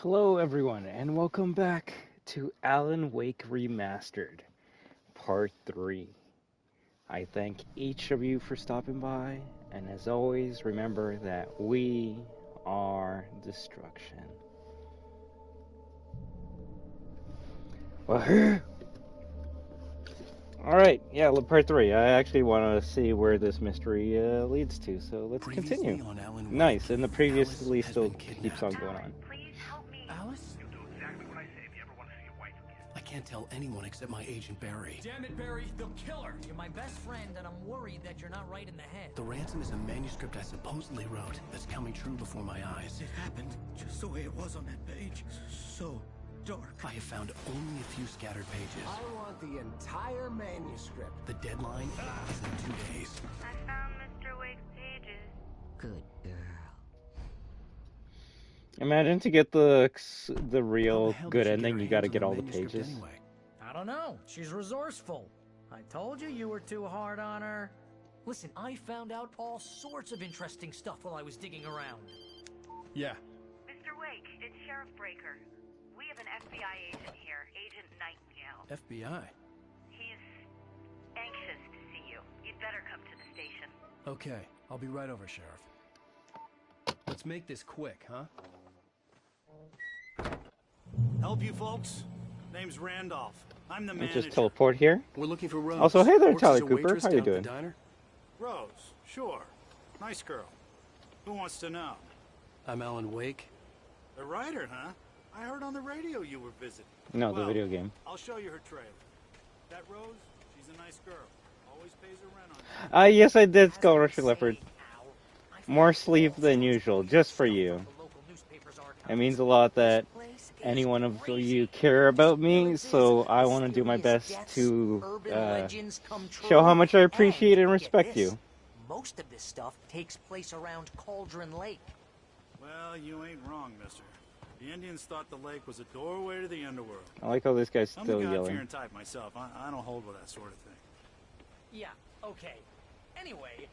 Hello, everyone, and welcome back to Alan Wake Remastered, Part 3. I thank each of you for stopping by, and as always, remember that we are destruction. WAHOO! Alright, yeah, Part 3. I actually want to see where this mystery leads to, so let's continue. Nice, and the previously still keeps on going on. Alice? You'll do exactly what I say if you ever want to see your wife again. I can't tell anyone except my agent Barry. Damn it, Barry, they'll kill her. You're my best friend, and I'm worried that you're not right in the head. The ransom is a manuscript I supposedly wrote that's coming true before my eyes. It happened just the way it was on that page. So dark. I have found only a few scattered pages. I want the entire manuscript. The deadline is in 2 days. I found Mr. Wake's pages. Good girl. Imagine to get the real How the hell good did she ending, get you her got to hands get on all the the manuscript pages. anyway? I don't know. She's resourceful. I told you were too hard on her. Listen, I found out all sorts of interesting stuff while I was digging around. Yeah. Mr. Wake, it's Sheriff Breaker. We have an FBI agent here, Agent Nightingale. FBI. He's anxious to see you. You'd better come to the station. Okay, I'll be right over, Sheriff. Let's make this quick, huh? Help you folks? Name's Randolph. I'm the Let's manager. just teleport here. We're looking for Rose. Also, hey there, Works as Tyler a Cooper. waitress How you down at doing? the diner. Rose, sure. Nice girl. Who wants to know? I'm Alan Wake. The writer, huh? I heard on the radio you were visiting. No, the Well, video game. I'll show you her trailer. That Rose, she's a nice girl. Always pays her rent on time. Yes, I did skull Rush Leopard. More sleep than usual, just for you. It means a lot that any one of you care about me, so I want to do my best to show how much I appreciate and respect you. Most of this stuff takes place around Cauldron Lake. Well, you ain't wrong, mister. The Indians thought the lake was a doorway to the underworld. I like how this guy's I'm still a yelling. God-fearing type myself. I don't hold with that sort of thing. Yeah, okay. Anyway,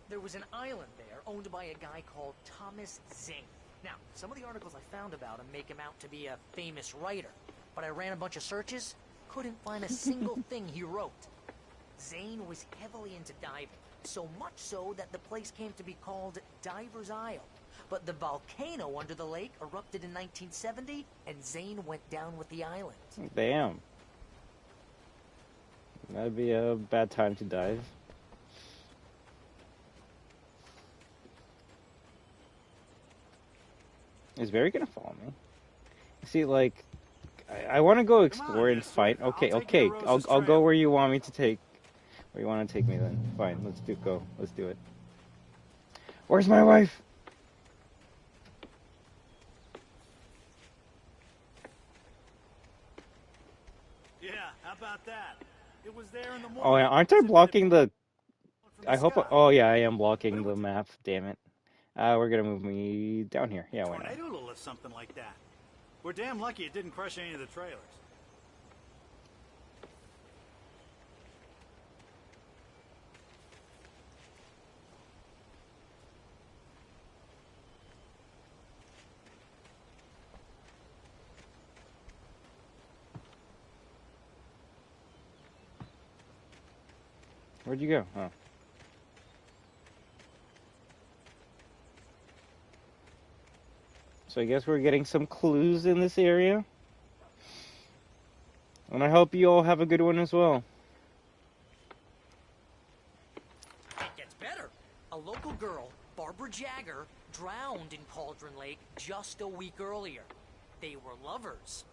there was an island there owned by a guy called Thomas Zane. Now, some of the articles I found about him make him out to be a famous writer, but I ran a bunch of searches, couldn't find a single thing he wrote. Zane was heavily into diving, so much so that the place came to be called Diver's Isle. But the volcano under the lake erupted in 1970, and Zane went down with the island. Damn. That'd be a bad time to dive. Is Barry gonna follow me? See, like, I want to go explore and fight. Okay, okay, I'll go where you want me to take. Where you want to take me then? Fine, let's go. Let's do it. Where's my wife? Yeah, how about that? It was there in the morning. Oh, aren't I blocking the? I hope. Oh yeah, I am blocking the map. Damn it. We're gonna move me down here. Yeah, why not? Tornado to lift something like that. We're damn lucky it didn't crush any of the trailers. Where'd you go? Oh. So I guess we're getting some clues in this area. And I hope you all have a good one as well. It gets better. A local girl, Barbara Jagger, drowned in Cauldron Lake just a week earlier. They were lovers.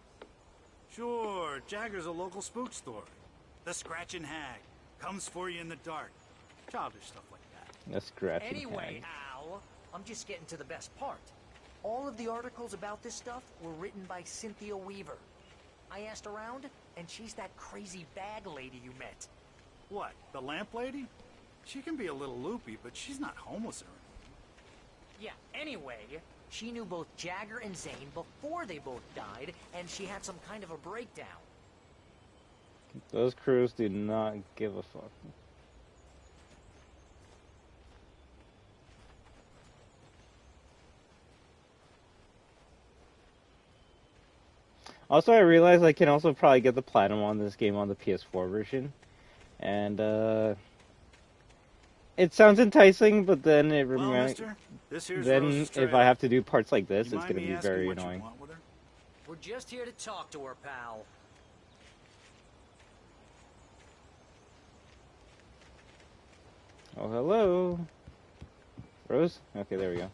Sure, Jagger's a local spook story. The Scratching Hag comes for you in the dark. Childish stuff like that. The scratching Anyway, hag. Al, I'm just getting to the best part. All of the articles about this stuff were written by Cynthia Weaver. I asked around, and she's that crazy bag lady you met. What, the lamp lady? She can be a little loopy, but she's not homeless or anything. Yeah, anyway, she knew both Jagger and Zane before they both died, and she had some kind of a breakdown. Those crews do not give a fuck. Also, I realized I can also probably get the platinum on this game on the PS4 version. And, it sounds enticing, but then Well, mister, this here's then Rose's if trailer. I have to do parts like this, You it's mind going to me be asking very what annoying. you want with her? We're just here to talk to her, pal. Oh, hello. Rose? Okay, there we go.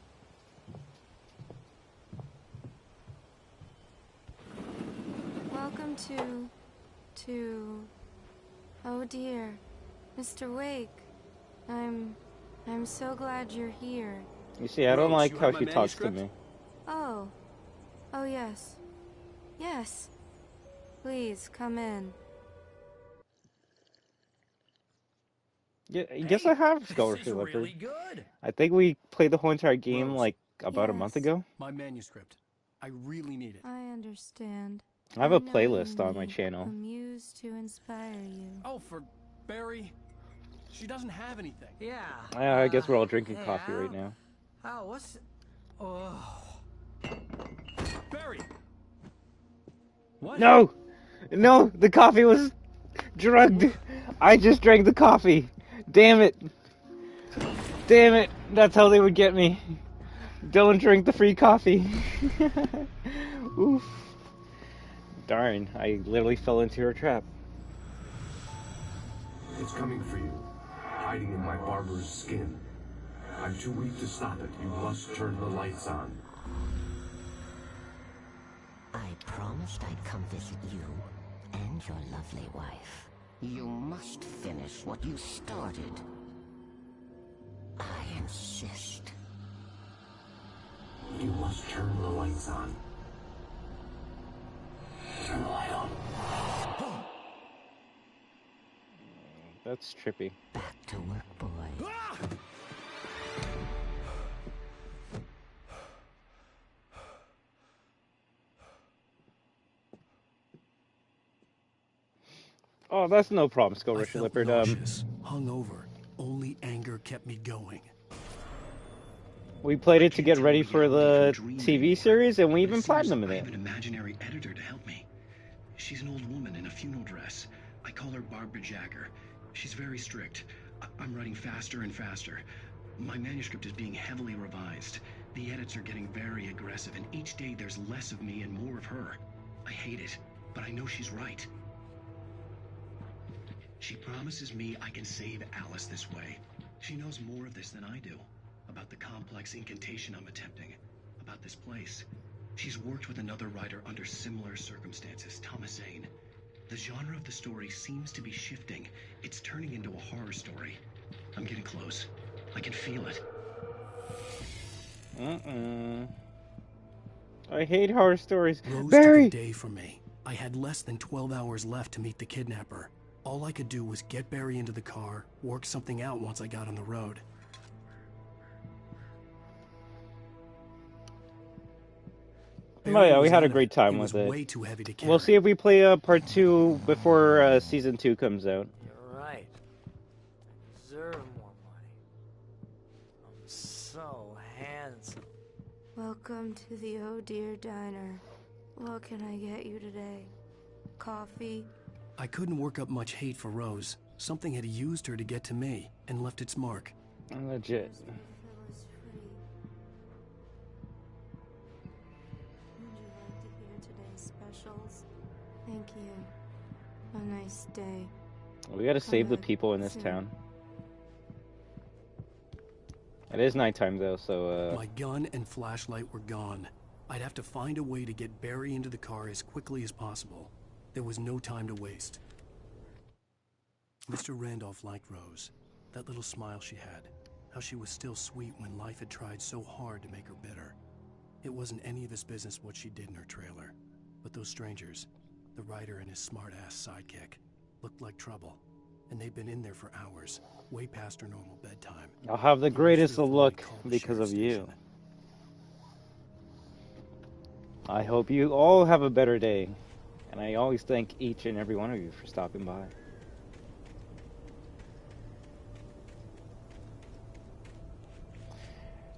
Welcome to... Oh dear, Mr. Wake. I'm so glad you're here. You see, I don't Rose, like you how have my she talks to manuscript? me. Oh. Oh yes. Yes. Please, come in. Yeah, I guess I have Skull This is Rush Leopard. really good. I think we played the whole entire game Rose. like about a month Yes. ago. My manuscript. I really need it. I understand. I have a know playlist you on my need channel. A muse to inspire you. Oh, for Barry. She doesn't have anything. Yeah. I guess we're all drinking hey, coffee right Al? now. Al, what's... Oh... Barry. What? No! No! The coffee was drugged! I just drank the coffee! Damn it! Damn it! That's how they would get me. Don't drink the free coffee. Oof. Darn, I literally fell into her trap. It's coming for you, hiding in my barber's skin. I'm too weak to stop it. You must turn the lights on. I promised I'd come visit you and your lovely wife. You must finish what you started. I insist. You must turn the lights on. Turn the light on. That's trippy. Back to work, boy. Oh, that's no problem, Skull I Rush felt Leopard. nauseous, hungover. Only anger kept me going. We played it to get ready for the TV series, and we even platinumed I it. have an imaginary editor to help me. She's an old woman in a funeral dress. I call her Barbara Jagger. She's very strict. I'm writing faster and faster. My manuscript is being heavily revised. The edits are getting very aggressive, and each day there's less of me and more of her. I hate it, but I know she's right. She promises me I can save Alice this way. She knows more of this than I do. About the complex incantation I'm attempting. About this place. She's worked with another writer under similar circumstances, Thomas Zane. The genre of the story seems to be shifting. It's turning into a horror story. I'm getting close. I can feel it. I hate horror stories. Rose Barry! took a day for me. I had less than 12 hours left to meet the kidnapper. All I could do was get Barry into the car, work something out once I got on the road. Oh yeah, we had a Barry great time was with it. way too heavy to carry. We'll see if we play part 2 before season 2 comes out. You're right. Deserve more money. I'm so handsome. Welcome to the Oh Dear Diner. What can I get you today? Coffee? I couldn't work up much hate for Rose. Something had used her to get to me and left its mark. Legit. Refill is free. Would you like to hear today's specials? Thank you. A nice day. We gotta save the back people in this soon. town. It is nighttime though, so My gun and flashlight were gone. I'd have to find a way to get Barry into the car as quickly as possible. There was no time to waste. Mr. Randolph liked Rose. That little smile she had. How she was still sweet when life had tried so hard to make her bitter. It wasn't any of his business what she did in her trailer. But those strangers, the writer and his smart-ass sidekick, looked like trouble. And they'd been in there for hours, way past her normal bedtime. I'll have the He greatest should have of thought luck he'd called the because of sheriff's you. station. I hope you all have a better day. And I always thank each and every one of you for stopping by.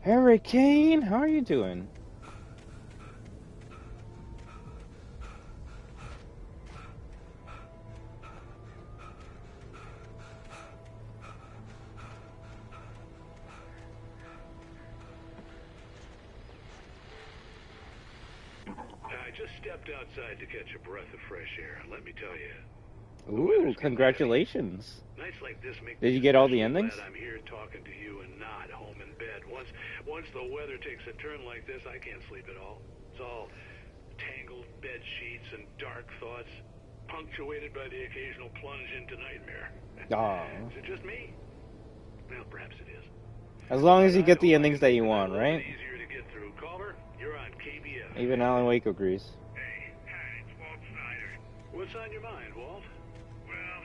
Hurricane, how are you doing? just stepped outside to catch a breath of fresh air. Let me tell you. Ooh, congratulations. Nights like this make Did me you get all the especially endings? glad I'm here talking to you and not home in bed. Once the weather takes a turn like this, I can't sleep at all. It's all tangled bed sheets and dark thoughts, punctuated by the occasional plunge into nightmare. Aw. Is it just me? Well, perhaps it is. As long as you get the endings that you want, right? Easier to get through. Caller, you're on KBF. Even Alan Wake agrees. It's Walt Snyder. What's on your mind, Walt? Well,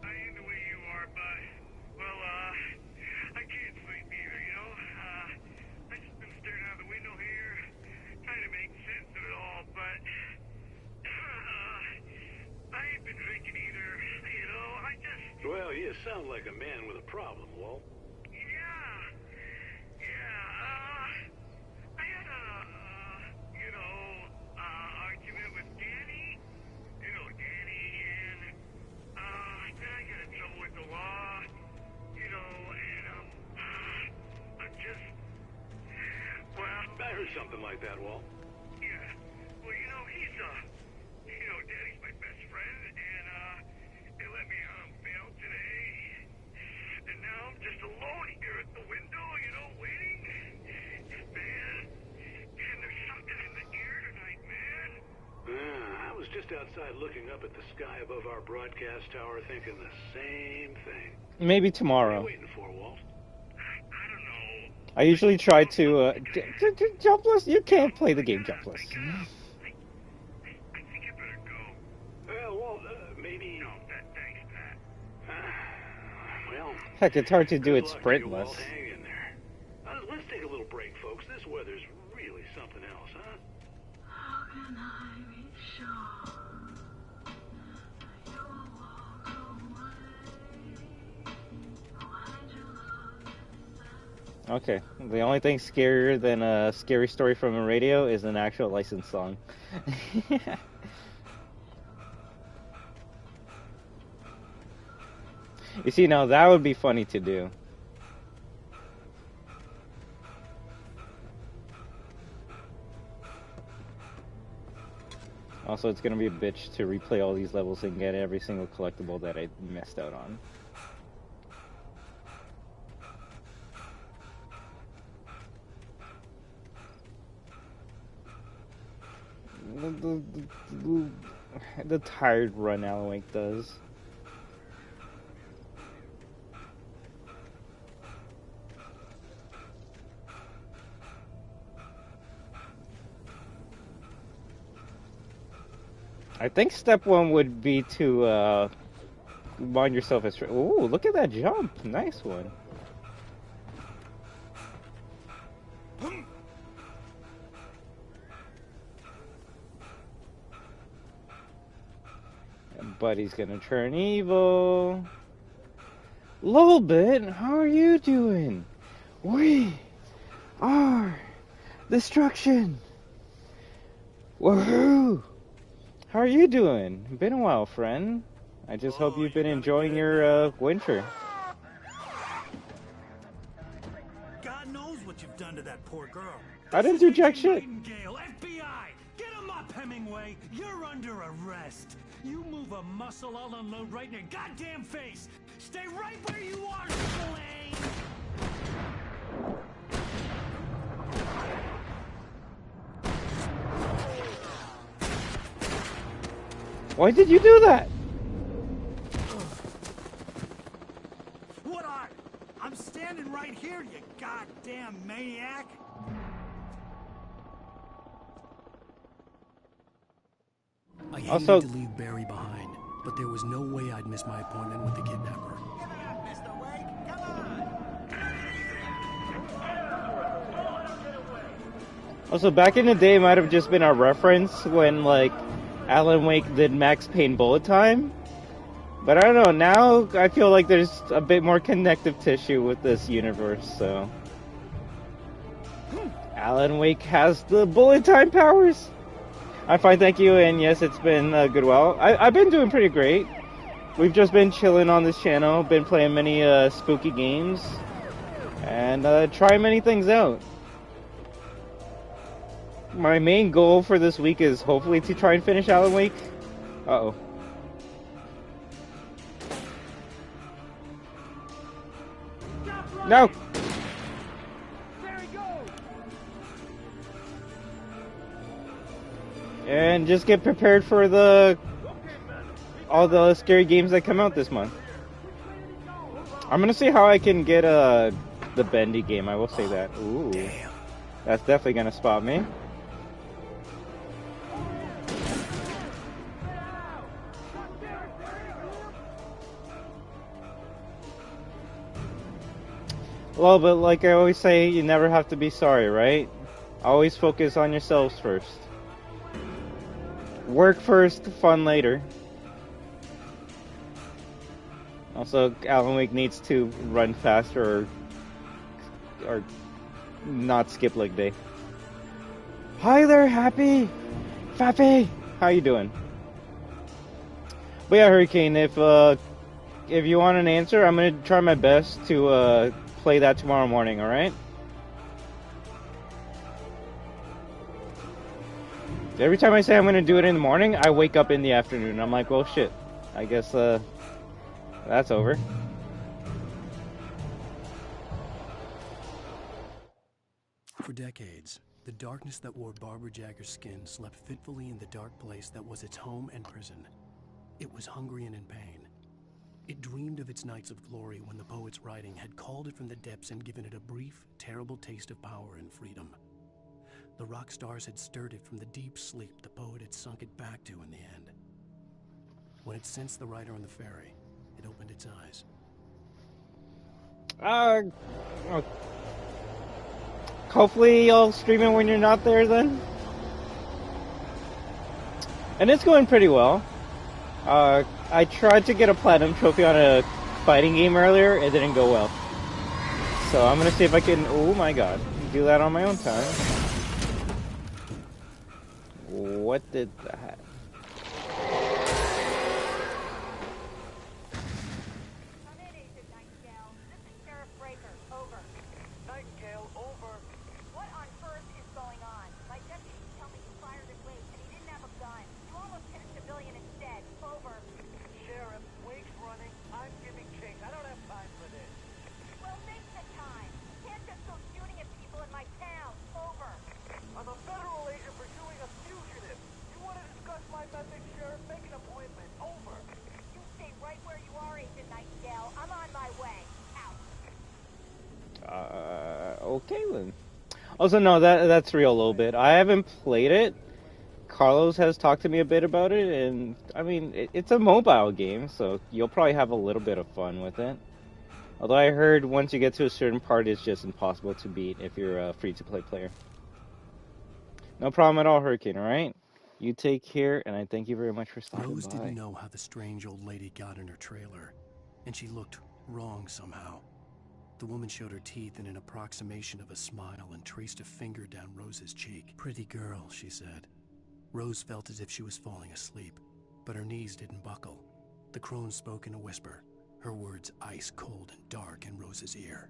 I ain't the way you are, but, well, I can't sleep either, you know? I just been staring out the window here, trying to make sense of it all, but, I ain't been drinking either, you know? Well, you sound like a man with a problem, Walt. I had argument with Danny, and, then I got in trouble with the law, and, I'm just, well... I heard something like that, Walt. Yeah, well, Danny's my best friend, and, they let me out on bail today, and now I'm just alone here at the window, waiting. Man, and there's something in the air tonight, man. I was just outside looking up at the sky above our broadcast tower thinking the same thing. Maybe tomorrow. What are you waiting for, Walt? I don't know. I usually try to, jumpless? You can't play the game jumpless. I think I better go. Well, Walt, maybe... No, thanks, Pat. Well... Heck, it's hard to do it good luck to you, sprintless. Walt. Hang in there. Let's take a little break, folks. This weather's really something else, huh? How can I be sure you'll walk away? Why'd you love Okay, the only thing scarier than a scary story from a radio is an actual licensed song. You see, now that would be funny to do. Also, it's gonna be a bitch to replay all these levels and get every single collectible that I missed out on. The tired run Alan Wake does. I think step one would be to mind yourself as... Ooh, look at that jump. Nice one. And Buddy's gonna turn evil. Lolbit, how are you doing? We are destruction. WAHOO! How are you doing? Been a while, friend. I just hope you've been enjoying your winter. God knows what you've done to that poor girl. I didn't do jack shit. Nightingale, FBI! Get him up, Hemingway! You're under arrest! You move a muscle, I'll unload right in your goddamn face! Stay right where you are, Slane! Why did you do that? What are? I'm standing right here, you goddamn maniac! I hated Also- to leave Barry behind, but there was no way I'd miss my appointment with the kidnapper. Also, back in the day, it might have just been a reference when, like, Alan Wake did Max Payne Bullet Time. But I don't know, now I feel like there's a bit more connective tissue with this universe, so... Alan Wake has the bullet time powers! I'm fine, thank you, and yes, it's been a good while. I've been doing pretty great. We've just been chilling on this channel, been playing many spooky games, and trying many things out. my main goal for this week is hopefully to try and finish Alan Wake. Uh-oh. No! There he goes. And just get prepared for all the scary games that come out this month. I'm gonna see how I can get the bendy game, I will say that. Ooh. Damn. That's definitely gonna spot me. Well, but like I always say, you never have to be sorry, right? Always focus on yourselves first. Work first, fun later. Also, Alan Wake needs to run faster or not skip leg day. Hi there, Happy! Fappy! How you doing? But yeah, Hurricane, if you want an answer, I'm gonna try my best to play that tomorrow morning, alright? Every time I say I'm gonna do it in the morning, I wake up in the afternoon. I'm like, well shit. I guess that's over. For decades, the darkness that wore Barbara Jagger's skin slept fitfully in the dark place that was its home and prison. It was hungry and in pain. It dreamed of its nights of glory when the poet's writing had called it from the depths and given it a brief, terrible taste of power and freedom. The rock stars had stirred it from the deep sleep the poet had sunk it back to in the end. When it sensed the writer on the ferry, it opened its eyes. Hopefully I'll stream it when you're not there then. And it's going pretty well. I tried to get a platinum trophy on a fighting game earlier. It didn't go well. So I'm gonna see if I can, oh my god, do that on my own time. What did that? Come in, Agent Nightingale. This is Sheriff Breaker. Over. Nightingale, over. What on earth is going on? My deputies tell me you fired at Wake and he didn't have a gun. You almost hit a civilian instead. Over. Sheriff, Wake's running. I'm giving chase. I don't have time for this. Well, make the time. You can't just go shooting at people in my town. Over. I'm a federal agent pursuing a fugitive. You want to discuss my message, Sheriff? Make an appointment. Over. You stay right where you are, Agent Nightingale. I'm on my way. Out. Okay then. Also, no, that's real a little bit. I haven't played it. Carlos has talked to me a bit about it, and I mean, it's a mobile game, so you'll probably have a little bit of fun with it. Although I heard once you get to a certain part, it's just impossible to beat if you're a free-to-play player. No problem at all, Hurricane, alright? You take care, and I thank you very much for stopping Rose by. didn't know how the strange old lady got in her trailer, and she looked wrong somehow. The woman showed her teeth in an approximation of a smile and traced a finger down Rose's cheek. Pretty girl, she said. Rose felt as if she was falling asleep, but her knees didn't buckle. The crone spoke in a whisper, her words ice cold and dark in Rose's ear.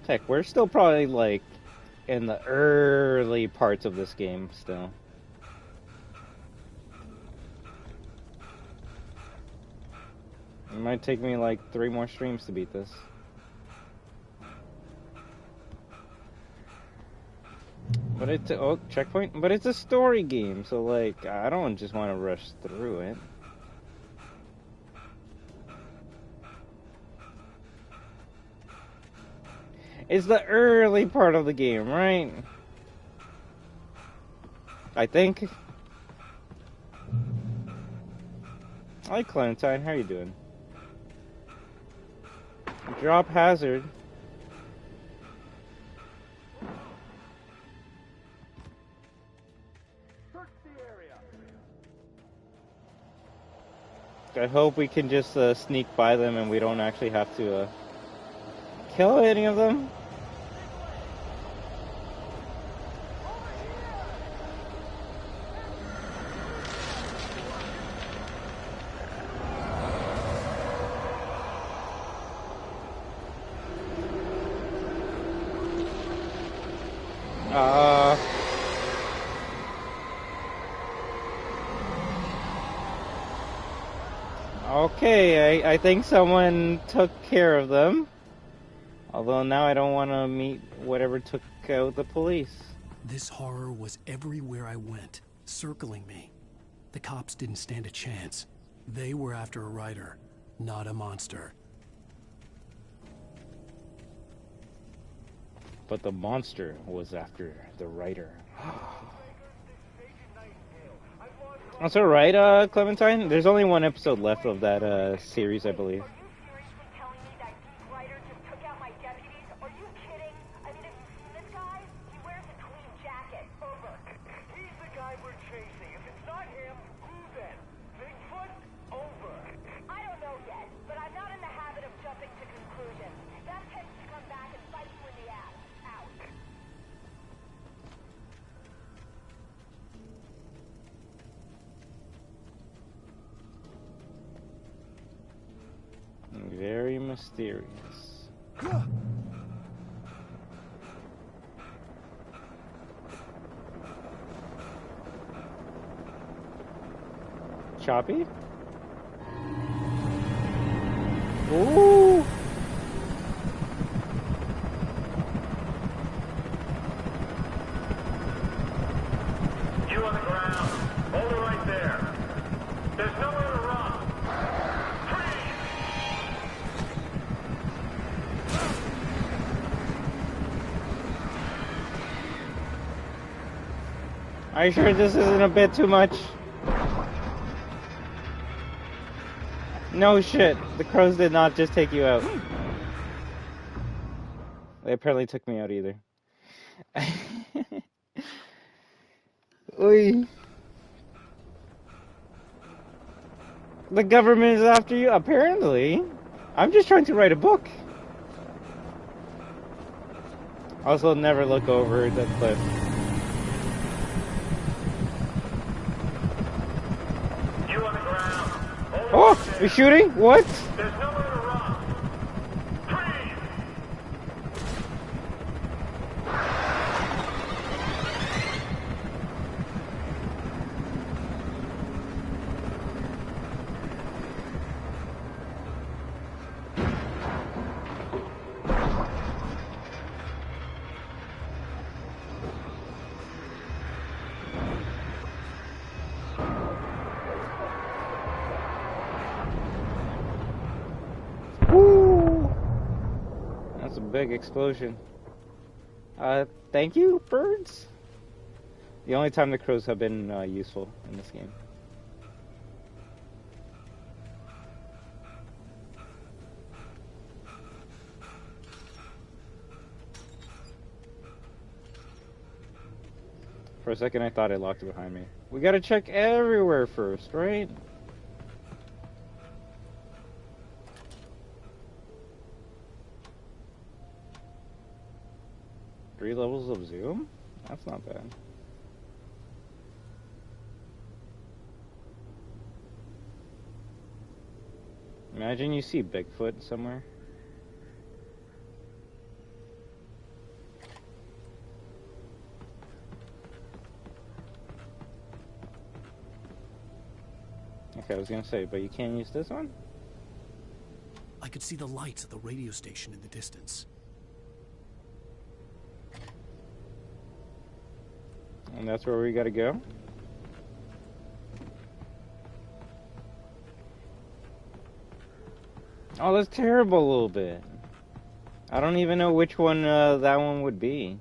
Heck, we're still probably like in the early parts of this game still. It might take me like 3 more streams to beat this. But it's checkpoint. But it's a story game, so like I don't just want to rush through it. It's the early part of the game, right? I think. Hi Clementine, how you doing? Drop hazard. Search the area. I hope we can just sneak by them and we don't actually have to kill any of them. Okay, I think someone took care of them. Although now I don't want to meet whatever took out the police. This horror was everywhere I went, circling me. The cops didn't stand a chance. They were after a writer, not a monster. But the monster was after the writer. That's alright, Clementine. There's only one episode left of that series, I believe. Very mysterious. Choppy? Ooh! You on the ground. Hold it right there. There's nowhere to run. Are you sure this isn't a bit too much? No shit, the crows did not just take you out. They apparently took me out either. Oy. The government is after you? Apparently. I'm just trying to write a book. Also, never look over the cliff. You on the ground. Oh, you're shooting? What? There's nowhere to run. Freeze! That's a big explosion. Thank you, birds? The only time the crows have been useful in this game. For a second I thought I locked it behind me. We gotta check everywhere first, right? Three levels of zoom? That's not bad. Imagine you see Bigfoot somewhere. Okay, I was gonna say, but you can't use this one? I could see the lights of the radio station in the distance. And that's where we gotta go? Oh, that's terrible a little bit. I don't even know which one that one would be.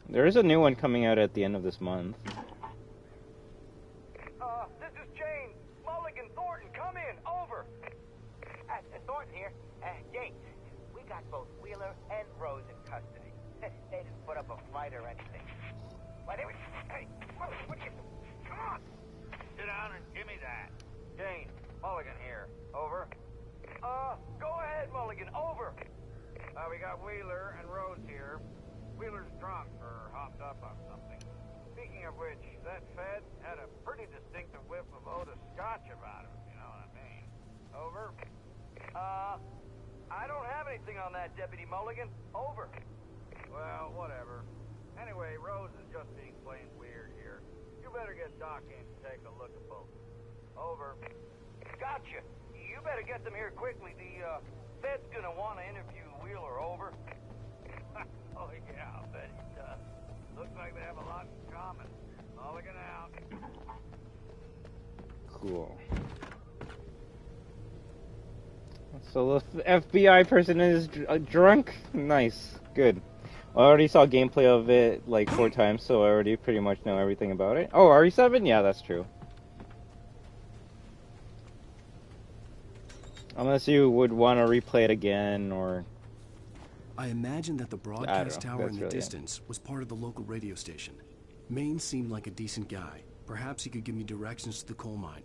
There is a new one coming out at the end of this month. This is James. Mulligan, Thornton, come in. Over. Thornton here. James, we got both Wheeler and Rose in custody. They didn't put up a fight or anything. Why, they were... Hey, Mulligan, what are you... Come on. Sit down and give me that. James, Mulligan here. Over. Go ahead, Mulligan. Over. We got Wheeler and Rose here. Wheeler's drunk or hopped up on something. Speaking of which, that Fed had a pretty distinctive whiff of Otis Scotch about him, if you know what I mean. Over. I don't have anything on that, Deputy Mulligan? Over. Well, whatever. Anyway, Rose is just being plain weird here. You better get Doc in to take a look at both. Over. Gotcha. You better get them here quickly. The Fed's gonna want to interview Wheeler. Over. Oh, yeah, I'll bet he does. Looks like they have a lot in common. Mulligan out. Cool. So the FBI person is drunk? Nice. Good. I already saw gameplay of it like 4 times, so I already pretty much know everything about it. Oh, RE7? Yeah, that's true. Unless you would want to replay it again, or... I imagine that the broadcast tower in the distance was part of the local radio station. Maine seemed like a decent guy. Perhaps he could give me directions to the coal mine.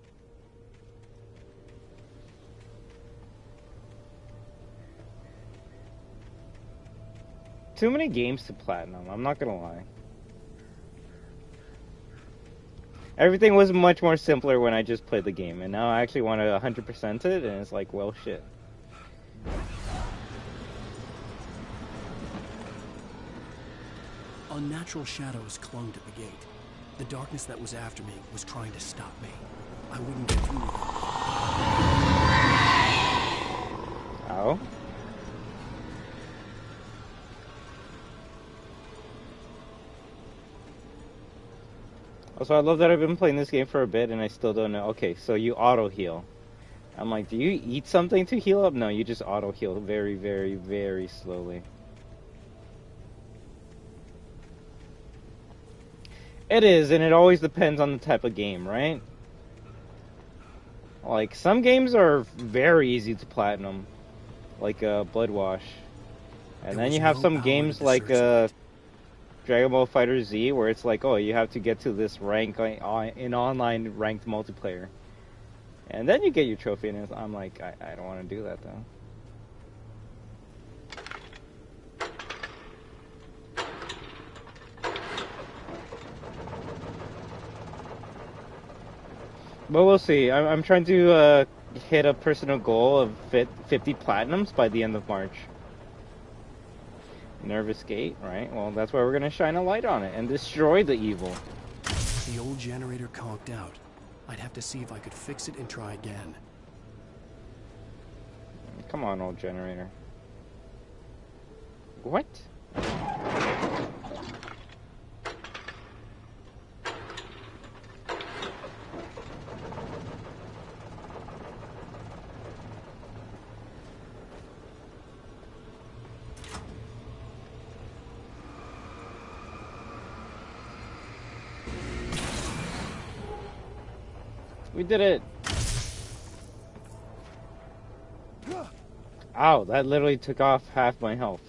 Too many games to platinum, I'm not gonna lie. Everything was much more simpler when I just played the game, and now I actually want to 100% it, and it's like, well, shit. Unnatural shadows clung to the gate. The darkness that was after me was trying to stop me. I wouldn't get through them. Ow. Also, I love that I've been playing this game for a bit and I still don't know. Okay, so you auto-heal. I'm like, do you eat something to heal up? No, you just auto-heal very, very, very slowly. It is, and it always depends on the type of game, right? Like, some games are very easy to platinum, like Blood Wash. And then you have some games like Dragon Ball Fighter Z, where it's like, oh, you have to get to this rank in online ranked multiplayer. And then you get your trophy, and I'm like, I don't want to do that, though. But we'll see. I'm trying to hit a personal goal of 50 platinums by the end of March. Nervous Gate, right? Well, that's why we're going to shine a light on it and destroy the evil. The old generator conked out. I'd have to see if I could fix it and try again. Come on, old generator. What? We did it! Ow, that literally took off half my health.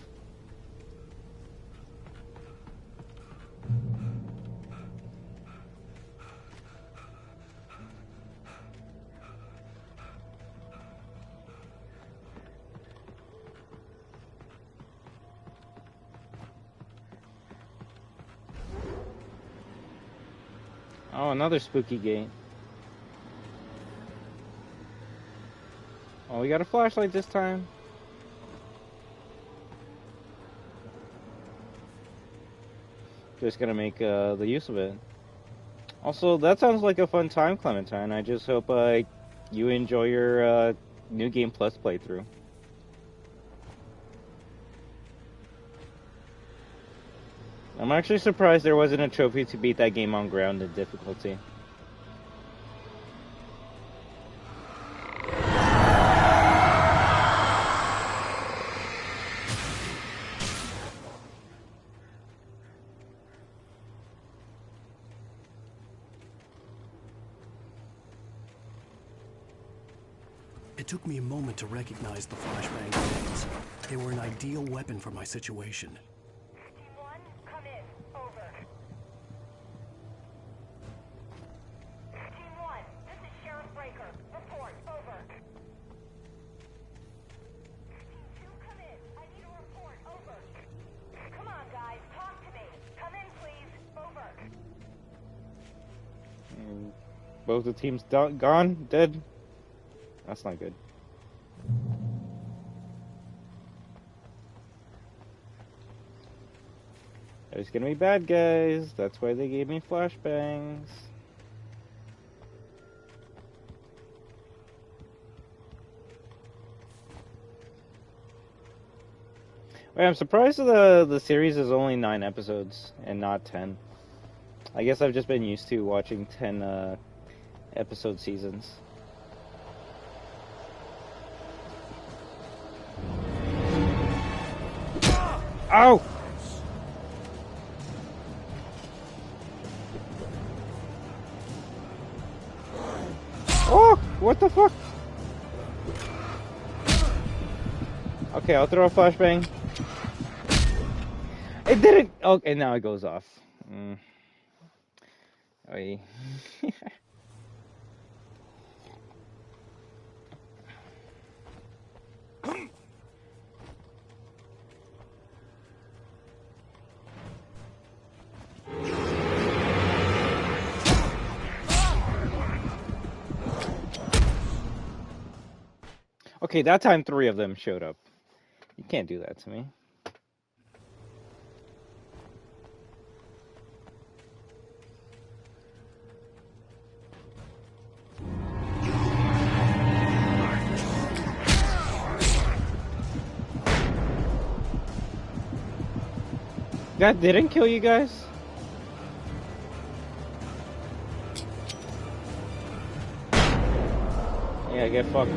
Oh, another spooky gate. Oh, we got a flashlight this time. Just gonna make the use of it. Also, that sounds like a fun time, Clementine. I just hope you enjoy your New Game Plus playthrough. I'm actually surprised there wasn't a trophy to beat that game on grounded difficulty. It took me a moment to recognize the flashbang grenades. They were an ideal weapon for my situation. Team 1, come in. Over. Team 1, this is Sheriff Breaker. Report. Over. Team 2, come in. I need a report. Over. Come on, guys. Talk to me. Come in, please. Over. And both the teams gone? Dead? That's not good. There's gonna be bad guys. That's why they gave me flashbangs. Wait, I'm surprised the series is only 9 episodes and not 10. I guess I've just been used to watching 10 episode seasons. Ow! Oh! What the fuck? Okay, I'll throw a flashbang. It didn't! Okay, now it goes off. Oy. Okay, that time 3 of them showed up. You can't do that to me. That didn't kill you guys? Yeah, get fucked.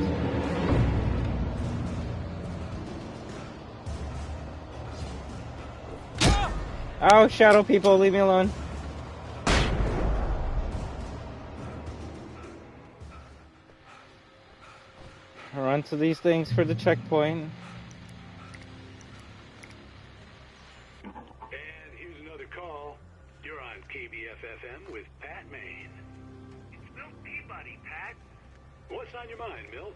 Oh, shadow people, leave me alone. Run to these things for the checkpoint. And here's another call. You're on KBF-FM with Pat Maine. It's Milt Peabody, Pat. What's on your mind, Milt?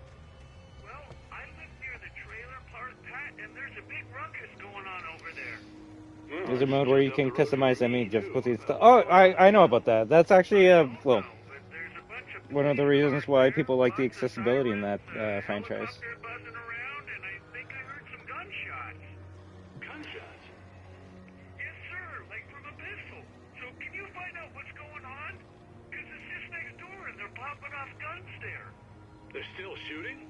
Well, I live near the trailer park, Pat, and there's a big ruckus going on over there. There's a mode where you can customize enemy difficulty and stuff. Oh, I know about that. That's actually well, one of the reasons why people like the accessibility in that franchise. Gunshots? Yes, sir, like from a pistol. So can you find out what's going on? Because it's just next door and they're popping off guns there. They're still shooting?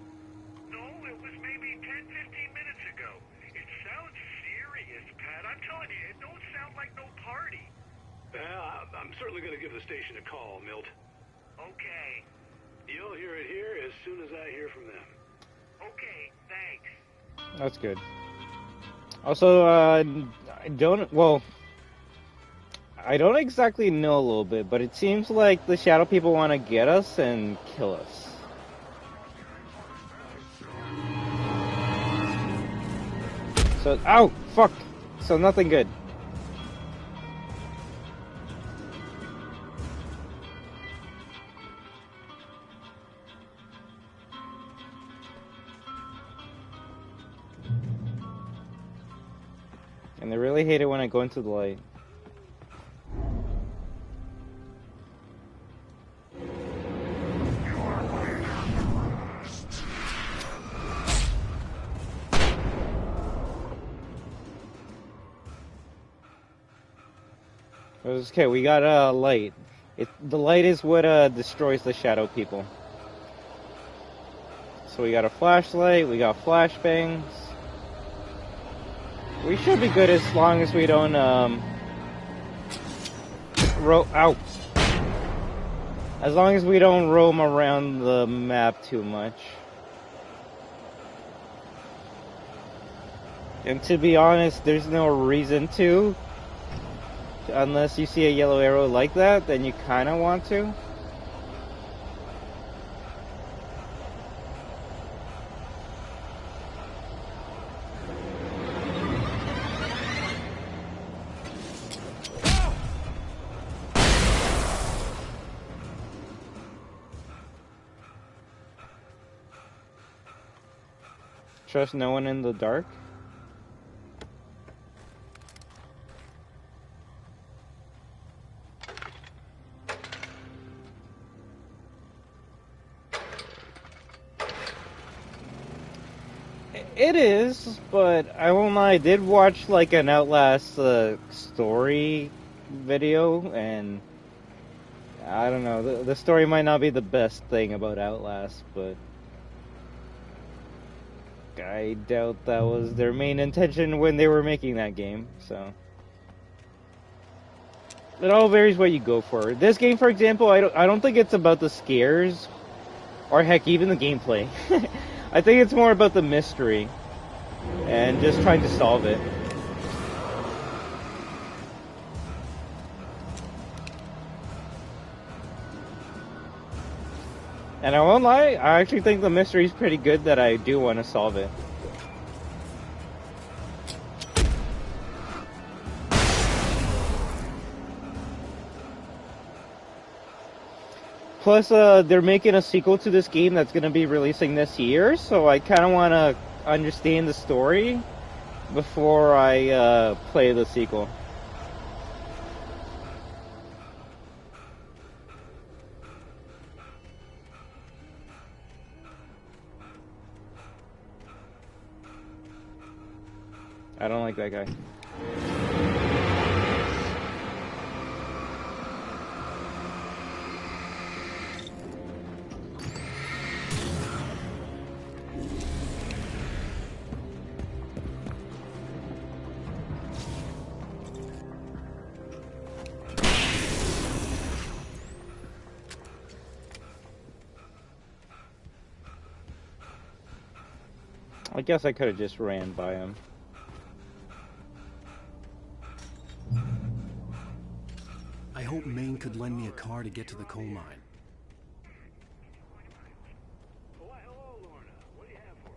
No, it was maybe 10, 15 minutes ago. It sounds serious, Pat. I'm telling you, it don't sound like no party. Well, I'm certainly going to give the station a call, Milt. Okay. You'll hear it here as soon as I hear from them. Okay, thanks. That's good. Also, I don't exactly know a little bit, but it seems like the shadow people want to get us and kill us. So, ow, fuck. So nothing good. And they really hate it when I go into the light. Okay, we got a light. The light is what destroys the shadow people. So we got a flashlight, we got flashbangs. We should be good as long as we don't as long as we don't roam around the map too much. And to be honest, there's no reason to. Unless you see a yellow arrow like that, then you kind of want to. Trust no one in the dark? It is, but I won't lie, I did watch like an Outlast story video, and I don't know, the story might not be the best thing about Outlast, but I doubt that was their main intention when they were making that game, so. It all varies what you go for. This game, for example, I don't think it's about the scares, or heck, even the gameplay. I think it's more about the mystery, and just trying to solve it. And I won't lie, I actually think the mystery is pretty good that I do want to solve it. Plus, they're making a sequel to this game that's going to be releasing this year, so I kind of want to understand the story before I play the sequel. I don't like that guy. I guess I could have just ran by him. I hope Maine could lend me a car to get to the coal mine. Why, hello, Lorna. What do you have for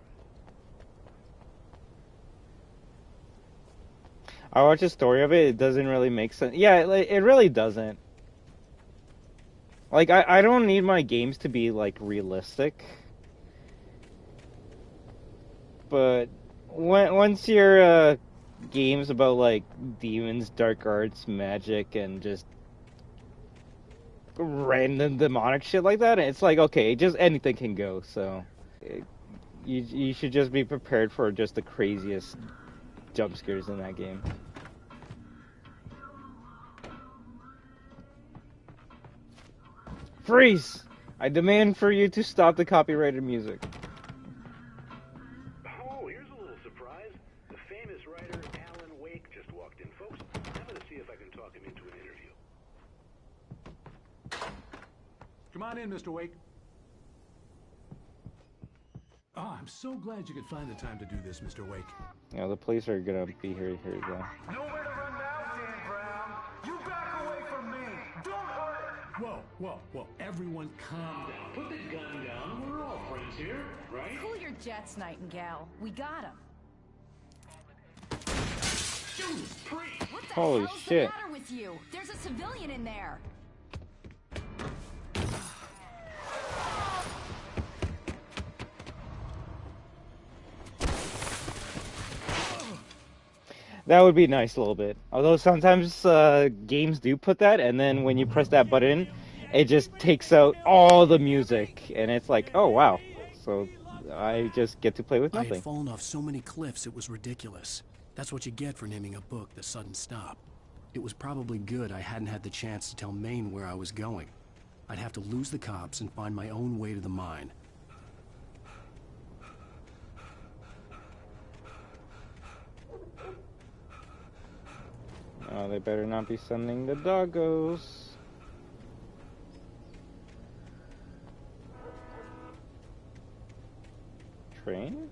us? I watched the story of it, it doesn't really make sense. Yeah, it really doesn't. Like, I don't need my games to be, like, realistic. But once your games about, like, demons, dark arts, magic, and just random demonic shit like that, it's like, okay, just anything can go, so you should just be prepared for just the craziest jump scares in that game. Freeze! I demand for you to stop the copyrighted music. Oh, here's a little surprise. The famous writer Alan Wake just walked in, folks. I'm going to see if I can talk him into an interview. Come on in, Mr. Wake. Oh, I'm so glad you could find the time to do this, Mr. Wake. Yeah, the police are gonna be here. Here you go. Nowhere to run now, Dan Brown. You back away from me. Don't hurt it. Whoa, whoa, whoa. Everyone calm down. Put the gun down. We're all friends here, right? Cool your jets, Nightingale. We got him. What the Holy hell's shit. the matter with you? There's a civilian in there. That would be nice a little bit. Although sometimes games do put that, and then when you press that button, it just takes out all the music, and it's like, oh wow. So I just get to play with I nothing. had fallen off so many cliffs it was ridiculous. That's what you get for naming a book The Sudden Stop. It was probably good I hadn't had the chance to tell Maine where I was going. I'd have to lose the cops and find my own way to the mine. Oh, they better not be sending the doggos. Train?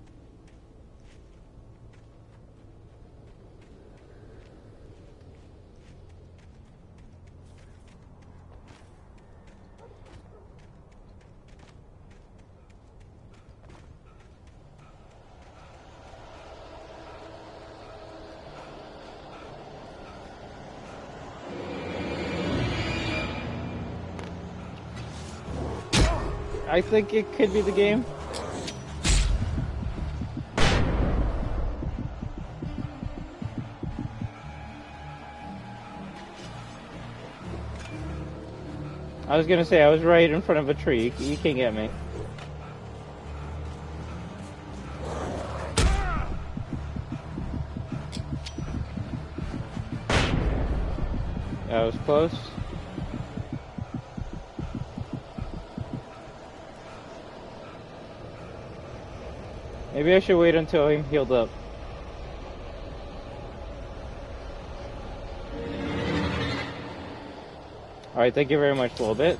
I think it could be the game. I was gonna say, I was right in front of a tree. You can't get me. That was close. Maybe I should wait until I'm healed up. Alright, thank you very much, a little bit.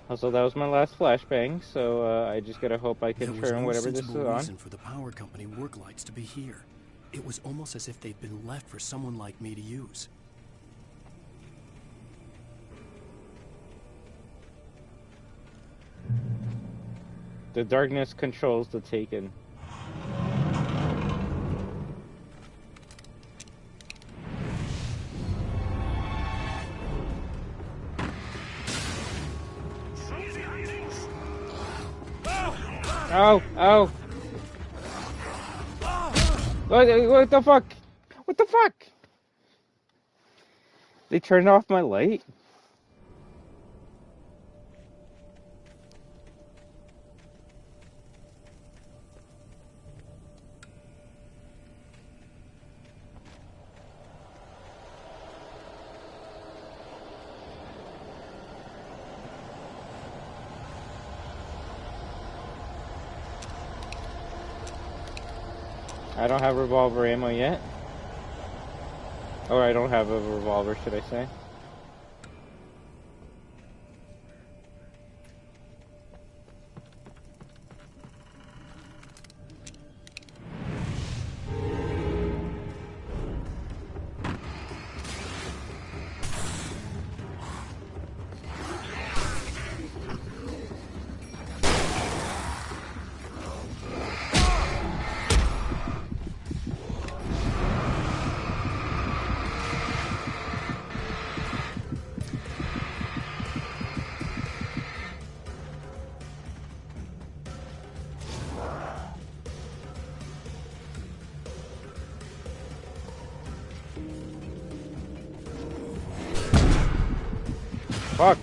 Also, that was my last flashbang, so I just gotta hope I can turn whatever this is on. Reason for the power company work lights to be here. It was almost as if they'd been left for someone like me to use. The darkness controls the Taken. Oh, oh. What the fuck? What the fuck? They turned off my light? I don't have revolver ammo yet. Or I don't have a revolver, should I say. Fuck.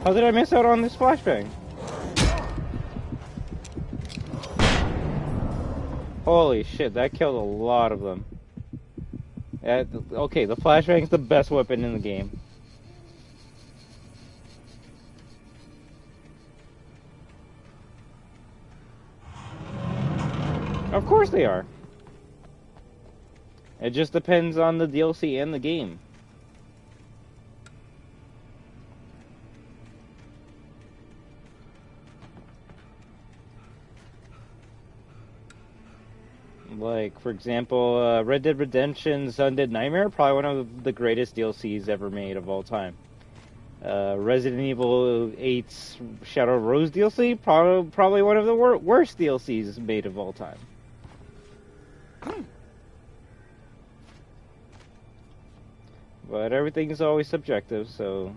How did I miss out on this flashbang? Holy shit, that killed a lot of them. Okay, the flashbang's the best weapon in the game. Of course they are. It just depends on the DLC and the game. Like, for example, Red Dead Redemption's Undead Nightmare, probably one of the greatest DLCs ever made of all time. Resident Evil 8's Shadow Rose DLC, probably one of the worst DLCs made of all time. But everything is always subjective, so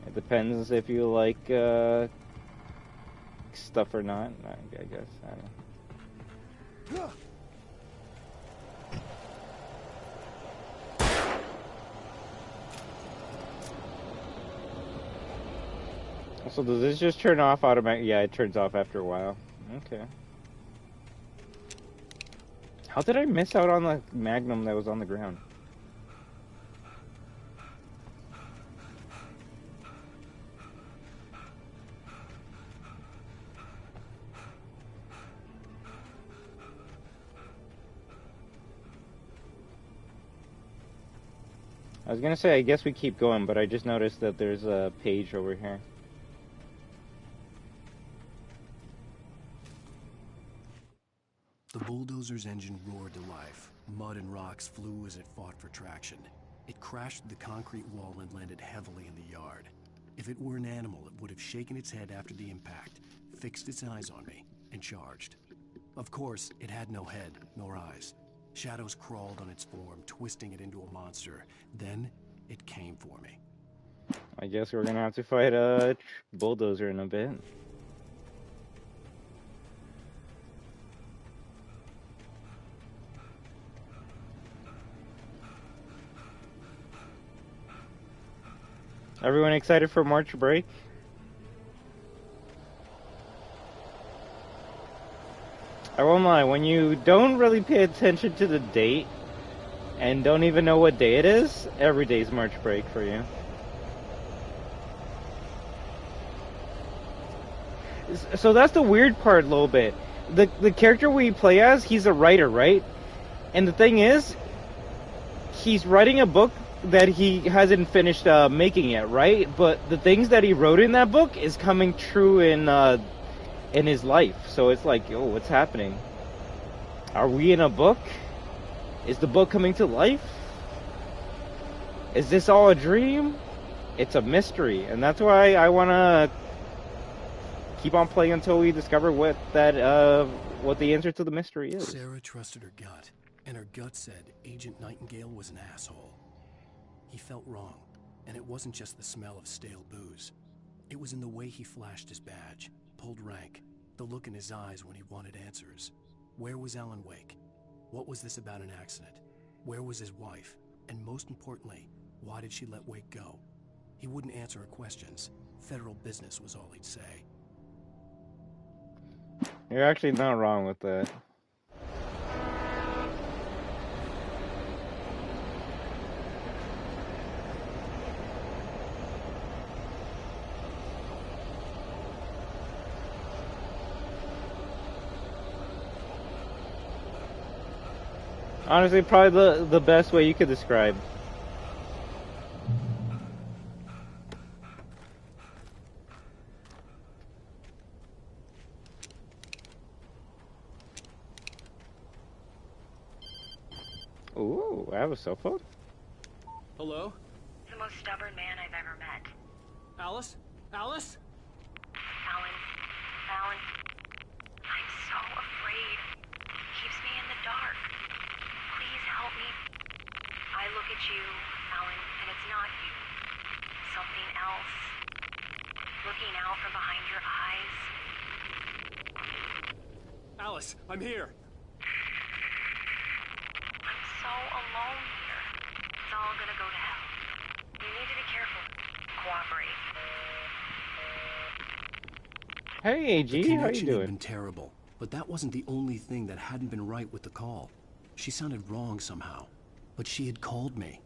it depends if you like stuff or not, I guess. I don't know. So does this just turn off automatically? Yeah, it turns off after a while. Okay. How did I miss out on the Magnum that was on the ground? I was gonna say, I guess we keep going, but I just noticed that there's a page over here. The bulldozer's engine roared to life. Mud and rocks flew as it fought for traction. It crashed through the concrete wall and landed heavily in the yard. If it were an animal, it would have shaken its head after the impact, fixed its eyes on me, and charged. Of course, it had no head, nor eyes. Shadows crawled on its form, twisting it into a monster. Then, it came for me. I guess we're gonna have to fight a bulldozer in a bit. Everyone excited for March break? I won't lie, when you don't really pay attention to the date and don't even know what day it is, every day's March break for you. So that's the weird part a little bit. The character we play as, he's a writer, right? And the thing is, he's writing a book that he hasn't finished making yet, right? But the things that he wrote in that book is coming true in his life. So it's like, oh, what's happening? Are we in a book? Is the book coming to life? Is this all a dream? It's a mystery, and that's why I want to keep on playing until we discover what the answer to the mystery is. Sarah trusted her gut, and her gut said Agent Nightingale was an asshole. He felt wrong, and it wasn't just the smell of stale booze. It was in the way he flashed his badge, pulled rank, the look in his eyes when he wanted answers. Where was Alan Wake? What was this about an accident? Where was his wife? And most importantly, why did she let Wake go? He wouldn't answer her questions. Federal business was all he'd say. You're actually not wrong with that. Honestly, probably the best way you could describe. Ooh, I have a cell phone? Hello? The most stubborn man I've ever met. Alice? Alice? Alan. Alan. I'm so afraid. Keeps me in the dark. Please help me. I look at you, Alan, and it's not you. Something else. Looking out from behind your eyes. Alice, I'm here. I'm so alone here. It's all gonna go to hell. You need to be careful. Cooperate. Hey, AG, The how you connection doing? had been terrible, but that wasn't the only thing that hadn't been right with the call. She sounded wrong somehow, but she had called me.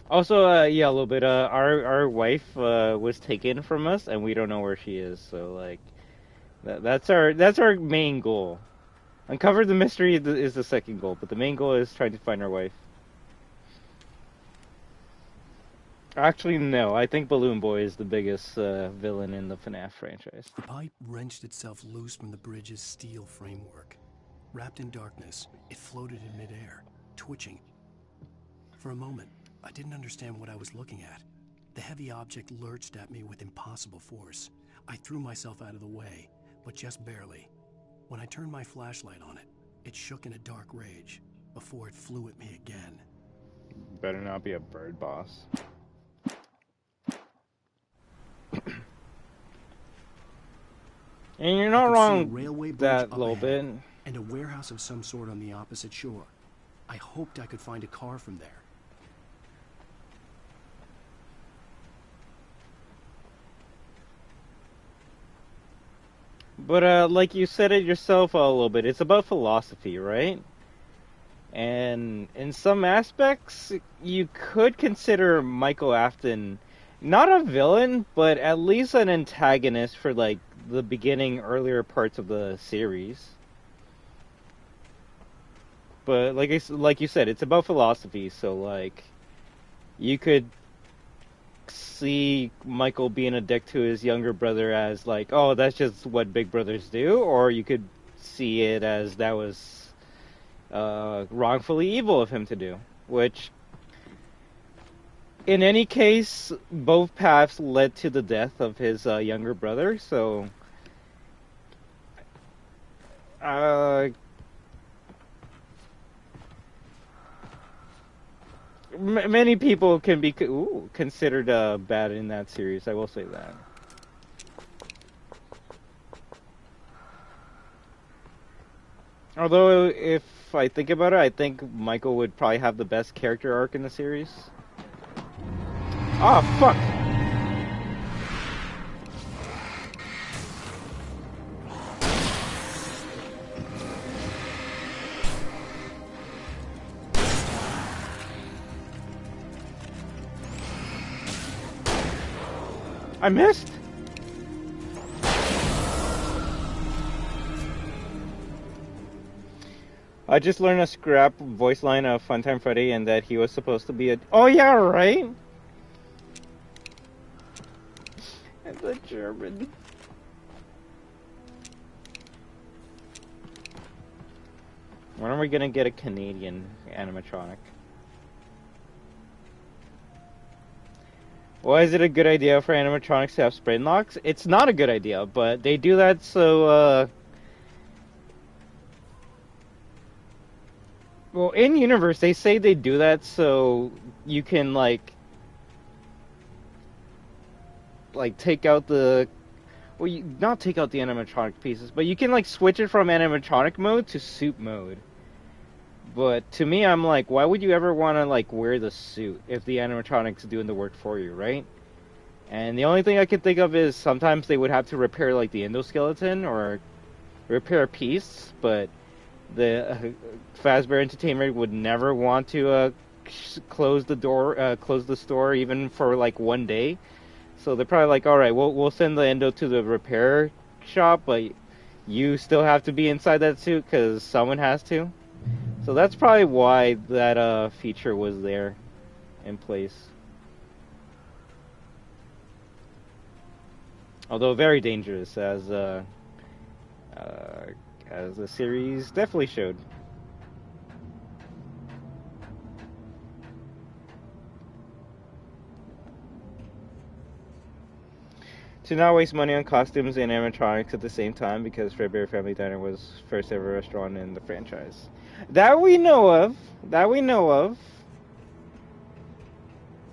Also, yeah, a little bit. Our wife was taken from us, and we don't know where she is. So, like, that's our main goal. Uncover the mystery is the second goal, but the main goal is trying to find our wife. Actually, no. I think Balloon Boy is the biggest villain in the FNAF franchise. The pipe wrenched itself loose from the bridge's steel framework. Wrapped in darkness, it floated in midair, twitching. For a moment, I didn't understand what I was looking at. The heavy object lurched at me with impossible force. I threw myself out of the way, but just barely. When I turned my flashlight on it, it shook in a dark rage before it flew at me again. Better not be a bird boss. And you're not wrong that little bit. And a warehouse of some sort on the opposite shore. I hoped I could find a car from there. But like you said it yourself a little bit, it's about philosophy, right? And in some aspects, you could consider Michael Afton not a villain, but at least an antagonist for like the beginning, earlier parts of the series. But like you said, it's about philosophy, so like you could see Michael being a dick to his younger brother as like, oh, that's just what big brothers do, or you could see it as that was wrongfully evil of him to do, which in any case, both paths led to the death of his younger brother, so many people can be considered bad in that series, I will say that. Although, if I think about it, I think Michael would probably have the best character arc in the series. Oh, fuck! I missed? I just learned a scrap voice line of Funtime Freddy and that he was supposed to be a... Oh yeah, right? It's a German. When are we gonna get a Canadian animatronic? Why is it a good idea for animatronics to have sprint locks? It's not a good idea, but they do that so, well, in universe, they say they do that so you can, like take out the... Well, not take out the animatronic pieces, but you can, like, switch it from animatronic mode to suit mode. But to me, I'm like, why would you ever want to, like, wear the suit if the animatronic's doing the work for you, right? And the only thing I can think of is sometimes they would have to repair, like, the endoskeleton or repair a piece, but the Fazbear Entertainment would never want to close the store even for, like, one day. So they're probably like, all right, we'll send the endo to the repair shop, but you still have to be inside that suit because someone has to. So that's probably why that feature was there in place. Although very dangerous, as the series definitely showed. To not waste money on costumes and animatronics at the same time, because Fredbear Family Diner was first ever restaurant in the franchise. That we know of. That we know of.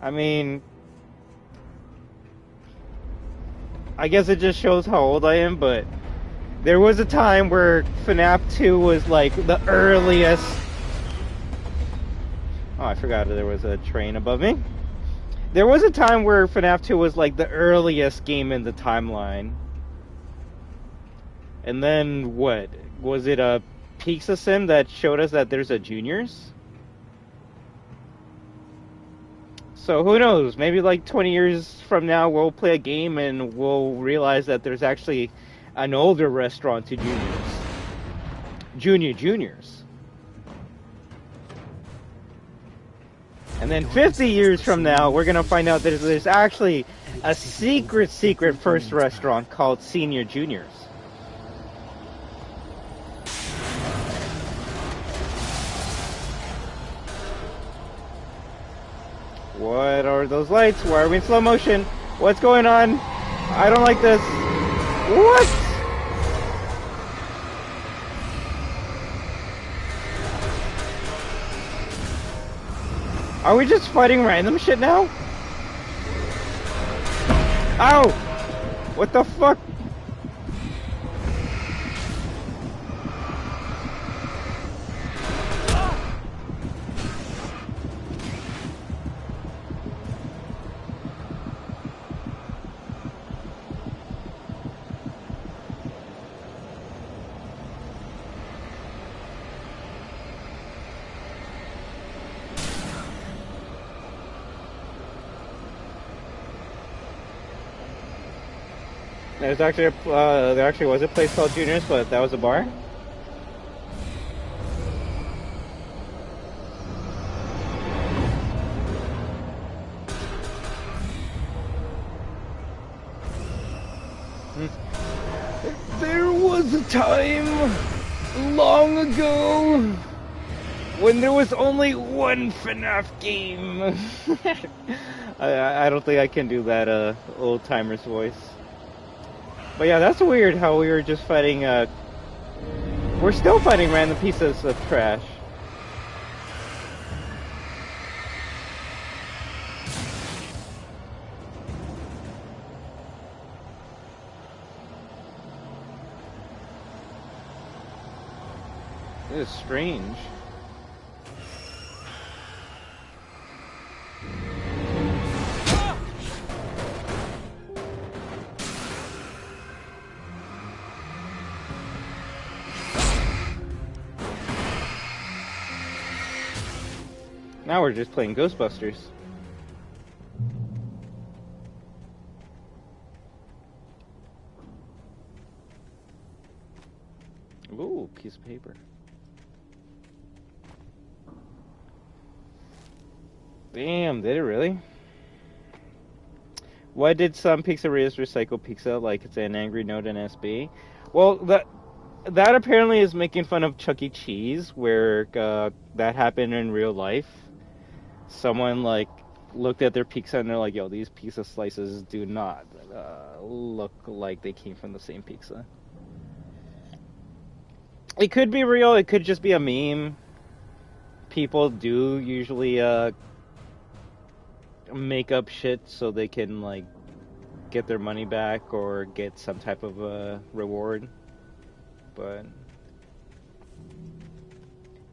I mean, I guess it just shows how old I am, but there was a time where FNAF 2 was like the earliest... Oh, I forgot there was a train above me. There was a time where FNAF 2 was like the earliest game in the timeline. And then what? Was it a Pizza Sim that showed us that there's a Juniors? So who knows? Maybe like 20 years from now we'll play a game and we'll realize that there's actually an older restaurant to Juniors. Juniors. And then 50 years from now, we're going to find out that there's actually a secret first restaurant called Senior Juniors. What are those lights? Why are we in slow motion? What's going on? I don't like this. What? Are we just fighting random shit now? Ow! What the fuck? There's actually there actually was a place called Juniors, but that was a bar. There was a time long ago when there was only one FNAF game. I don't think I can do that old timer's voice. But yeah, that's weird how we were just fighting, we're still fighting random pieces of trash. This is strange. Now we're just playing Ghostbusters. Ooh, piece of paper. Damn, did it really? Why did some pizzerias recycle pizza like it's an angry note in SB? Well, that apparently is making fun of Chuck E. Cheese, where that happened in real life. Someone like looked at their pizza and they're like, "Yo, these pizza slices do not look like they came from the same pizza." It could be real. It could just be a meme. People do usually make up shit so they can like get their money back or get some type of reward, but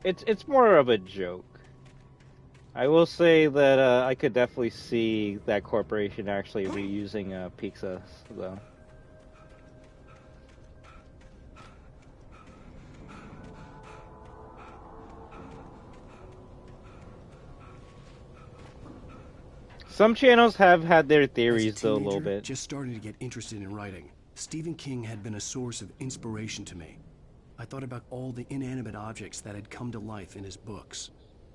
it's more of a joke. I will say that I could definitely see that corporation actually reusing pizzas though. Some channels have had their theories though a little bit. Just starting to get interested in writing, Stephen King had been a source of inspiration to me. I thought about all the inanimate objects that had come to life in his books.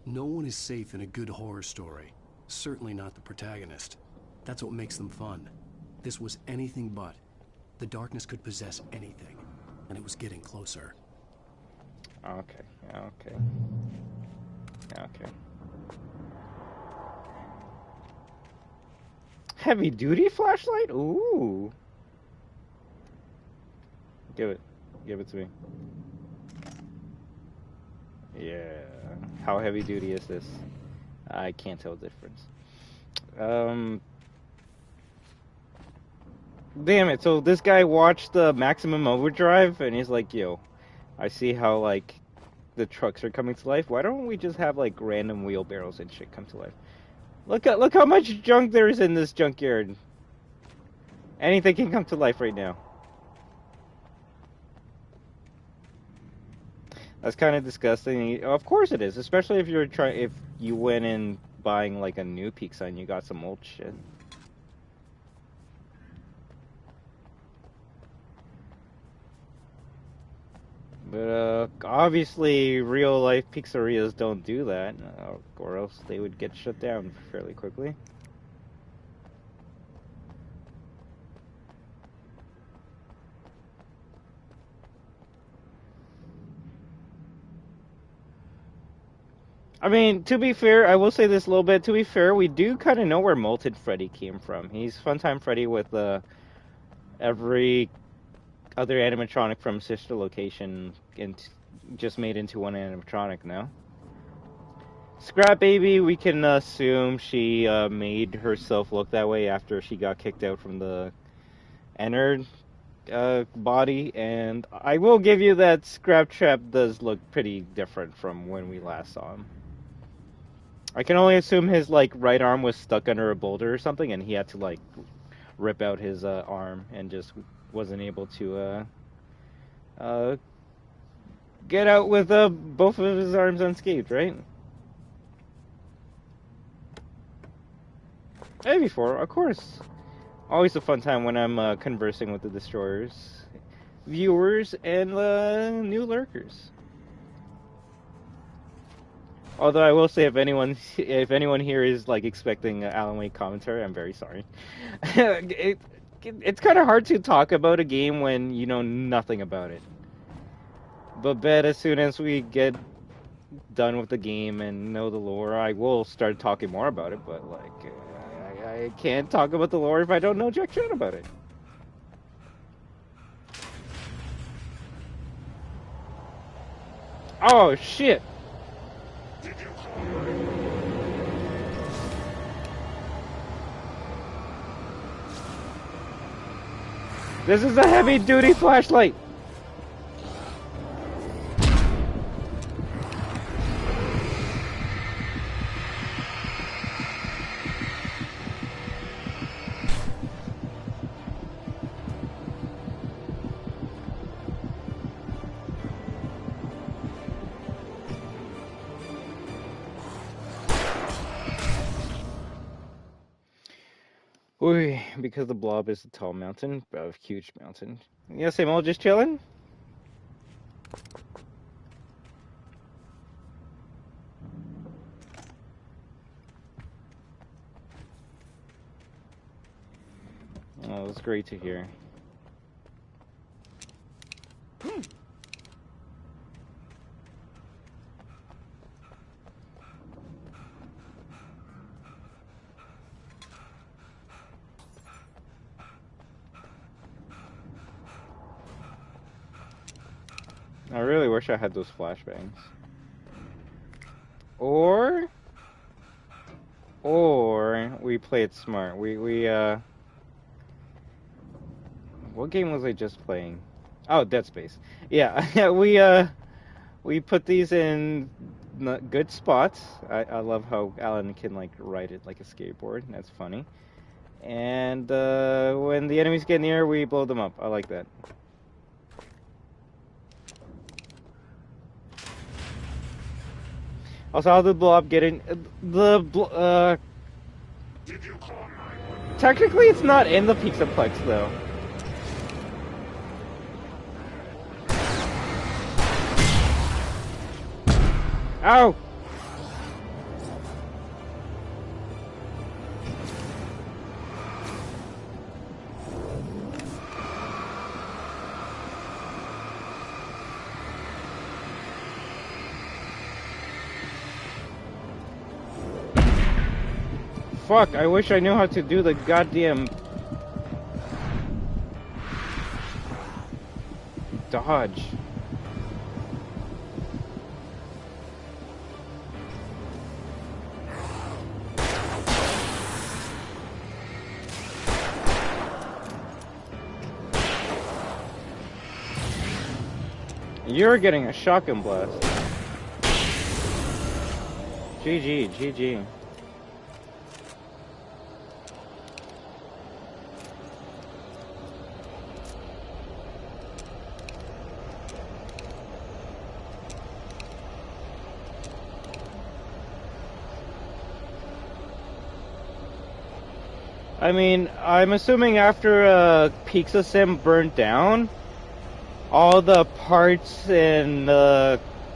No one is safe in a good horror story. Certainly not the protagonist. That's what makes them fun. This was anything but. The darkness could possess anything, and it was getting closer. Okay. Heavy duty flashlight? Ooh. Give it to me. Yeah. How heavy duty is this? I can't tell the difference. Damn it. So this guy watched the Maximum Overdrive and he's like, "Yo, I see how like the trucks are coming to life. Why don't we just have like random wheelbarrows and shit come to life?" Look how much junk there is in this junkyard. Anything can come to life right now. That's kind of disgusting. Of course it is, especially if if you went in buying like a new pizza and you got some old shit. But obviously real life pizzerias don't do that, or else they would get shut down fairly quickly. I mean, to be fair, I will say this a little bit. To be fair, we do kind of know where Molted Freddy came from. He's Funtime Freddy with every other animatronic from sister location and just made into one animatronic now. Scrap Baby, we can assume she made herself look that way after she got kicked out from the Ennard body, and I will give you that Scrap Trap does look pretty different from when we last saw him. I can only assume his like right arm was stuck under a boulder or something, and he had to like rip out his arm and just wasn't able to get out with both of his arms unscathed, right? Hey, before, of course. Always a fun time when I'm conversing with the Destroyers, viewers, and new lurkers. Although I will say, if anyone here is like expecting Alan Wake commentary, I'm very sorry. It's kind of hard to talk about a game when you know nothing about it. But bet as soon as we get done with the game and know the lore, I will start talking more about it. But like, I can't talk about the lore if I don't know jack shit about it. Oh shit! This is a heavy-duty flashlight! Ooh, because the blob is a tall mountain, a huge mountain. Yeah, same old, just chilling. Oh, it's great to hear. I really wish I had those flashbangs. Or we play it smart. What game was I just playing? Oh, Dead Space. Yeah, we put these in good spots. I love how Alan can like ride it like a skateboard. That's funny. And when the enemies get near, we blow them up. I like that. Also, how the blob get in? Technically, it's not in the Pixaplex though. Ow! Fuck, I wish I knew how to do the goddamn dodge. You're getting a shotgun blast. GG, GG. I mean, I'm assuming after Pizza Sim burnt down, all the parts and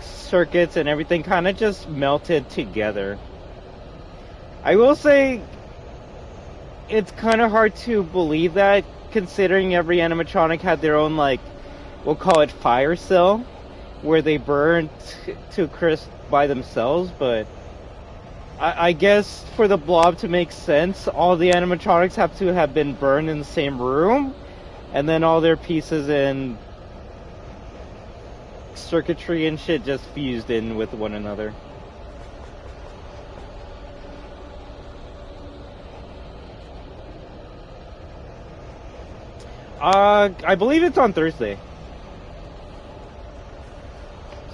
circuits and everything kind of just melted together. I will say, it's kind of hard to believe that, considering every animatronic had their own, like, we'll call it fire cell, where they burned to crisp by themselves, but I guess for the blob to make sense, all the animatronics have to have been burned in the same room, and then all their pieces and circuitry and shit just fused in with one another. I believe it's on Thursday.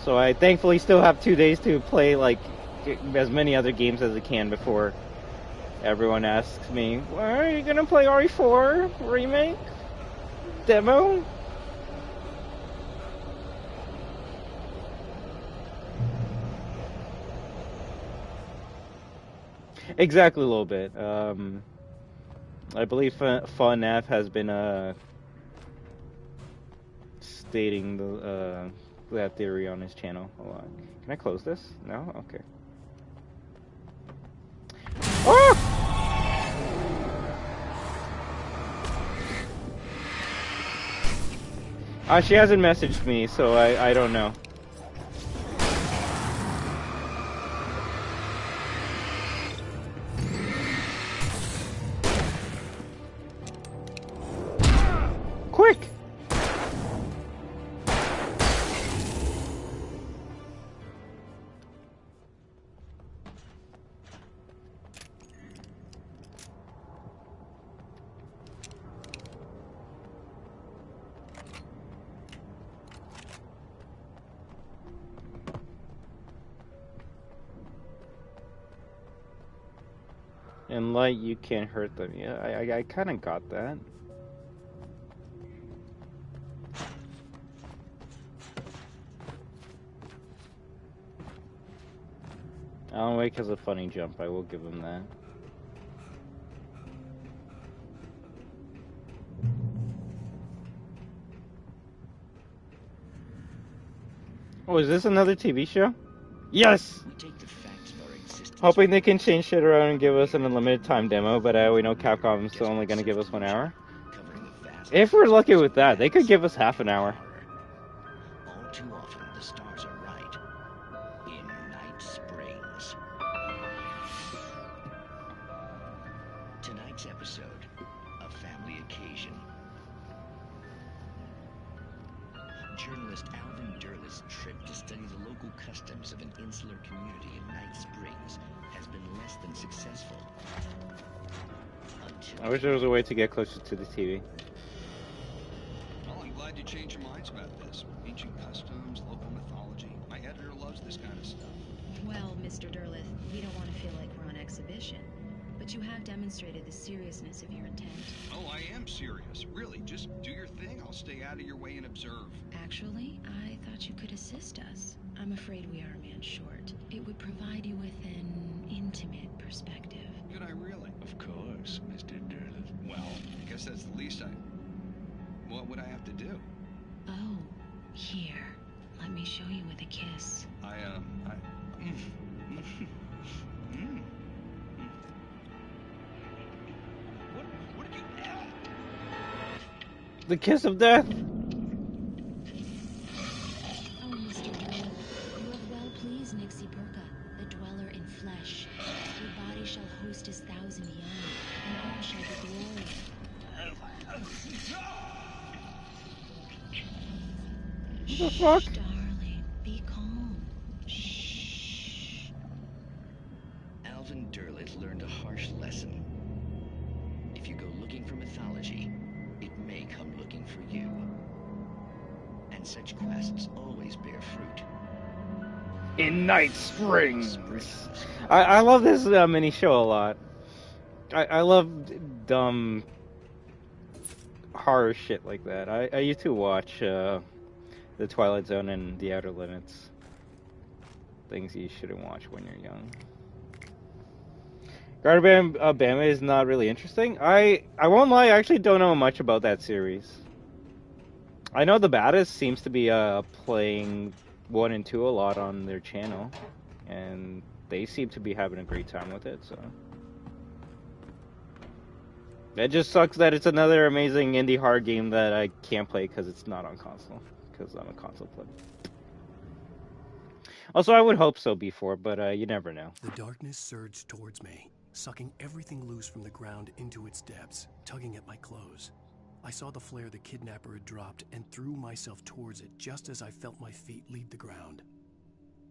So I thankfully still have 2 days to play, like, as many other games as I can before everyone asks me, well, are you gonna play RE4 remake demo? Exactly, a little bit. I believe FunNav has been stating that theory on his channel a lot. Can I close this? No? Okay. Oh! She hasn't messaged me, so I don't know. Quick! In light, you can't hurt them. Yeah, I kind of got that. Alan Wake has a funny jump, I will give him that. Oh, is this another TV show? Yes! We take the facts of our existence. Hoping they can change shit around and give us an unlimited time demo, but we know Capcom's only gonna give us 1 hour. If we're lucky with that, they could give us half an hour. All too often, the stars are right. In Night Springs. Tonight's episode, a family occasion. Journalist Alvin Derle's trip to study the local customs of an insular community in Night Springs has been less than successful. I wish there was a way to get closer to the TV. Well, I'm glad you changed your minds about this. Ancient customs, local mythology. My editor loves this kind of stuff. Well, Mr. Derleth, we don't want to feel like we're on exhibition, but you have demonstrated the seriousness of your intent. Oh, I am serious. Really, just do your thing. I'll stay out of your way and observe. Actually, I thought you could assist us. I'm afraid we are a man short. It would provide you with an intimate perspective. Could I really? Of course, Mr. Derleth. Well, I guess that's the least what would I have to do? Oh, here. Let me show you with a kiss. What did you... The kiss of death! Oh, Mr. Derleth, you have well pleased Nixie Perka, the dweller in flesh. Your body shall host his 1,000 young, and all shall be glory. What the fuck? Shh, darling, be calm. Shh. Alvin Derleth learned a harsh lesson. If you go looking for mythology, it may come looking for you. And such quests always bear fruit. In Night Springs! I love this mini show a lot. I love dumb horror shit like that. I used to watch The Twilight Zone and The Outer Limits. Things you shouldn't watch when you're young. Garden Bama is not really interesting. I won't lie, I actually don't know much about that series. I know the Baddest seems to be playing 1 and 2 a lot on their channel, and they seem to be having a great time with it, so... It just sucks that it's another amazing indie horror game that I can't play because it's not on console, because I'm a console player. Also, I would hope so before, but you never know. The darkness surged towards me, sucking everything loose from the ground into its depths, tugging at my clothes. I saw the flare the kidnapper had dropped and threw myself towards it just as I felt my feet leave the ground.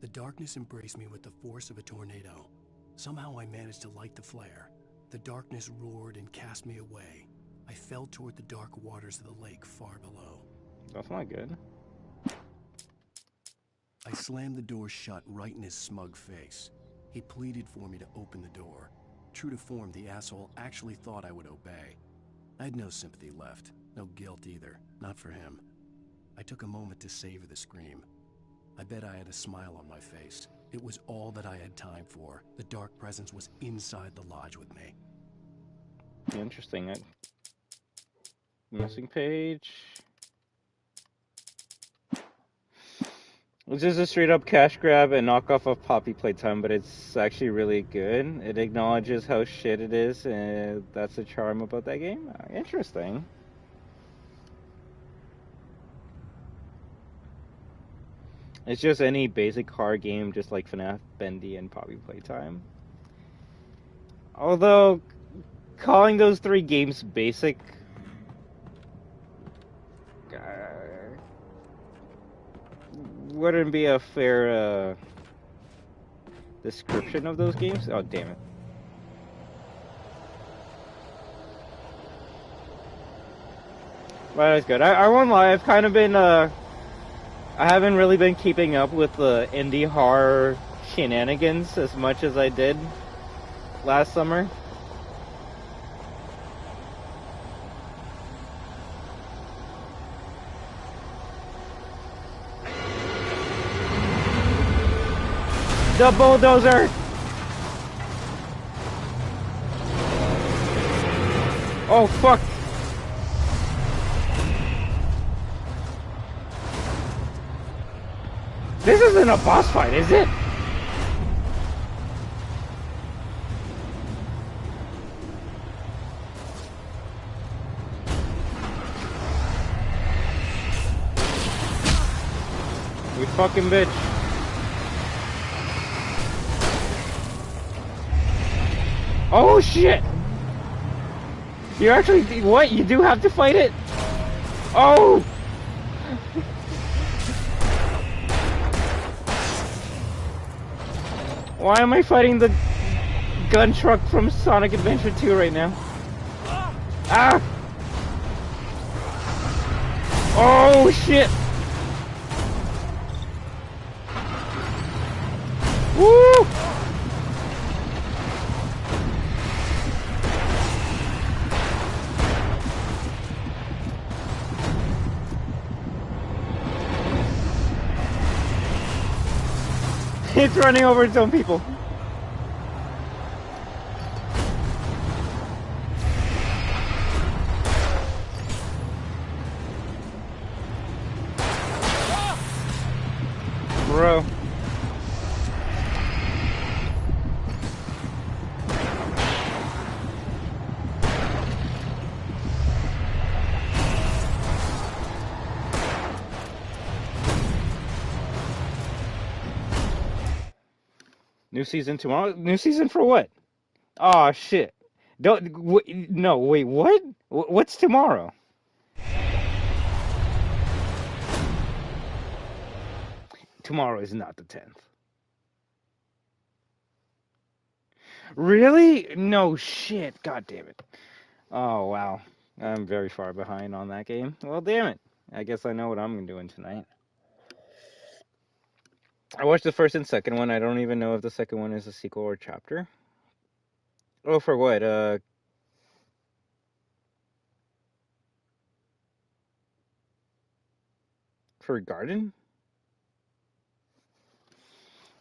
The darkness embraced me with the force of a tornado. Somehow I managed to light the flare. The darkness roared and cast me away. I fell toward the dark waters of the lake far below. That's not good. I slammed the door shut right in his smug face. He pleaded for me to open the door. True to form, the asshole actually thought I would obey. I had no sympathy left, no guilt either, not for him. I took a moment to savor the scream. I bet I had a smile on my face. It was all that I had time for. The dark presence was inside the lodge with me. Interesting. Missing page. This is a straight up cash grab and knockoff of Poppy Playtime, but it's actually really good. It acknowledges how shit it is, and that's the charm about that game. Interesting. It's just any basic horror game, just like FNAF, Bendy, and Poppy Playtime. Although, calling those 3 games basic... wouldn't be a fair description of those games. Oh, damn it. But that's good. I won't lie, I've kind of been, I haven't really been keeping up with the indie horror shenanigans as much as I did last summer. The bulldozer! Oh, fuck! This isn't a boss fight, is it? You fucking bitch. Oh shit! You actually, what? You do have to fight it? Oh! Why am I fighting the gun truck from Sonic Adventure 2 right now? Ah! Oh shit! Woo! It's running over its own people. Bro. New season tomorrow? New season for what? Oh shit. No, wait, what? What's tomorrow? Tomorrow is not the 10th. Really? No shit. God damn it. Oh wow. I'm very far behind on that game. Well, damn it. I guess I know what I'm doing tonight. I watched the first and second one. I don't even know if the second one is a sequel or chapter. Oh, for what? For Garden?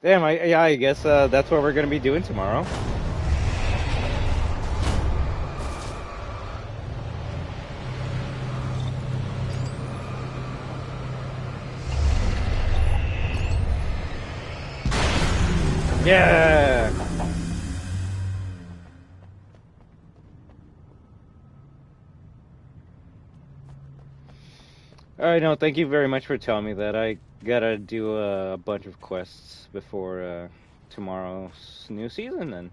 Damn, I guess that's what we're gonna be doing tomorrow. Yeah. Alright, no, thank you very much for telling me that. I gotta do a bunch of quests before tomorrow's new season then.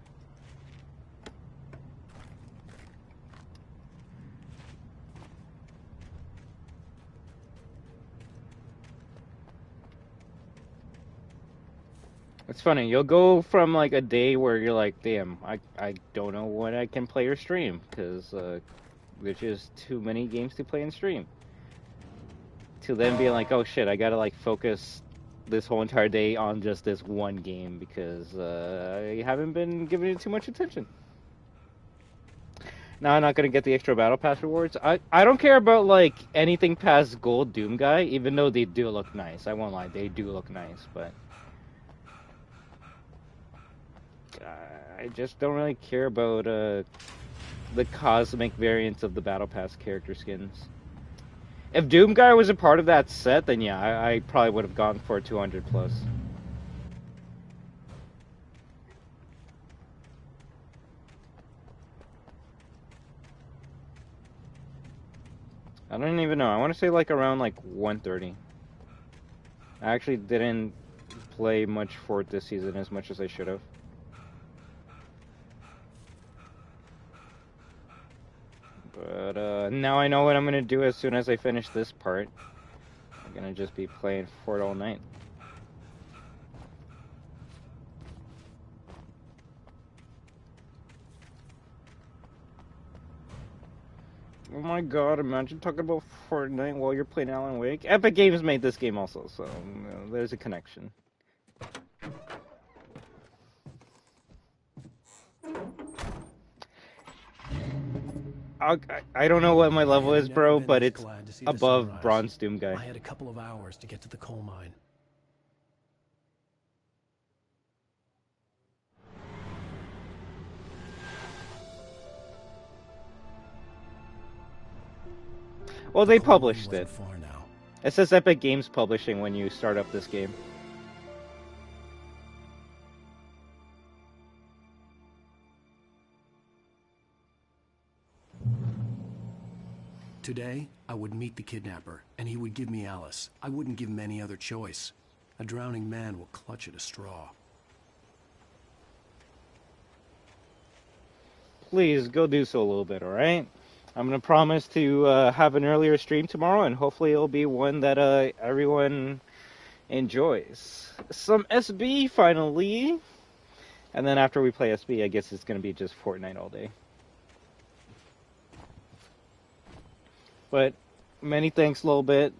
It's funny, you'll go from like a day where you're like, damn, I don't know what I can play or stream, because there's just too many games to play and stream. To then being like, oh shit, I gotta like focus this whole entire day on just this one game because I haven't been giving it too much attention. Now I'm not gonna get the extra battle pass rewards. I don't care about like anything past gold Doom guy, even though they do look nice. I won't lie, they do look nice, but I just don't really care about the cosmic variants of the battle pass character skins. If Doom Guy was a part of that set, then yeah, I probably would have gone for 200 plus. I don't even know. I want to say like around like 130. I actually didn't play much for it this season as much as I should have. But now I know what I'm gonna do as soon as I finish this part. I'm gonna just be playing for it all night. Oh my god, imagine talking about Fortnite while you're playing Alan Wake. Epic Games made this game also, so there's a connection. I don't know what my level is, bro, but it's above Bronze Doom Guy. I had a couple of hours to get to the coal mine. Well, they published it. It says Epic Games Publishing when you start up this game. Today, I would meet the kidnapper, and he would give me Alice. I wouldn't give him any other choice. A drowning man will clutch at a straw. Please go do so a little bit, alright? I'm gonna promise to have an earlier stream tomorrow, and hopefully it'll be one that everyone enjoys. Some SB finally, and then after we play SB, I guess it's gonna be just Fortnite all day. But many thanks a little bit.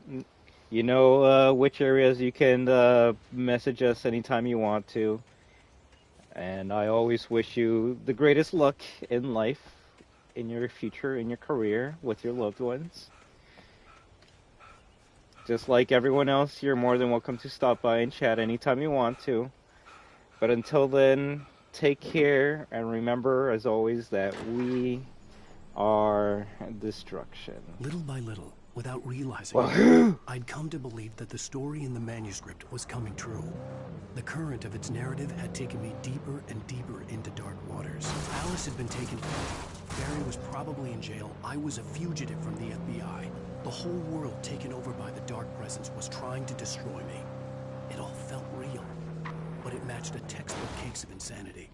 You know which areas you can message us anytime you want to. And I always wish you the greatest luck in life, in your future, in your career, with your loved ones. Just like everyone else, you're more than welcome to stop by and chat anytime you want to. But until then, take care, and remember, as always, that we are destruction. Little by little, without realizing WAHOO! it, I'd come to believe that the story in the manuscript was coming true. The current of its narrative had taken me deeper and deeper into dark waters. Alice had been taken from me. Barry was probably in jail. I was a fugitive from the FBI. The whole world taken over by the Dark Presence was trying to destroy me. It all felt real, but it matched a textbook case of insanity.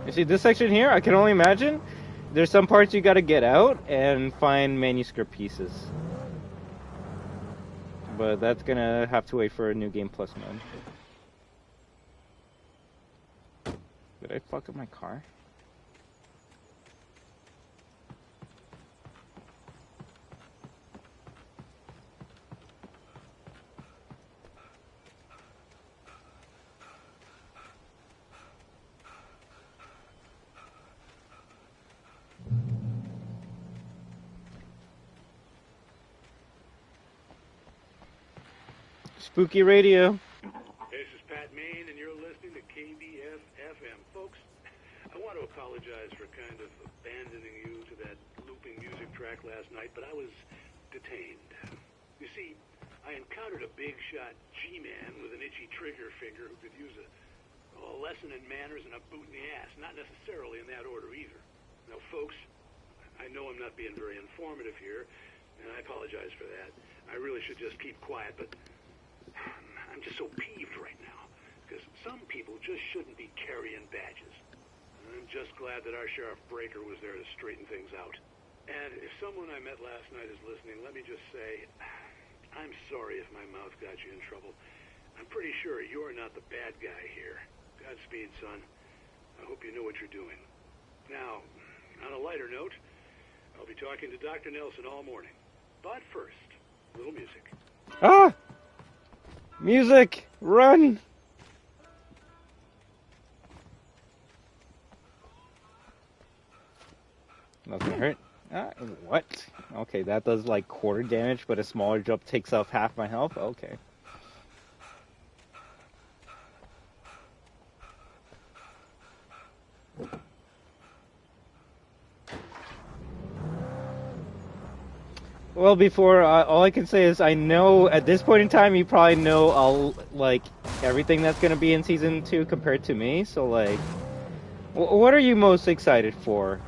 You see this section here? I can only imagine there's some parts you gotta get out and find manuscript pieces. But that's gonna have to wait for a New Game Plus mode. Did I fuck up my car? Spooky Radio. This is Pat Main, and you're listening to KBF-FM. Folks, I want to apologize for kind of abandoning you to that looping music track last night, but I was detained. You see, I encountered a big shot G-man with an itchy trigger finger who could use a lesson in manners and a boot in the ass. Not necessarily in that order either. Now, folks, I know I'm not being very informative here, and I apologize for that. I really should just keep quiet, but I'm just so peeved right now, because some people just shouldn't be carrying badges. I'm just glad that our Sheriff Breaker was there to straighten things out. And if someone I met last night is listening, let me just say, I'm sorry if my mouth got you in trouble. I'm pretty sure you're not the bad guy here. Godspeed, son. I hope you know what you're doing. Now, on a lighter note, I'll be talking to Dr. Nelson all morning. But first, a little music. Ah! Music! Run! Nothing hurt. What? Okay, that does like quarter damage, but a smaller jump takes off half my health? Okay. Well, before, all I can say is I know at this point in time you probably know like everything that's going to be in Season 2 compared to me, so like, what are you most excited for?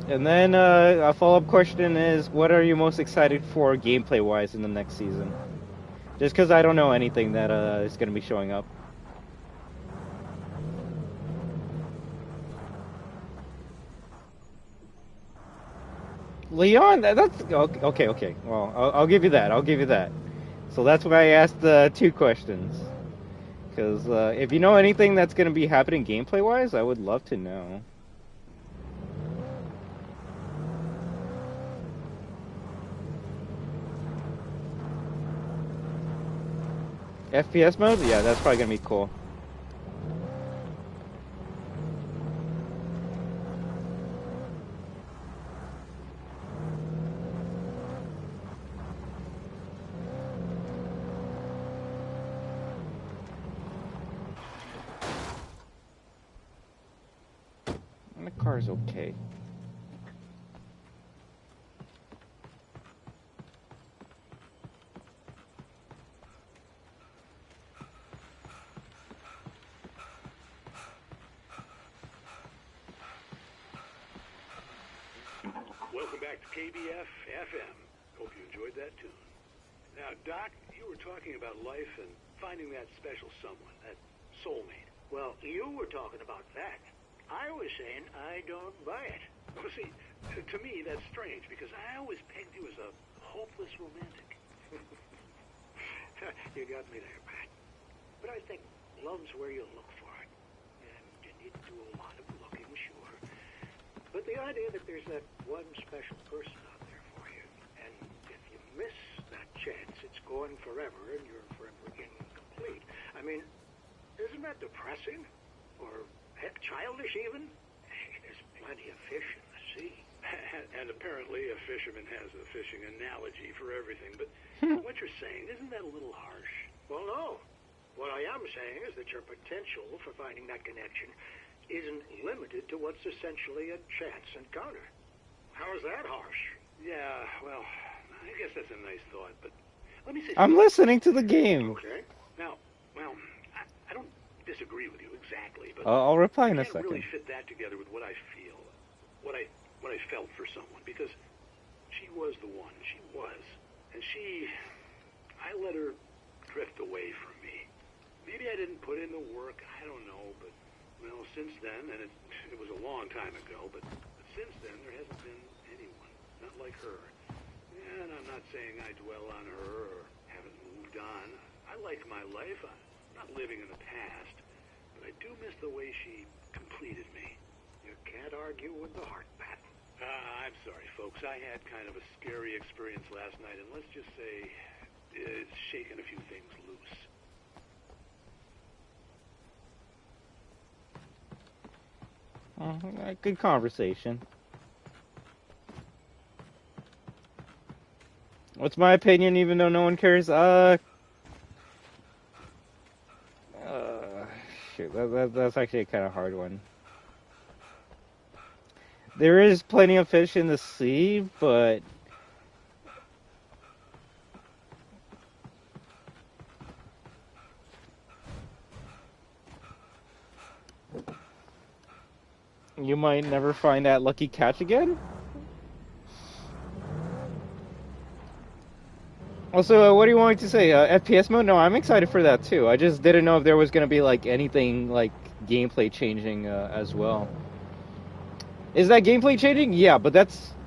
And then a follow-up question is, what are you most excited for gameplay-wise in the next season? Just because I don't know anything that is going to be showing up. Leon, that's okay. Well, I'll give you that. I'll give you that. So that's why I asked 2 questions. Because if you know anything that's going to be happening gameplay-wise, I would love to know. FPS mode? Yeah, that's probably going to be cool. The car's okay. welcome back to KBF FM. Hope you enjoyed that tune. Now, Doc, you were talking about life and finding that special someone, that soulmate. Well, you were talking about that. I was saying I don't buy it. Well, see, to me, that's strange, because I always pegged you as a hopeless romantic. You got me there, Pat. But I think love's where you look for it. And you need to do a lot of looking, sure. But the idea that there's that one special person out there for you, and if you miss that chance, it's gone forever, and you're forever incomplete. I mean, isn't that depressing? Or, heck, childish even? There's plenty of fish in the sea. And apparently a fisherman has a fishing analogy for everything, but what you're saying, isn't that a little harsh? Well, no. What I am saying is that your potential for finding that connection isn't limited to what's essentially a chance encounter. How is that harsh? Yeah, well, I guess that's a nice thought, but let me say I'm something. listening to the game. Okay. Now, well, I don't disagree with you exactly, but I'll reply in a I can't really second. fit that together with what I feel, what I felt for someone, because she was the one. She was. And I let her drift away from me. Maybe I didn't put in the work, I don't know, but, well, since then, and it was a long time ago, but since then, there hasn't been anyone, not like her. And I'm not saying I dwell on her or haven't moved on. I like my life. I'm not living in the past, but I do miss the way she completed me. You can't argue with the heart, Pat. I'm sorry, folks. I had kind of a scary experience last night, and let's just say it's shaken a few things loose. Good conversation. What's my opinion, even though no one cares? Shoot, that's actually a kind of hard one. There is plenty of fish in the sea, but you might never find that lucky catch again. Also, what do you want me to say? FPS mode? No, I'm excited for that too. I just didn't know if there was going to be like anything like gameplay changing as well. Is that gameplay changing? Yeah, but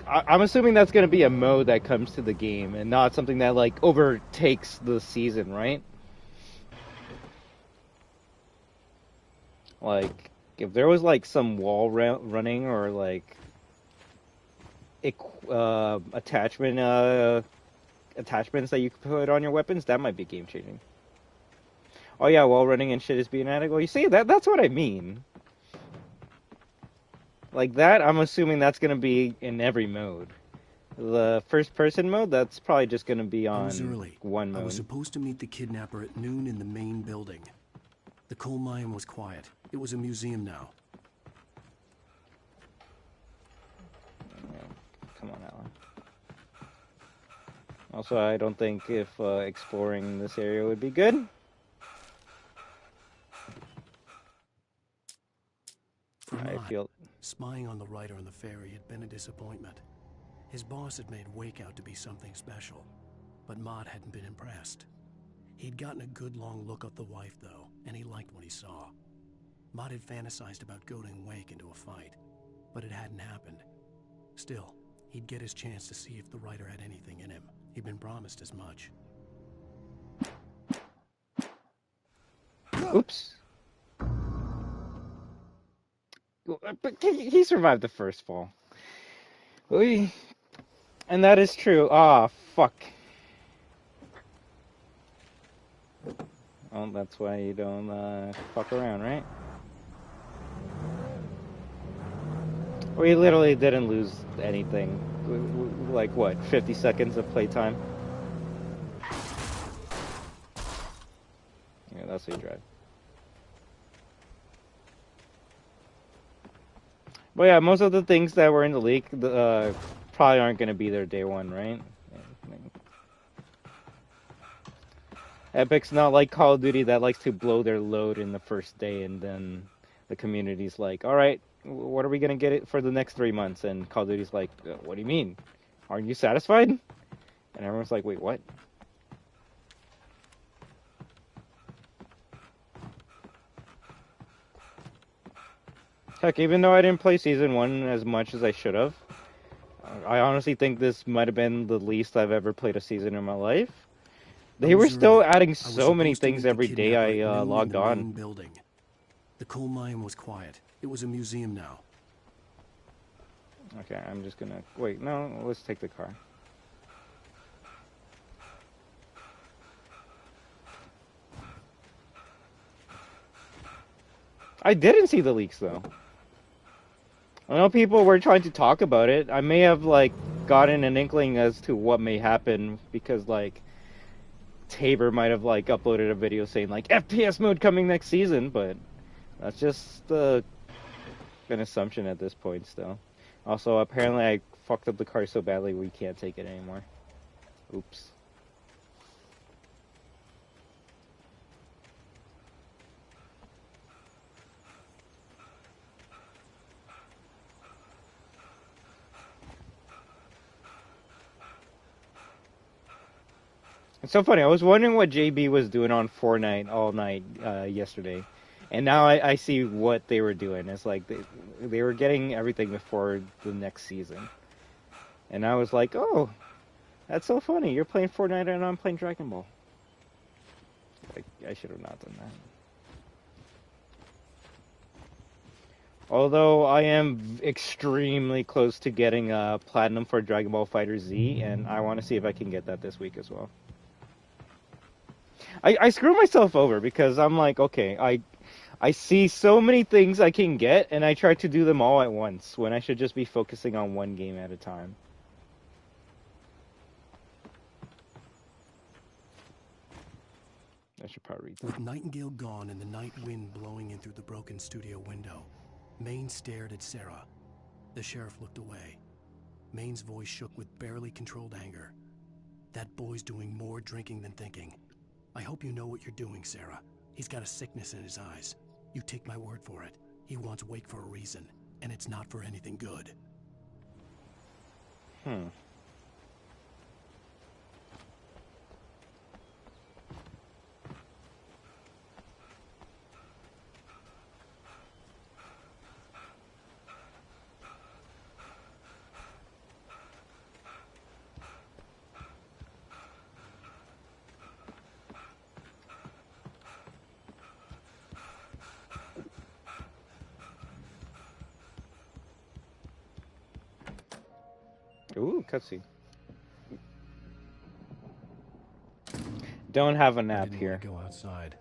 I'm assuming that's going to be a mode that comes to the game and not something that like overtakes the season, right? Like if there was like some wall running or like attachments that you could put on your weapons, that might be game changing. Oh yeah, wall running and shit is being added. Well, you see, that's what I mean. Like that, I'm assuming that's going to be in every mode. The first-person mode, that's probably just going to be on one mode. I was supposed to meet the kidnapper at noon in the main building. The coal mine was quiet. It was a museum now. Come on, Alan. Also, I don't think if exploring this area would be good. I feel spying on the writer on the ferry had been a disappointment. His boss had made Wake out to be something special, but Mott hadn't been impressed. He'd gotten a good long look at the wife, though, and he liked what he saw. Mott had fantasized about goading Wake into a fight, but it hadn't happened. Still, he'd get his chance to see if the writer had anything in him. He'd been promised as much. Oops. But he survived the first fall. And that is true. Ah, fuck. Well, that's why you don't fuck around, right? We literally didn't lose anything. Like, what, 50 seconds of playtime? Yeah, that's what you drive. But yeah, most of the things that were in the leak probably aren't going to be there day one, right? Epic's not like Call of Duty that likes to blow their load in the first day and then the community's like, alright, what are we gonna get it for the next 3 months? And Call of Duty's like, what do you mean? Aren't you satisfied? And everyone's like, wait, what? Heck, even though I didn't play Season 1 as much as I should have, I honestly think this might have been the least I've ever played a season in my life. They were still adding so many things every day I logged on. Building. The coal mine was quiet. It was a museum now. Okay, I'm just gonna... Wait, no, let's take the car. I didn't see the leaks, though. I know people were trying to talk about it. I may have, like, gotten an inkling as to what may happen because, like, Tabor might have, like, uploaded a video saying, like, FPS mode coming next season, but that's just an assumption at this point still. Also, apparently I fucked up the car so badly we can't take it anymore. Oops. It's so funny. I was wondering what JB was doing on Fortnite all night yesterday, and now I see what they were doing. It's like they were getting everything before the next season, and I was like, oh, that's so funny. You're playing Fortnite and I'm playing Dragon Ball. Like, I should have not done that. Although I am extremely close to getting Platinum for Dragon Ball Fighter Z, and I want to see if I can get that this week as well. I screw myself over because I'm like, okay, I see so many things I can get, and I try to do them all at once, when I should just be focusing on one game at a time. I should probably read that. With Nightingale gone and the night wind blowing in through the broken studio window, Maine stared at Sarah. The sheriff looked away. Maine's voice shook with barely controlled anger. That boy's doing more drinking than thinking. I hope you know what you're doing, Sarah. He's got a sickness in his eyes. You take my word for it. He wants Wake for a reason, and it's not for anything good. Ooh, cutscene. Don't have a nap here. Go outside.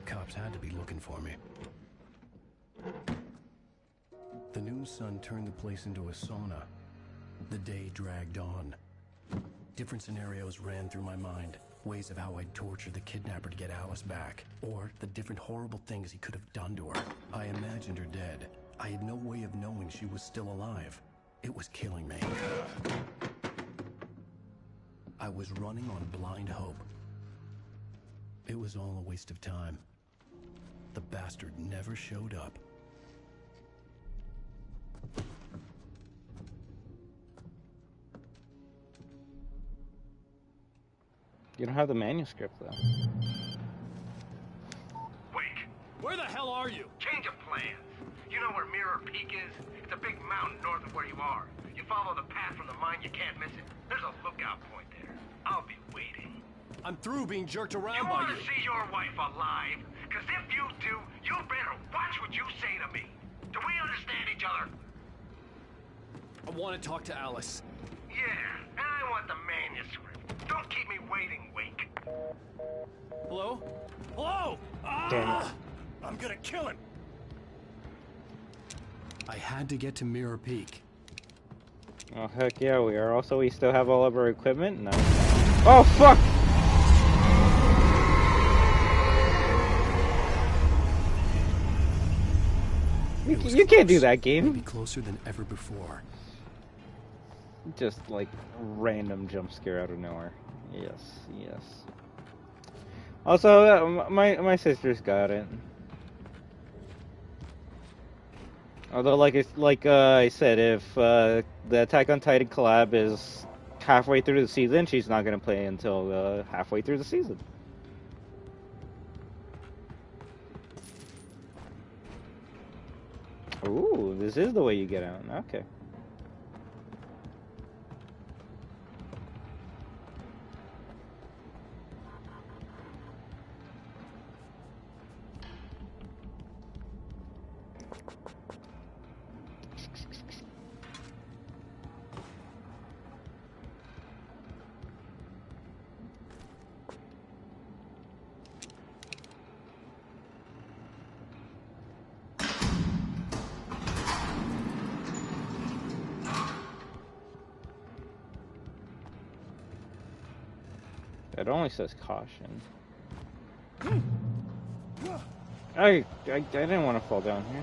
Cops had to be looking for me. The noon sun turned the place into a sauna. The day dragged on. Different scenarios ran through my mind. Ways of how I'd torture the kidnapper to get Alice back. Or the different horrible things he could have done to her. I imagined her dead. I had no way of knowing she was still alive. It was killing me. I was running on blind hope. It was all a waste of time. The bastard never showed up. You don't have the manuscript, though. Wake. Where the hell are you? Change of plans. You know where Mirror Peak is? It's a big mountain north of where you are. You follow the path from the mine, you can't miss it. There's a lookout point there. I'll be waiting. I'm through being jerked around You by want you. to see your wife alive? Because if you do, you better watch what you say to me. Do we understand each other? I want to talk to Alice. Yeah, and I want the manuscript. Don't keep me waiting, Wake. Hello? Hello? Damn it. I'm gonna kill him. I had to get to Mirror Peak. Oh, heck yeah, we are. Also, we still have all of our equipment. No. Oh, fuck! You can't do that, game. Maybe closer than ever before. Just, like, random jump scare out of nowhere. Yes, yes. Also, my sister's got it. Although, I said, if the Attack on Titan collab is halfway through the season, she's not going to play until halfway through the season. Ooh, this is the way you get out. Okay. It only says caution. I didn't want to fall down here.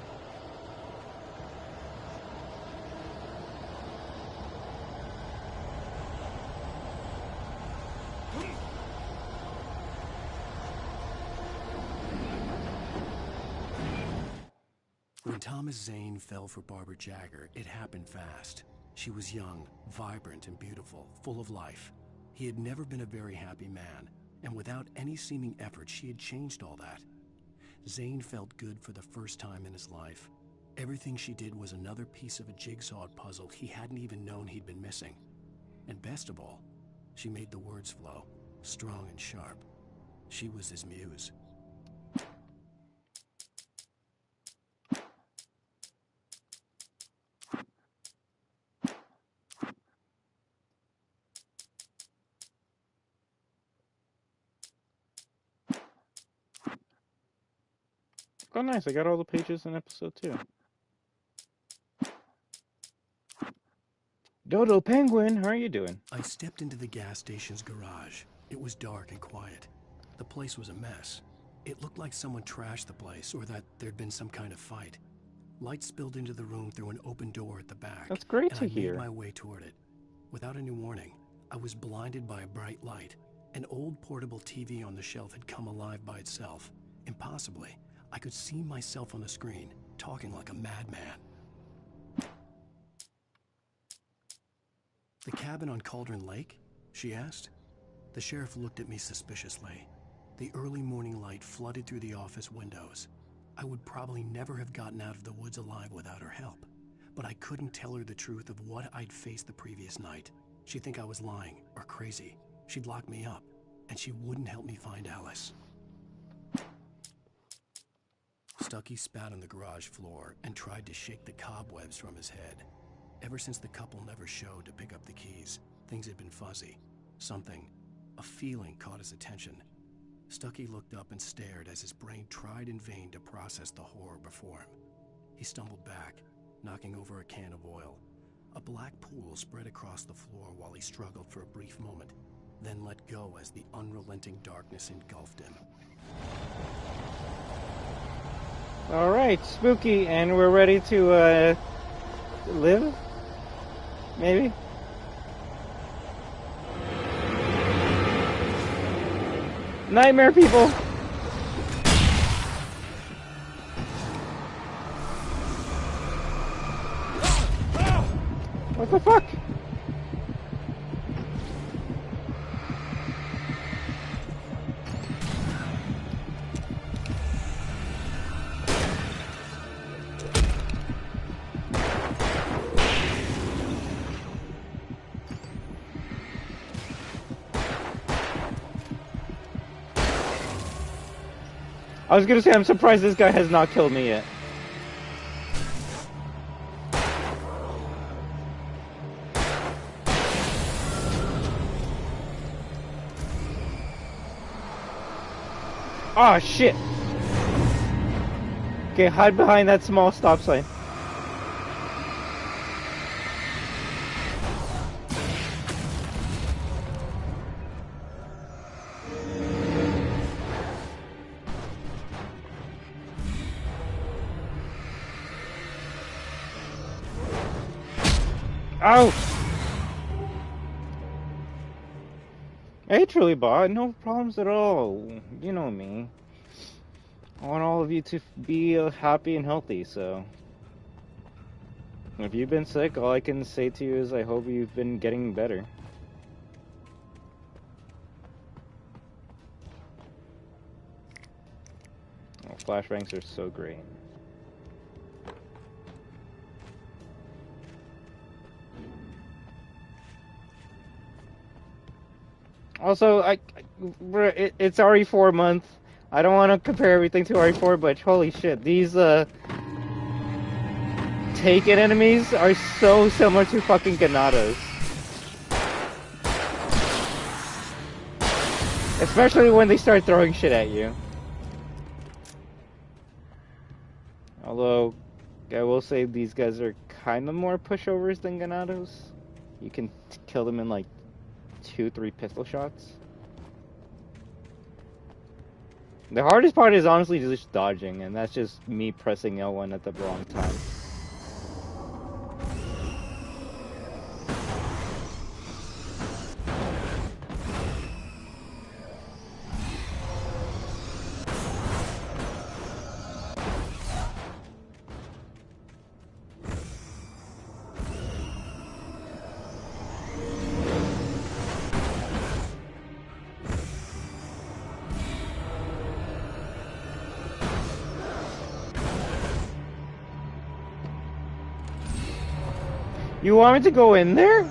When Thomas Zane fell for Barbara Jagger, it happened fast. She was young, vibrant, and beautiful, full of life. He had never been a very happy man, and without any seeming effort, she had changed all that. Zane felt good for the first time in his life. Everything she did was another piece of a jigsaw puzzle he hadn't even known he'd been missing. And best of all, she made the words flow, strong and sharp. She was his muse. Oh, nice. I got all the pages in episode 2. Dodo Penguin, how are you doing? I stepped into the gas station's garage. It was dark and quiet. The place was a mess. It looked like someone trashed the place or that there'd been some kind of fight. Light spilled into the room through an open door at the back. That's great and to I hear. made my way toward it. Without any warning, I was blinded by a bright light. An old portable TV on the shelf had come alive by itself. Impossibly, I could see myself on the screen, talking like a madman. The cabin on Cauldron Lake? She asked. The sheriff looked at me suspiciously. The early morning light flooded through the office windows. I would probably never have gotten out of the woods alive without her help, but I couldn't tell her the truth of what I'd faced the previous night. She'd think I was lying or crazy. She'd lock me up, and she wouldn't help me find Alice. Stucky spat on the garage floor and tried to shake the cobwebs from his head. Ever since the couple never showed to pick up the keys, things had been fuzzy. Something, a feeling, caught his attention. Stucky looked up and stared as his brain tried in vain to process the horror before him. He stumbled back, knocking over a can of oil. A black pool spread across the floor while he struggled for a brief moment, then let go as the unrelenting darkness engulfed him. Alright, spooky, and we're ready to, live? Maybe? Nightmare people! What the fuck? I was gonna say, I'm surprised this guy has not killed me yet. Oh shit! Okay, hide behind that small stop sign. Ow! Hey, Truly Bot, no problems at all. You know me. I want all of you to be happy and healthy, so... If you've been sick, all I can say to you is I hope you've been getting better. Oh, flashbangs are so great. Also, it's RE4 month. I don't want to compare everything to RE4, but holy shit, these Taken enemies are so similar to fucking Ganados. Especially when they start throwing shit at you. Although, I will say these guys are kind of more pushovers than Ganados. You can kill them in like 2-3 pistol shots. The hardest part is honestly just dodging, and that's just me pressing L1 at the wrong time. You want me to go in there?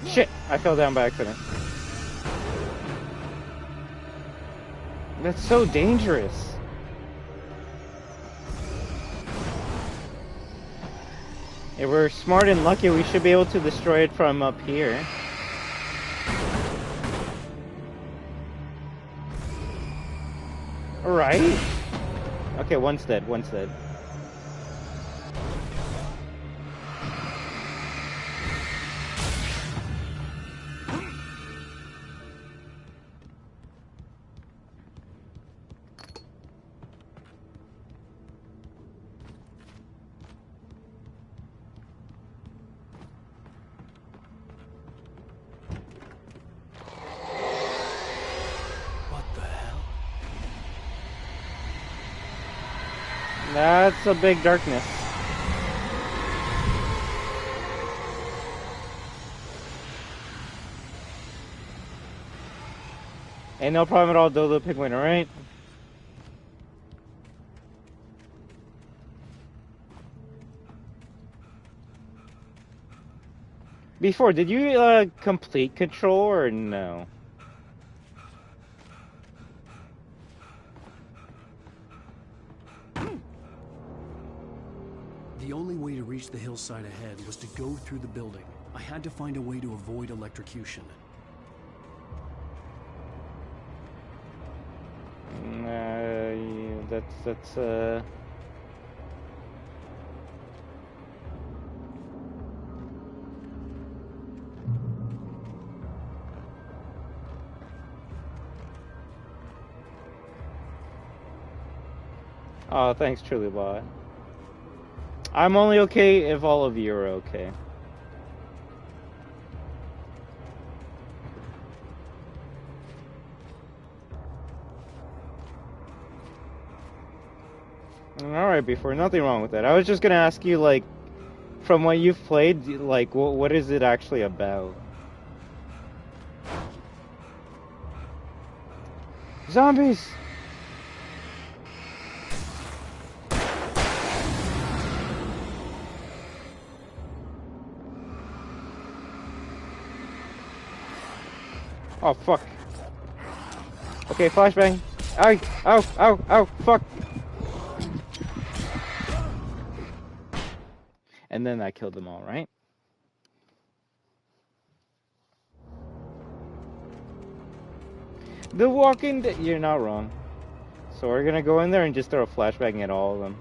Shit, I fell down by accident. That's so dangerous. If we're smart and lucky, we should be able to destroy it from up here. Alright. Okay, one's dead, one's dead. That's a big darkness. Ain't no problem at all, Dodo Penguin, alright? Before, did you complete Control or no? The only way to reach the hillside ahead was to go through the building. I had to find a way to avoid electrocution. That's Oh, thanks, Truly Bot. I'm only okay if all of you are okay. Alright, before, nothing wrong with that. I was just gonna ask you, like, from what you've played, like, what is it actually about? Zombies! Oh, fuck. Okay, flashbang. Ow, ow, ow, ow, fuck. And then I killed them all, right? The Walking Dead. You're not wrong. So we're gonna go in there and just throw a flashbang at all of them.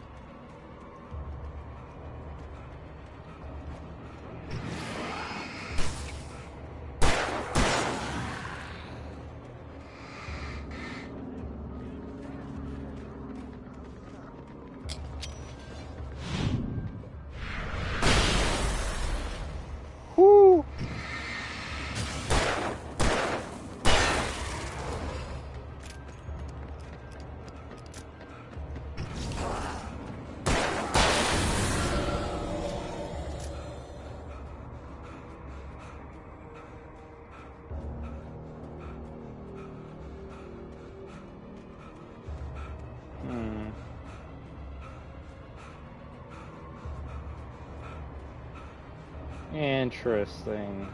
Interesting.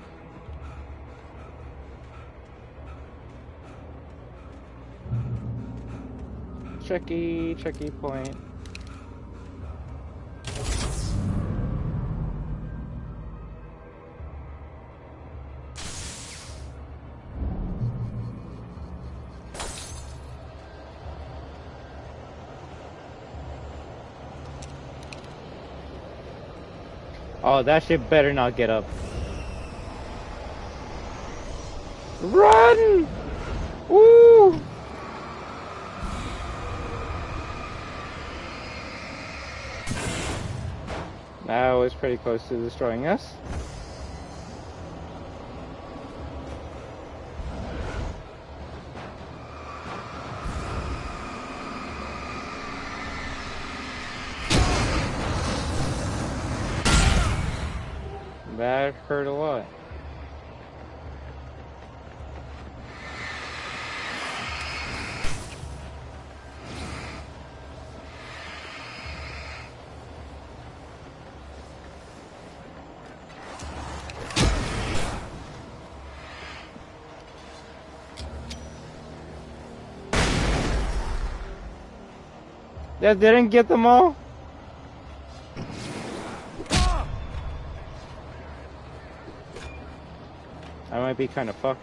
Checky point. Oh, that shit better not get up. Run! Woo! That was pretty close to destroying us. That hurt a lot. That didn't get them all? I might be kind of fucked.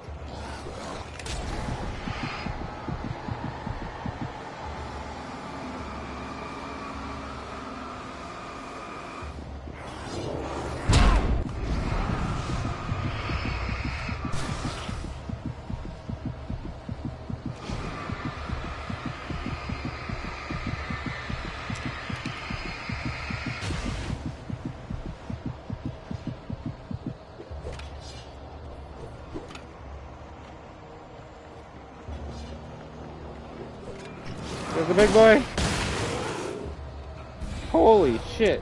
There's the big boy. Holy shit.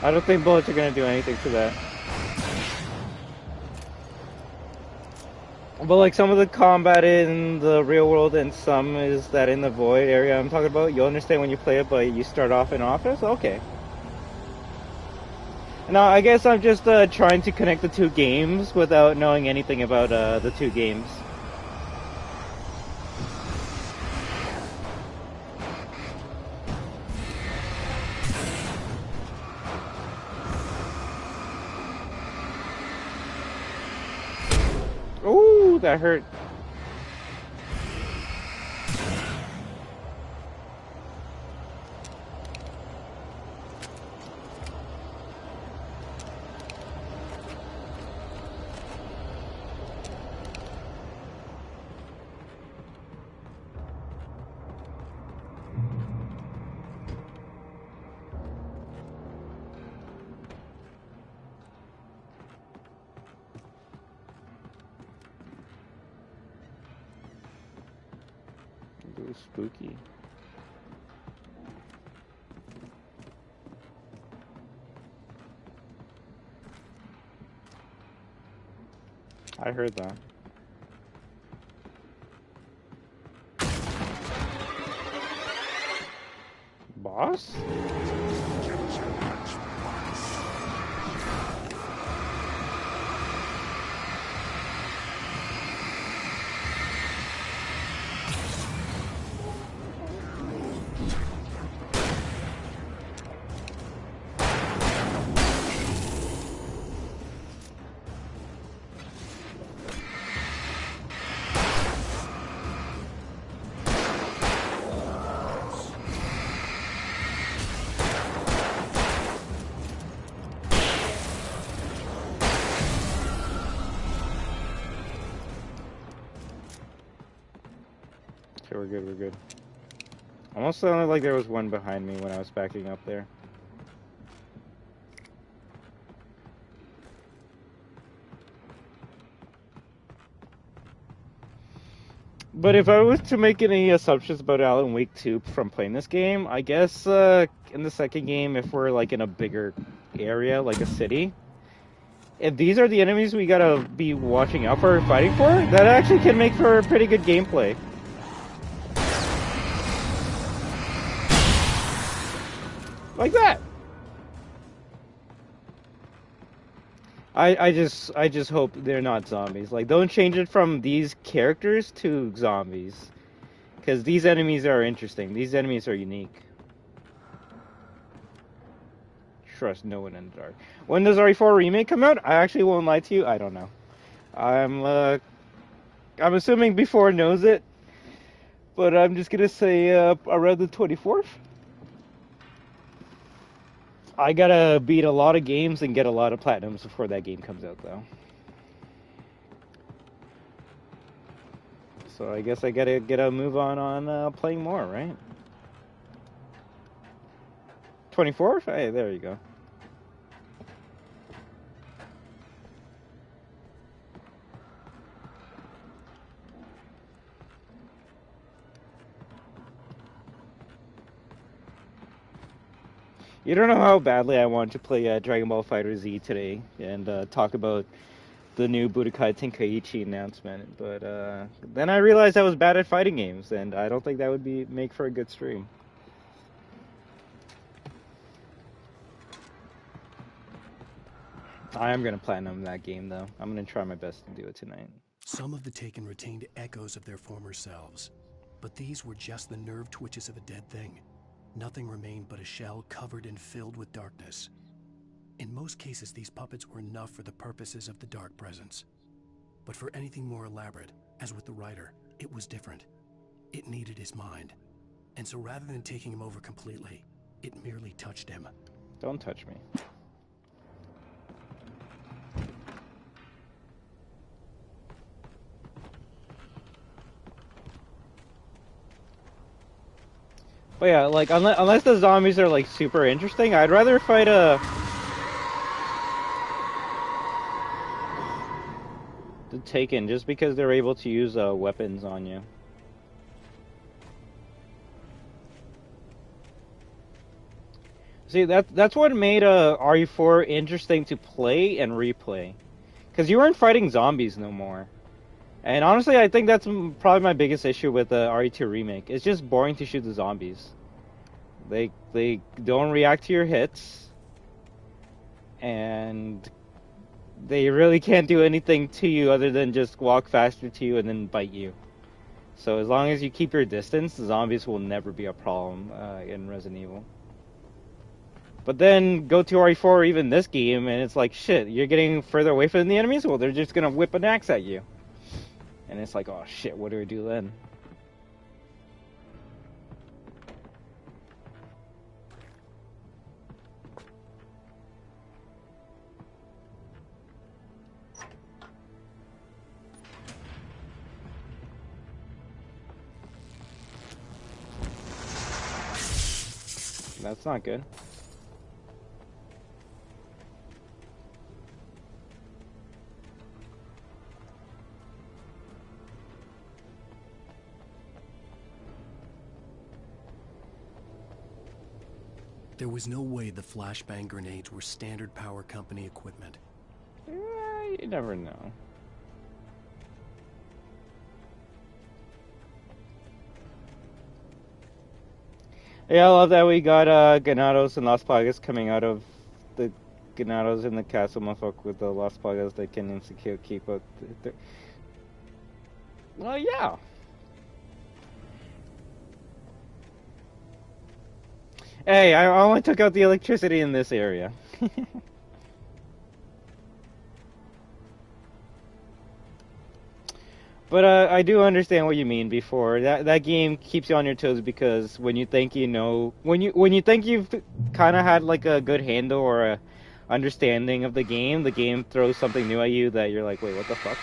I don't think bullets are gonna do anything to that. But like some of the combat in the real world and some is that in the void area I'm talking about, you'll understand when you play it, but you start off in office? Okay. Now, I guess I'm just trying to connect the two games without knowing anything about the two games. Ooh, that hurt. Ooh, spooky. I heard that. Boss? Okay, we're good, we're good. Almost sounded like there was one behind me when I was backing up there. But if I was to make any assumptions about Alan Wake 2 from playing this game, I guess in the second game, if we're like in a bigger area, like a city, if these are the enemies we gotta be watching out for, fighting for, that actually can make for pretty good gameplay. Like that. I just hope they're not zombies. Like, don't change it from these characters to zombies. Because these enemies are interesting. These enemies are unique. Trust no one in the dark. When does RE4 Remake come out? I actually won't lie to you. I don't know. I'm assuming before knows it. But I'm just gonna say around the 24th. I gotta beat a lot of games and get a lot of platinums before that game comes out, though. So I guess I gotta get a move on playing more, right? 24th? Hey, there you go. You don't know how badly I want to play Dragon Ball FighterZ today and talk about the new Budokai Tenkaichi announcement, but then I realized I was bad at fighting games, and I don't think that would make for a good stream. I am gonna platinum that game, though. I'm gonna try my best to do it tonight. Some of the Taken retained echoes of their former selves, but these were just the nerve twitches of a dead thing. Nothing remained but a shell covered and filled with darkness. In most cases, these puppets were enough for the purposes of the Dark Presence. But for anything more elaborate, as with the writer, it was different. It needed his mind. And so rather than taking him over completely, it merely touched him. Don't touch me. But yeah, like, unless the zombies are, like, super interesting, I'd rather fight the Taken, just because they're able to use weapons on you. See, that's what made RE4 interesting to play and replay. Because you weren't fighting zombies no more. And honestly, I think that's probably my biggest issue with the RE2 remake. It's just boring to shoot the zombies. They don't react to your hits, and they really can't do anything to you other than just walk faster to you and then bite you. So as long as you keep your distance, the zombies will never be a problem in Resident Evil. But then go to RE4 or even this game, and it's like, shit, you're getting further away from the enemies? Well, they're just gonna whip an axe at you. And it's like, oh shit, what do I do then? That's not good. There was no way the flashbang grenades were standard power company equipment. You never know. Yeah, I love that we got Ganados and Las Plagas coming out of the Ganados in the castle, motherfucker, with the Las Plagas that can insecure keep up. Well, yeah. Hey, I only took out the electricity in this area. But I do understand what you mean before. That game keeps you on your toes because when you think you know, when you think you've kind of had like a good handle or a understanding of the game throws something new at you that you're like, wait, what the fuck?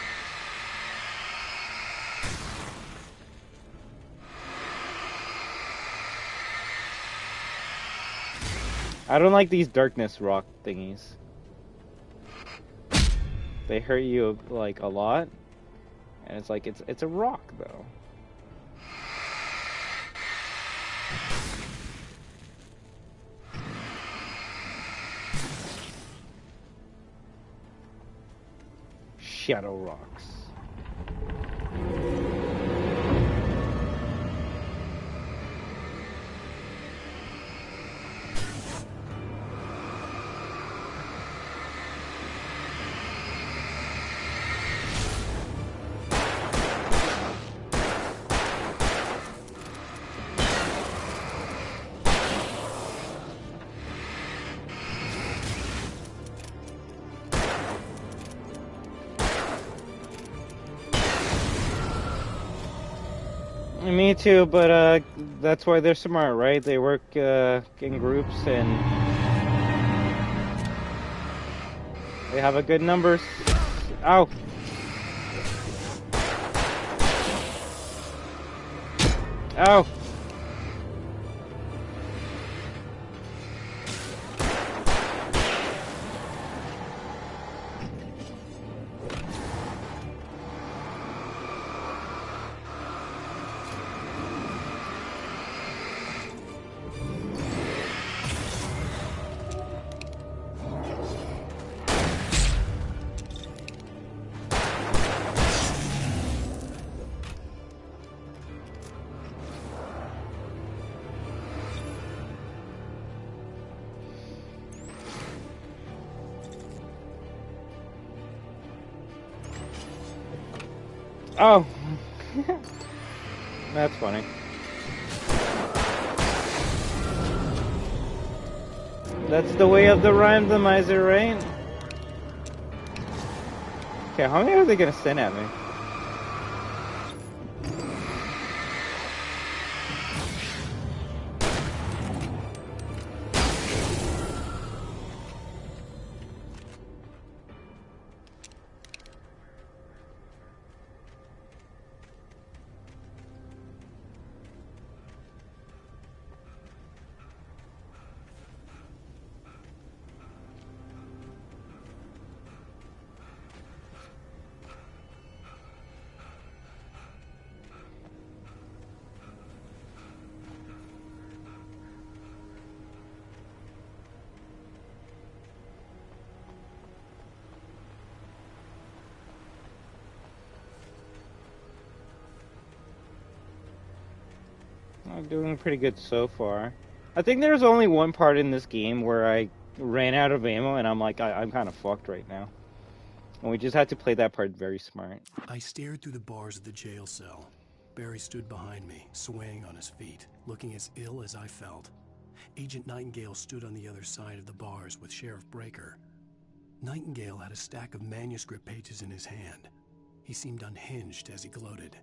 I don't like these darkness rock thingies. They hurt you like a lot. And it's like, it's a rock, though. Shadow Rocks. Me too, but that's why they're smart, right? They work in groups and they have a good numbers. Ow! Ow! Oh! That's funny. That's the way of the randomizer, right? Okay, how many are they gonna send at me? I'm doing pretty good so far. I think there's only one part in this game where I ran out of ammo and I'm like, I'm kind of fucked right now. And we just had to play that part very smart. I stared through the bars of the jail cell. Barry stood behind me, swaying on his feet, looking as ill as I felt. Agent Nightingale stood on the other side of the bars with Sheriff Breaker. Nightingale had a stack of manuscript pages in his hand. He seemed unhinged as he gloated.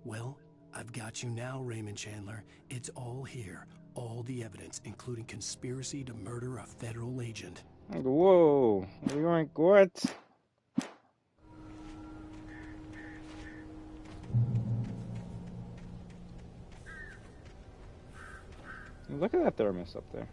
Well, I've got you now, Raymond Chandler. It's all here. All the evidence, including conspiracy to murder a federal agent. Whoa. You like what? Look at that thermos up there.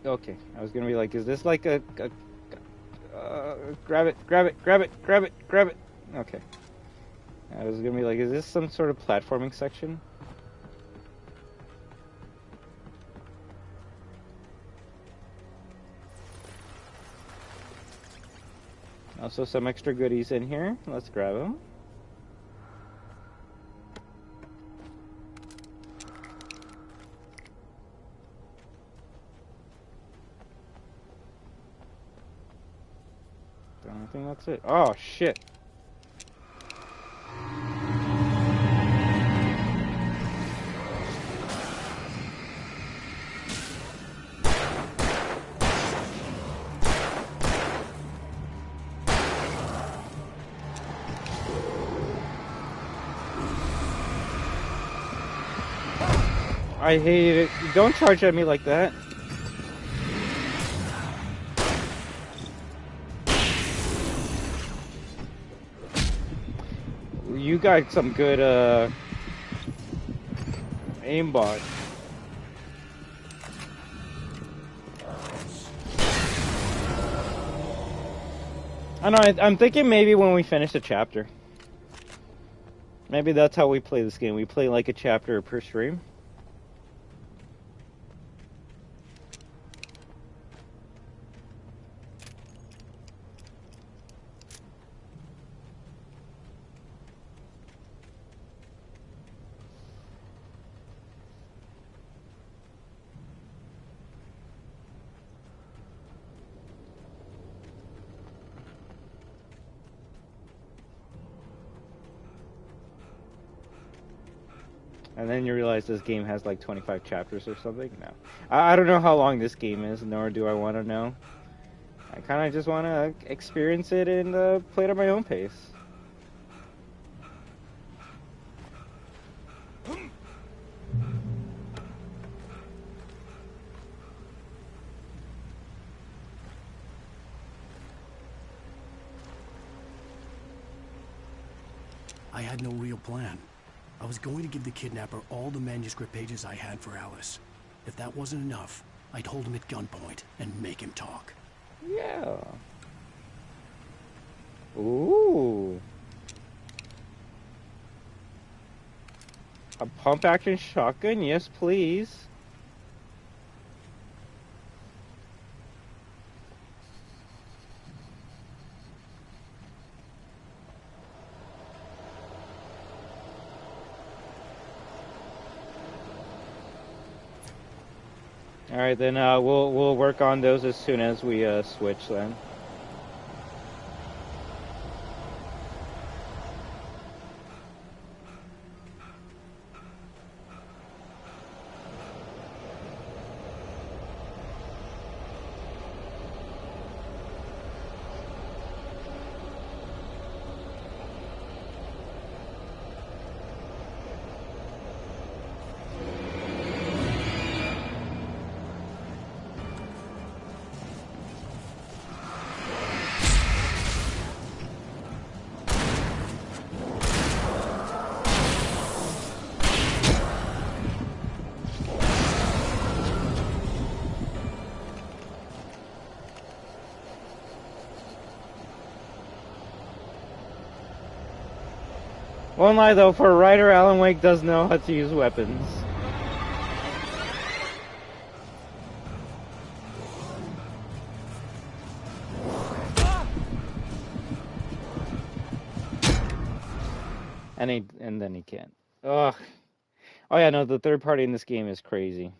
Okay. I was gonna be like, is this like a grab it. Okay. I was gonna be like, is this some sort of platforming section? Also some extra goodies in here. Let's grab them. I think that's it. Oh, shit. I hate it. Don't charge at me like that. You got some good aimbot. I know. I'm thinking maybe when we finish a chapter. Maybe that's how we play this game. We play like a chapter per stream. And then you realize this game has like 25 chapters or something? No. I don't know how long this game is, nor do I want to know. I kind of just want to experience it and play it at my own pace. I had no real plan. I was going to give the kidnapper all the manuscript pages I had for Alice. If that wasn't enough, I'd hold him at gunpoint and make him talk. Yeah. Ooh. A pump action shotgun? Yes, please. All right, then we'll work on those as soon as we switch then. Won't lie though, for a writer, Alan Wake does know how to use weapons. And then he can't. Ugh. Oh yeah, no, the third party in this game is crazy.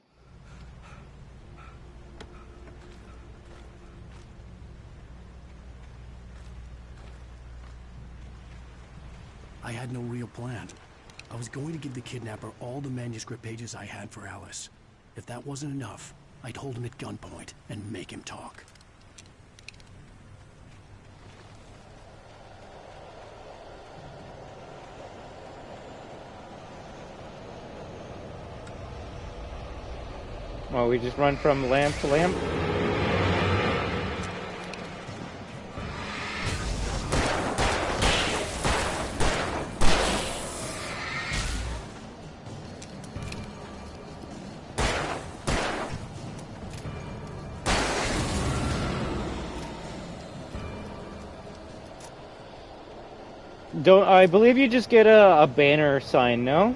I had no real plan. I was going to give the kidnapper all the manuscript pages I had for Alice. If that wasn't enough, I'd hold him at gunpoint and make him talk. Well, we just run from lamp to lamp. I believe you just get a banner sign, no?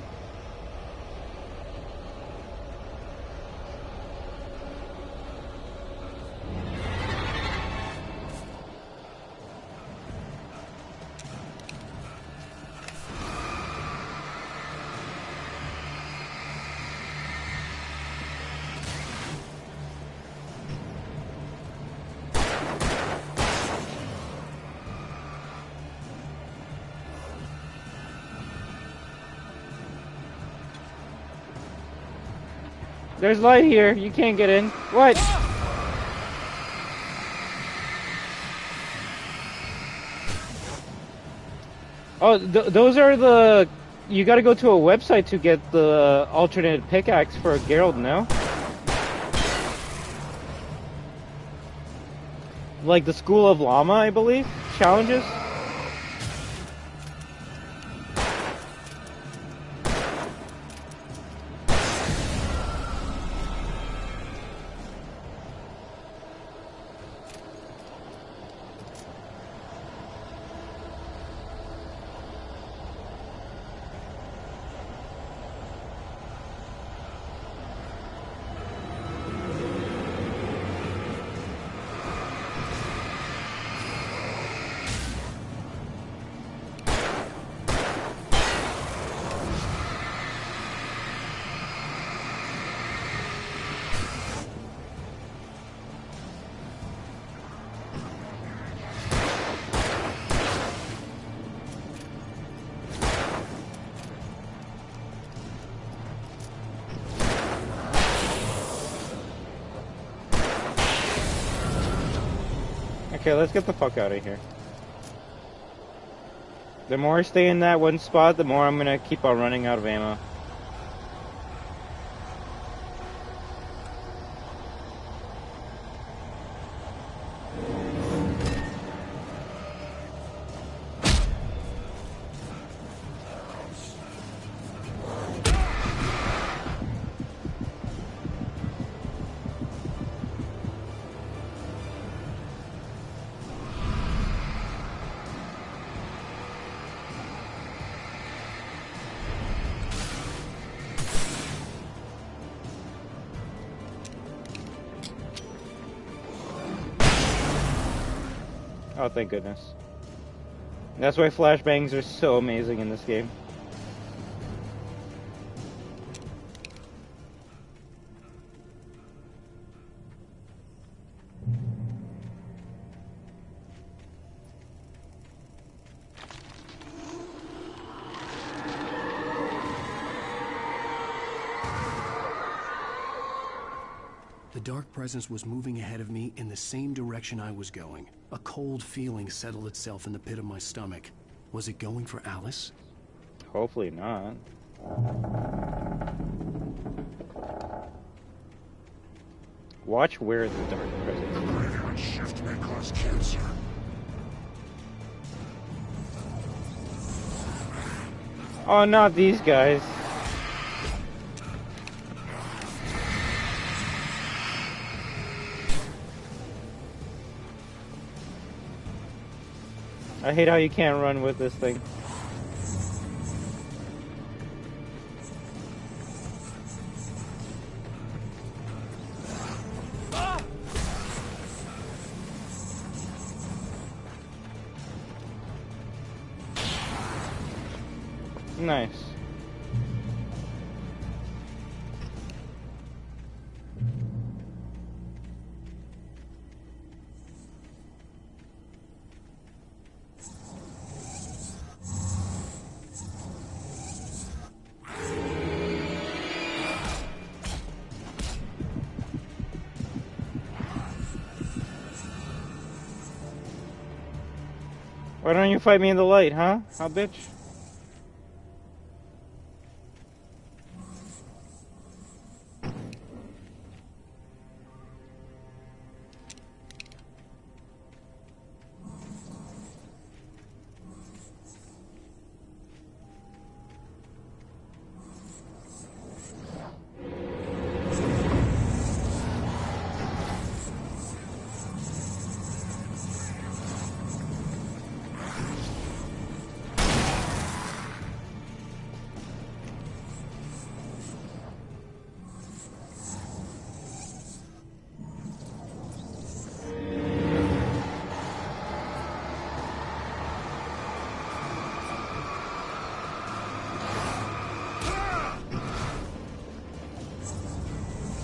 There's light here. You can't get in. What? Oh, those are the... You gotta go to a website to get the alternate pickaxe for Geralt, no? Like the School of Llama, I believe? Challenges? Okay, let's get the fuck out of here. The more I stay in that one spot, the more I'm gonna keep on running out of ammo. Oh, thank goodness. That's why flashbangs are so amazing in this game. The dark presence was moving ahead of me in the same direction I was going. A cold feeling settled itself in the pit of my stomach. Was it going for Alice? Hopefully not. Watch where the dark presence is. The graveyard shift may cause cancer. Oh, not these guys. I hate how you can't run with this thing. Nice. Why don't you fight me in the light, huh? Huh, bitch?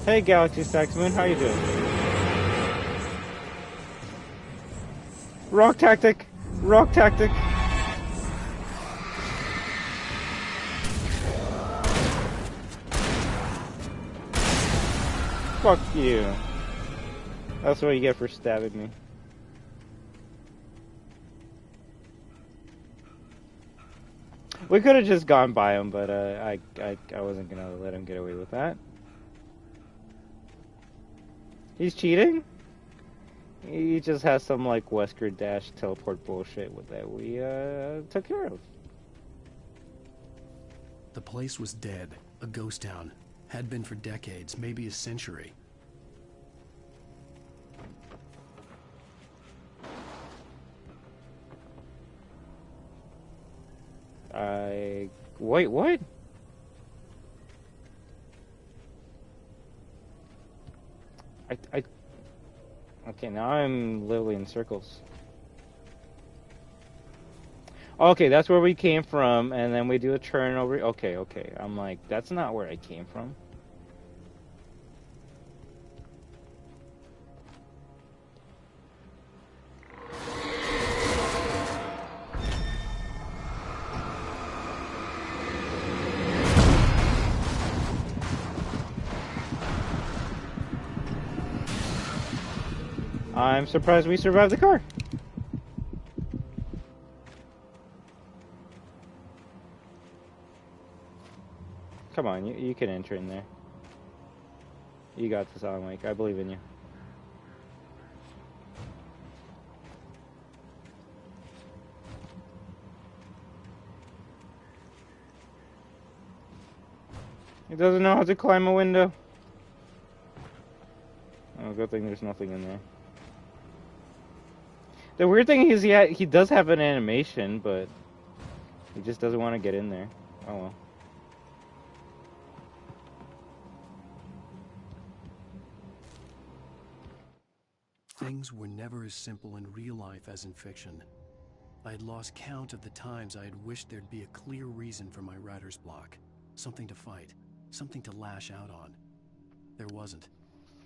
Hey, Galaxy Saxman, how you doing? Rock tactic! Rock tactic! Fuck you. That's what you get for stabbing me. We could have just gone by him, but I wasn't gonna let him get away with that. He's cheating? He just has some, like, Wesker Dash teleport bullshit with that we, took care of. The place was dead. A ghost town. Had been for decades, maybe a century. Wait, what? Okay, now I'm literally in circles. Okay, that's where we came from, and then we do a turn over. Okay. I'm like, that's not where I came from. I'm surprised we survived the car. Come on, you can enter in there. You got this, Alan Wake. I believe in you. He doesn't know how to climb a window. Oh, good thing there's nothing in there. The weird thing is he does have an animation, but he just doesn't want to get in there. Oh well. Things were never as simple in real life as in fiction. I had lost count of the times I had wished there'd be a clear reason for my writer's block. Something to fight, something to lash out on. There wasn't.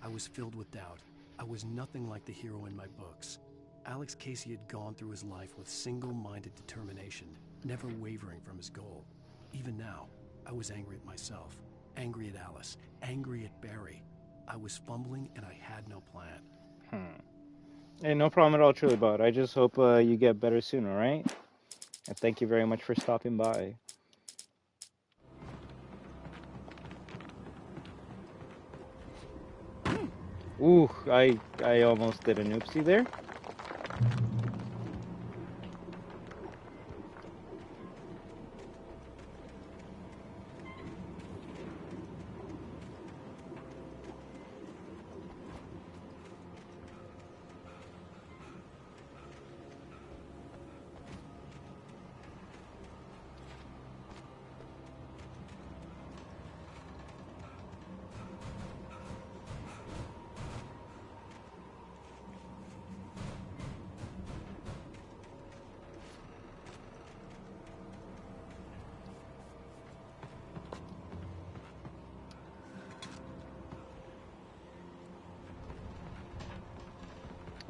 I was filled with doubt. I was nothing like the hero in my books. Alex Casey had gone through his life with single-minded determination, never wavering from his goal. Even now, I was angry at myself, angry at Alice, angry at Barry. I was fumbling and I had no plan. Hey, no problem at all, truly, bud. I just hope you get better soon, alright? And thank you very much for stopping by. Ooh, I almost did an oopsie there.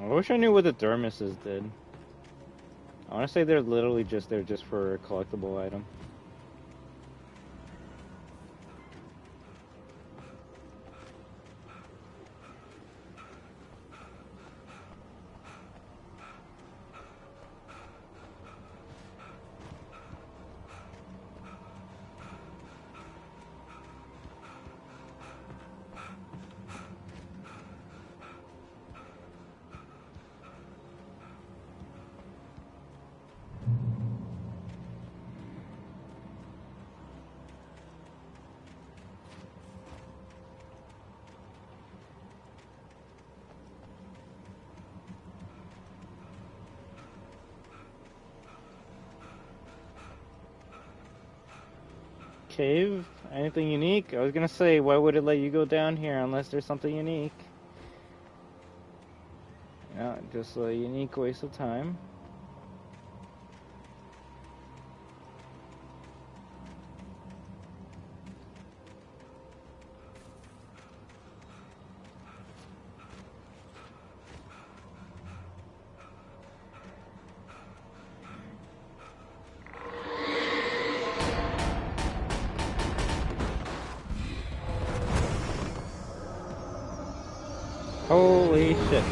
I wish I knew what the thermoses did. I want to say they're literally just there just for a collectible item. Cave? Anything unique? I was gonna say, why would it let you go down here unless there's something unique? Yeah, just a unique waste of time. Holy shit.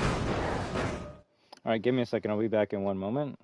Alright, give me a second. I'll be back in one moment.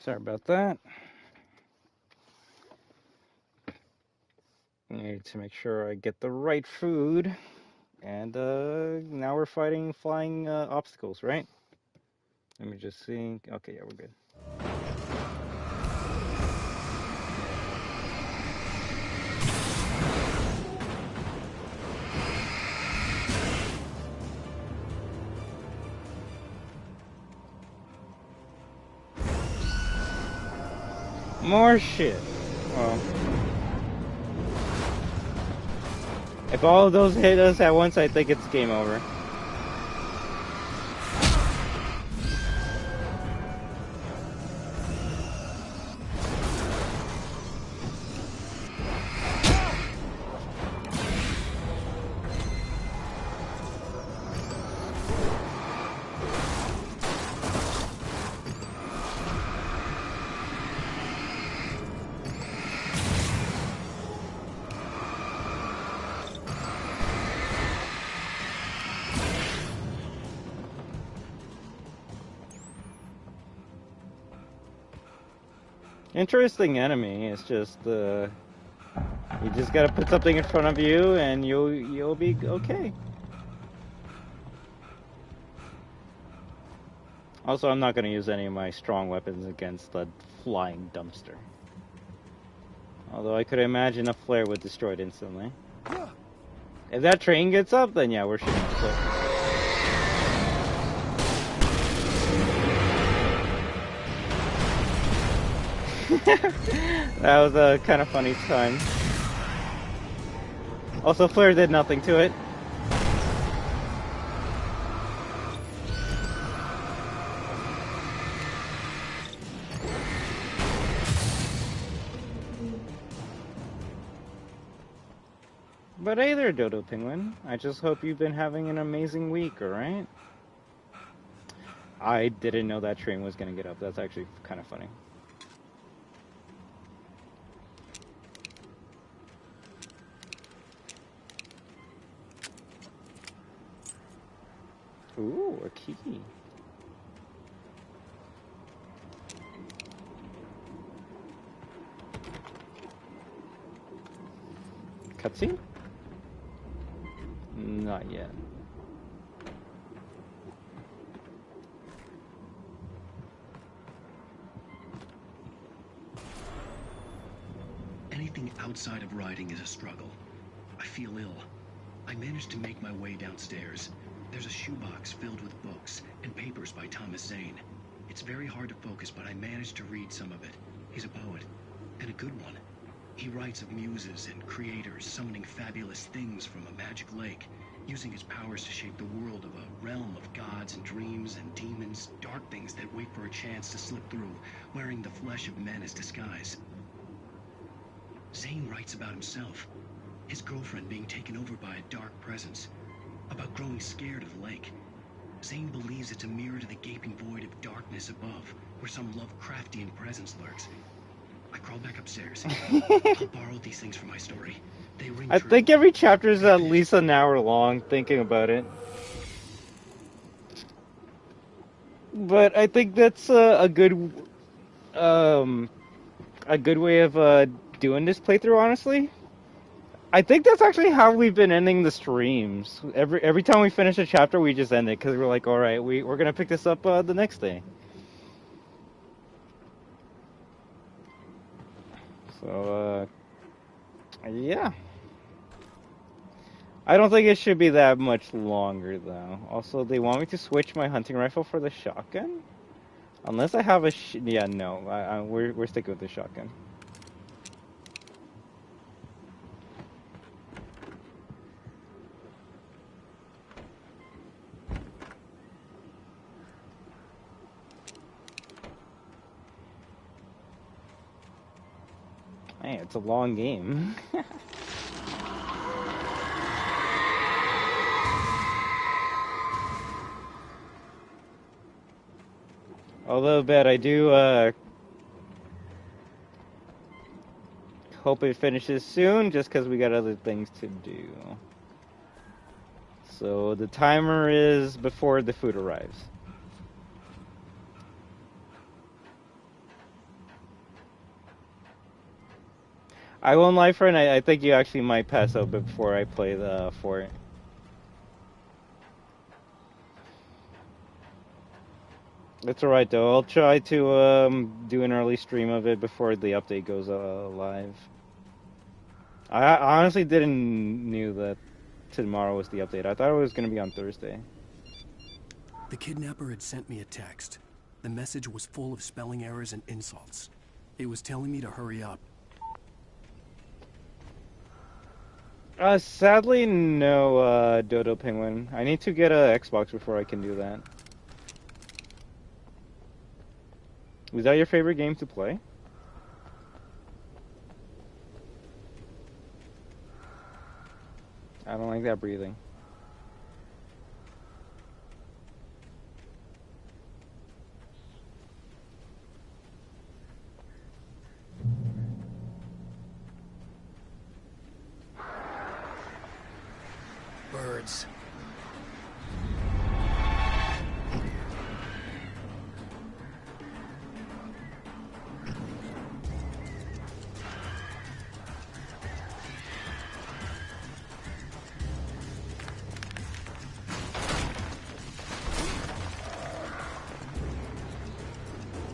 Sorry about that. I need to make sure I get the right food. And now we're fighting flying obstacles, right? Let me just see. Okay, yeah, we're good. More shit. Well, if all of those hit us at once, I think it's game over. Interesting enemy. It's just you just gotta put something in front of you, and you'll be okay. Also, I'm not gonna use any of my strong weapons against the flying dumpster. Although I could imagine a flare would destroy it instantly. If that train gets up, then yeah, we're shooting. That was a kind of funny time. Also, flare did nothing to it. But hey there, Dodo Penguin. I just hope you've been having an amazing week, alright? I didn't know that train was gonna get up. That's actually kind of funny. Ooh, a key. Cutscene? Not yet. Anything outside of riding is a struggle. I feel ill. I managed to make my way downstairs. There's a shoebox filled with books and papers by Thomas Zane. It's very hard to focus, but I managed to read some of it. He's a poet, and a good one. He writes of muses and creators summoning fabulous things from a magic lake, using his powers to shape the world of a realm of gods and dreams and demons, dark things that wait for a chance to slip through, wearing the flesh of men as disguise. Zane writes about himself, his girlfriend being taken over by a dark presence, about growing scared of the lake. Zane believes it's a mirror to the gaping void of darkness above, where some Lovecraftian presence lurks. I crawl back upstairs. I'll borrow these things for my story. They ring I true. think every chapter is at least an hour long, thinking about it. But I think that's a good way of doing this playthrough, honestly. I think that's actually how we've been ending the streams. Every time we finish a chapter, we just end it, because we're like, alright, we're gonna pick this up the next day. So, yeah. I don't think it should be that much longer, though. Also, they want me to switch my hunting rifle for the shotgun? Unless I have a yeah, no. We're sticking with the shotgun. Hey, it's a long game. Although, bet I do hope it finishes soon, just because we got other things to do. So the timer is before the food arrives. I won't lie, friend. I think you actually might pass out before I play the Fort. It's alright though. I'll try to do an early stream of it before the update goes live. I honestly didn't knew that tomorrow was the update. I thought it was gonna be on Thursday. The kidnapper had sent me a text. The message was full of spelling errors and insults. It was telling me to hurry up. Sadly, no, Dodo Penguin. I need to get a Xbox before I can do that. Was that your favorite game to play? I don't like that breathing. Birds.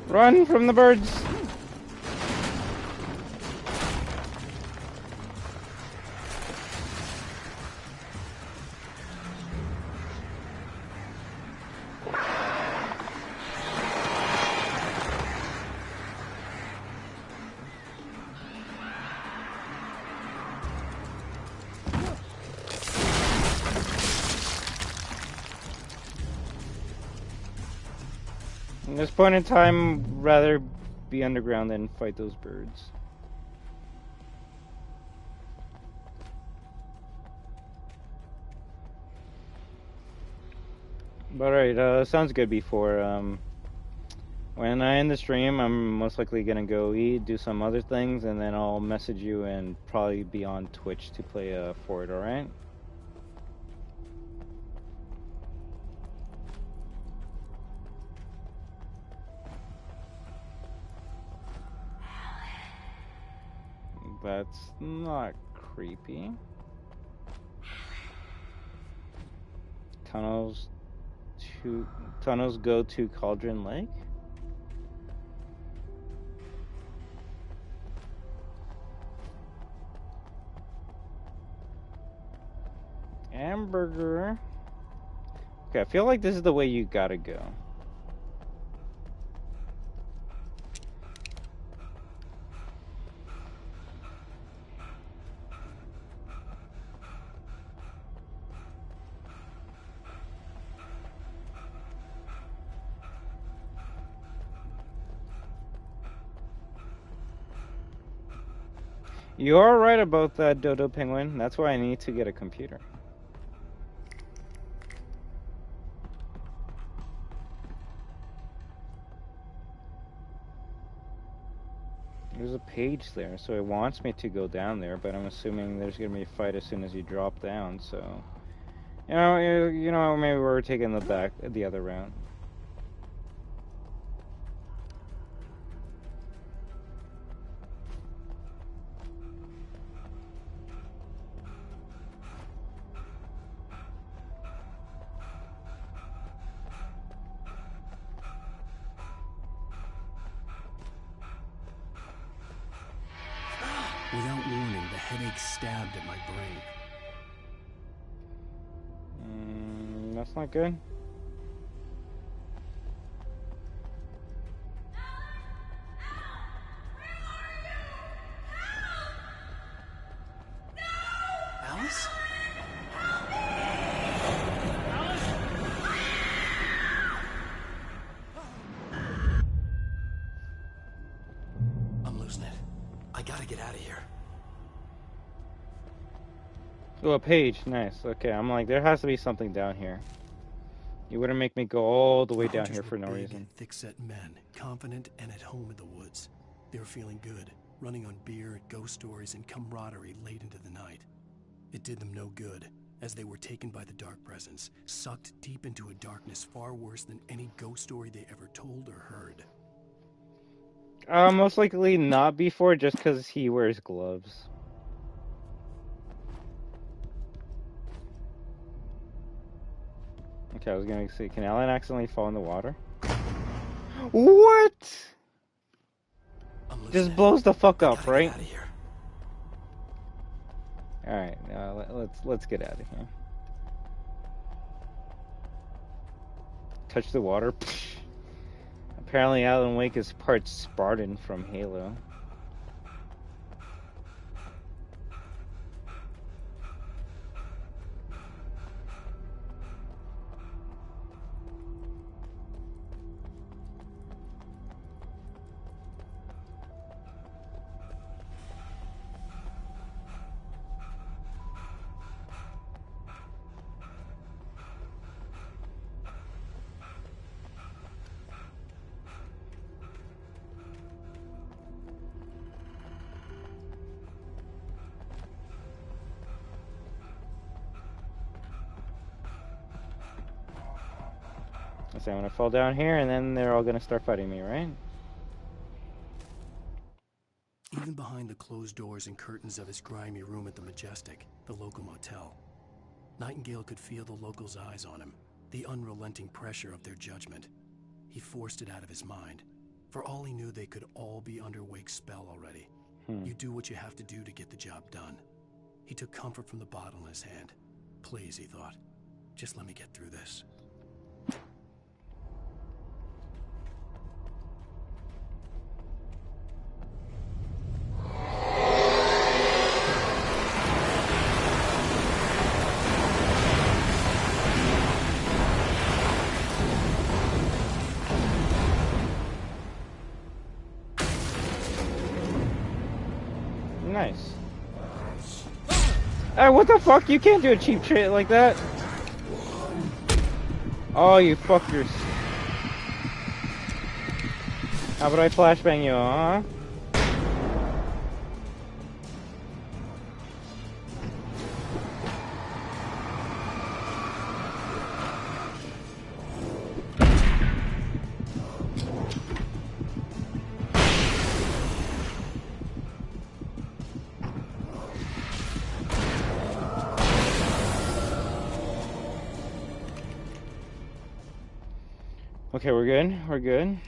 Run from the birds! At this point in time, rather be underground than fight those birds. But alright, sounds good before, when I end the stream, I'm most likely gonna go eat, do some other things, and then I'll message you and probably be on Twitch to play, for it, alright? That's not creepy. Tunnels go to Cauldron Lake? Hamburger. Okay, I feel like this is the way you gotta go. You're right about that, Dodo Penguin. That's why I need to get a computer. There's a page there, so it wants me to go down there, but I'm assuming there's gonna be a fight as soon as you drop down, so... You know, maybe we're taking the other route. Without warning, the headache stabbed at my brain. That's not good. Alice? I'm losing it. I gotta get out of here. Oh, a page. Nice. Okay, I'm like, there has to be something down here. You wouldn't make me go all the way down here for no reason. Thick-set men, confident and at home in the woods. They were feeling good, running on beer, ghost stories, and camaraderie late into the night. It did them no good, as they were taken by the dark presence, sucked deep into a darkness far worse than any ghost story they ever told or heard. Most likely not before, just because he wears gloves. Okay, I was gonna say, can Alan accidentally fall in the water? What? Just blows the fuck up, right? All right, let's get out of here. Touch the water. Apparently, Alan Wake is part Spartan from Halo. So I'm gonna fall down here, and then they're all gonna start fighting me, right? Even behind the closed doors and curtains of his grimy room at the Majestic, the local motel, Nightingale could feel the locals' eyes on him, the unrelenting pressure of their judgment. He forced it out of his mind. For all he knew, they could all be under Wake's spell already. You do what you have to do to get the job done. He took comfort from the bottle in his hand. Please, he thought, just let me get through this. Nice. Hey, what the fuck? You can't do a cheap trick like that. Oh, you fuckers. How about I flashbang you, huh? Okay, we're good. We're good.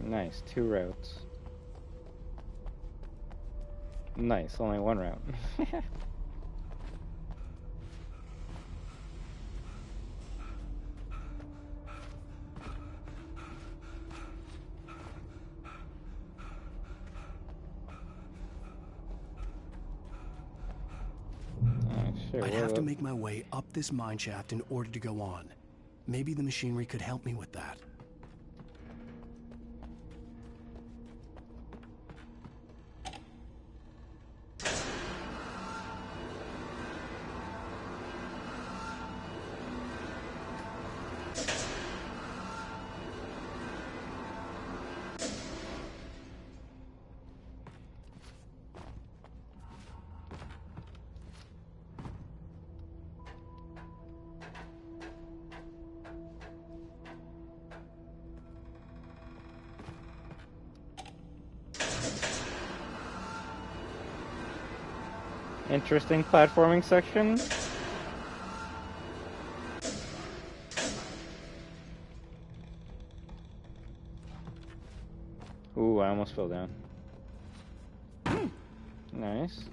Nice, 2 routes. Nice, only 1 route. I'd have to make my way up this mine shaft in order to go on. Maybe the machinery could help me with that. Interesting platforming section. Ooh, I almost fell down. Nice.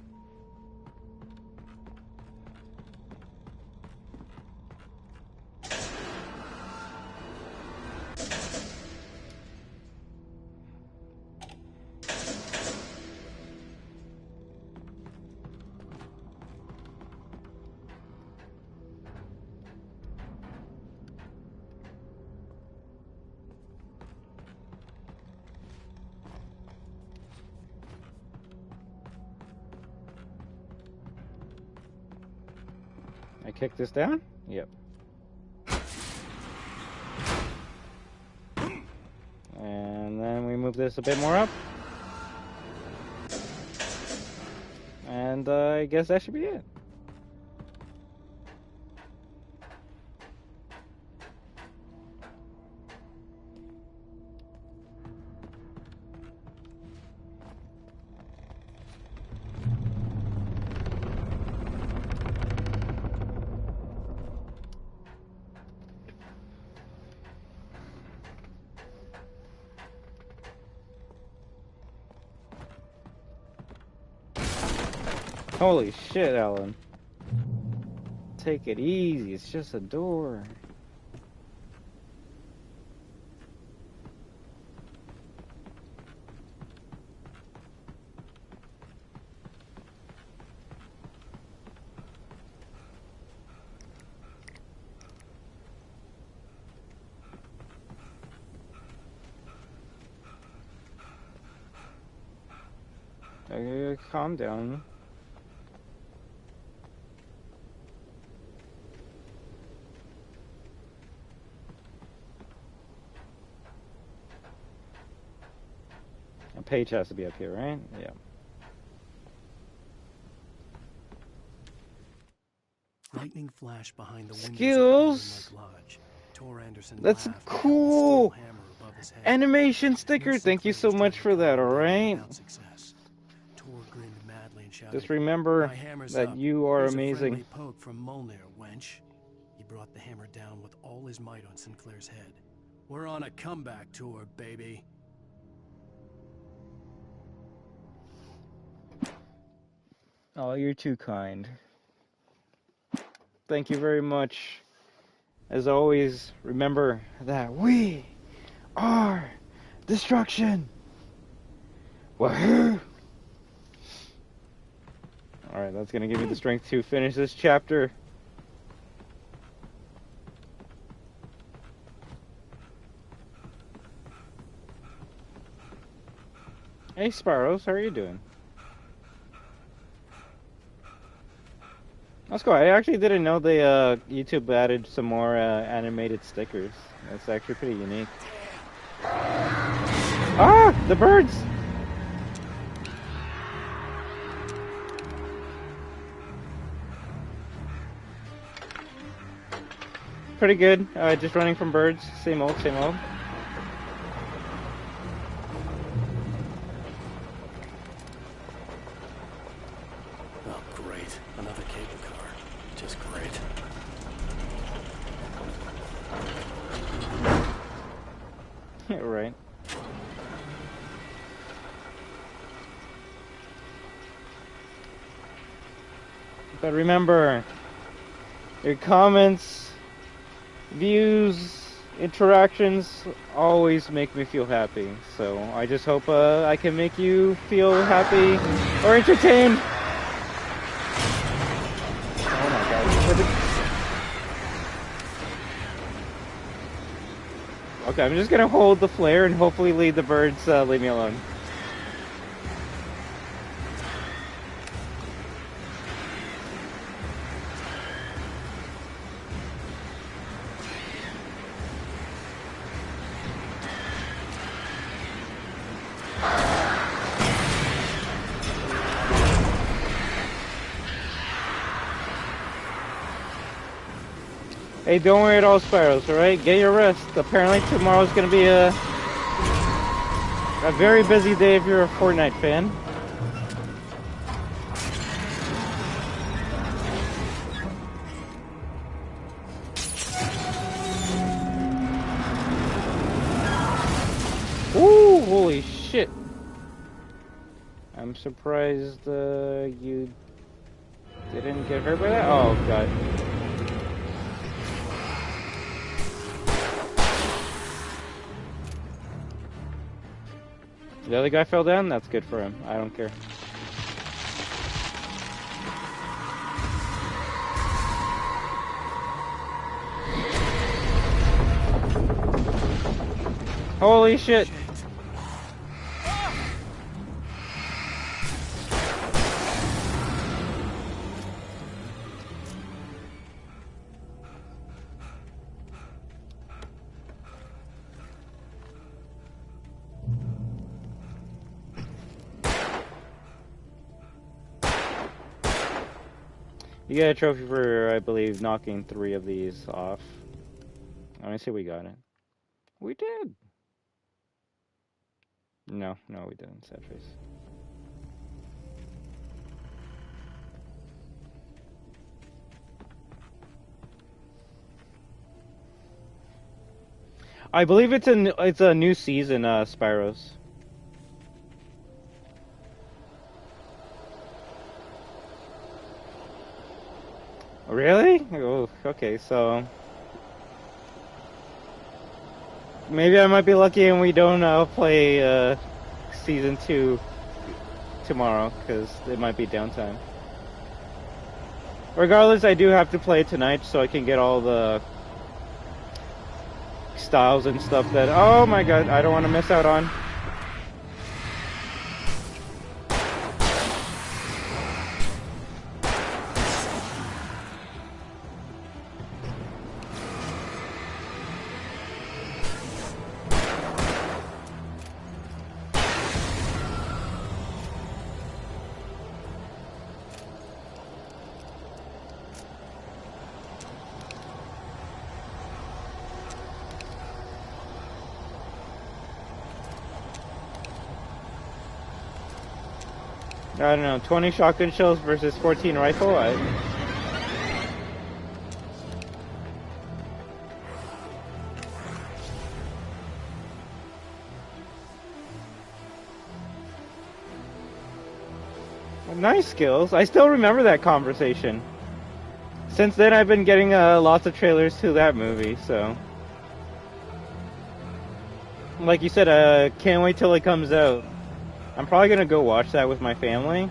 I kick this down? Yep. And then we move this a bit more up. And I guess that should be it. Holy shit, Alan. Take it easy, it's just a door. Calm down. A page has to be up here, right? Yeah. Lightning flashed behind the windows Skills. of Lodge. Tor Anderson That's laughed cool. above his head. Animation sticker. Thank you so much for that. All right. Tor grinned madly and shouted, Just remember "My hammer's that up. you are Here's a amazing. friendly poke from Molnir, wench." He brought the hammer down with all his might on Sinclair's head. "We're on a comeback tour, baby." Oh, you're too kind. Thank you very much. As always, remember that we are destruction. WAHOO! Alright, that's gonna give me the strength to finish this chapter. Hey Sparrows, how are you doing? Let's go. I actually didn't know they YouTube added some more animated stickers. That's actually pretty unique. Ah! The birds! Pretty good. Just running from birds. Same old, same old. Oh, great. Another cable car. Just great. Yeah, right. But remember, your comments, views, interactions always make me feel happy. So I just hope I can make you feel happy or entertained. Oh my god. Okay, I'm just gonna hold the flare and hopefully leave the birds leave me alone. Hey, don't worry at all, Sparrows, alright? Get your rest. Apparently tomorrow's gonna be a very busy day if you're a Fortnite fan. Ooh, holy shit. I'm surprised you didn't get hurt by that. Oh, god. The other guy fell down? That's good for him. I don't care. Holy shit! You get a trophy for, I believe, knocking 3 of these off. Let me see, we got it. We did. No, we didn't. Sad face. I believe it's a new season, Spyros. Really? Oh, okay, so maybe I might be lucky and we don't play season 2 tomorrow, because it might be downtime. Regardless, I do have to play tonight so I can get all the styles and stuff that, oh my god, I don't want to miss out on. I don't know, 20 shotgun shells versus 14 rifle? Nice skills. I still remember that conversation. Since then, I've been getting lots of trailers to that movie, so... Like you said, can't wait till it comes out. I'm probably gonna go watch that with my family.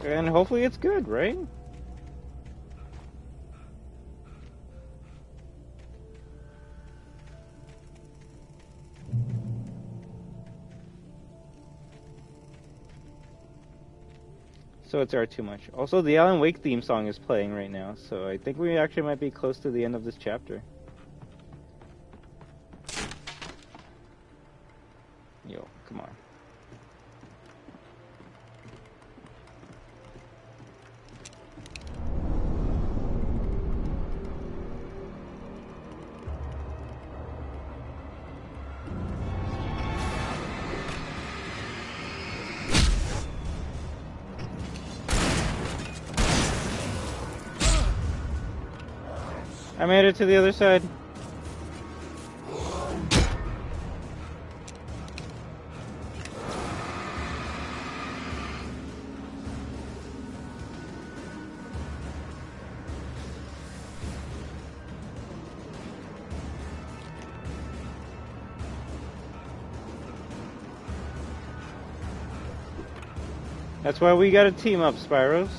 And hopefully it's good, right? So it's too much. Also, the Alan Wake theme song is playing right now, so I think we actually might be close to the end of this chapter. Yo, come on. I made it to the other side. That's why we gotta team up, Spyros.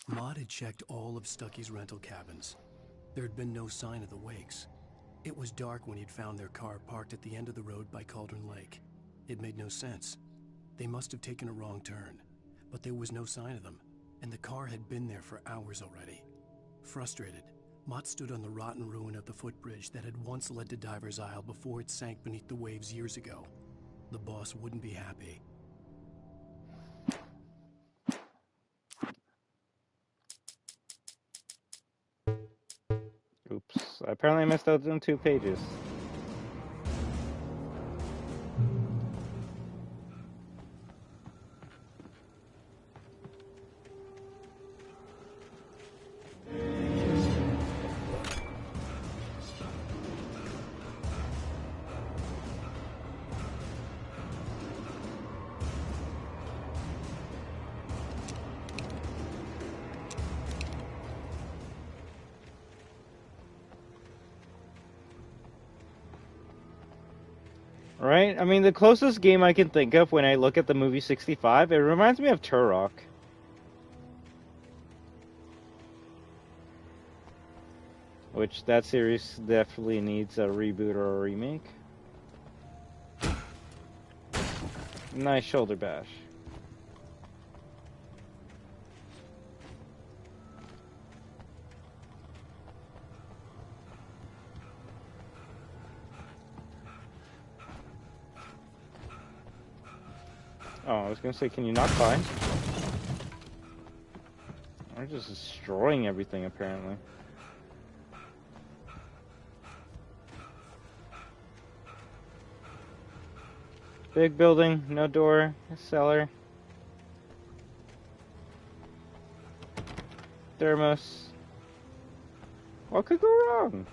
Maud had checked all of Stucky's rental cabins. There had been no sign of the Wakes. It was dark when he'd found their car parked at the end of the road by Cauldron Lake. It made no sense. They must have taken a wrong turn, but there was no sign of them, and the car had been there for hours already. Frustrated, Mott stood on the rotten ruin of the footbridge that had once led to Diver's Isle before it sank beneath the waves years ago. The boss wouldn't be happy. Oops. Apparently I missed out on 2 pages. Right? I mean, the closest game I can think of when I look at the movie 65, it reminds me of Turok. Which, that series definitely needs a reboot or a remake. Nice shoulder bash. Oh, I was gonna say, can you not climb? I'm just destroying everything, apparently. Big building, no door, cellar. Thermos. What could go wrong?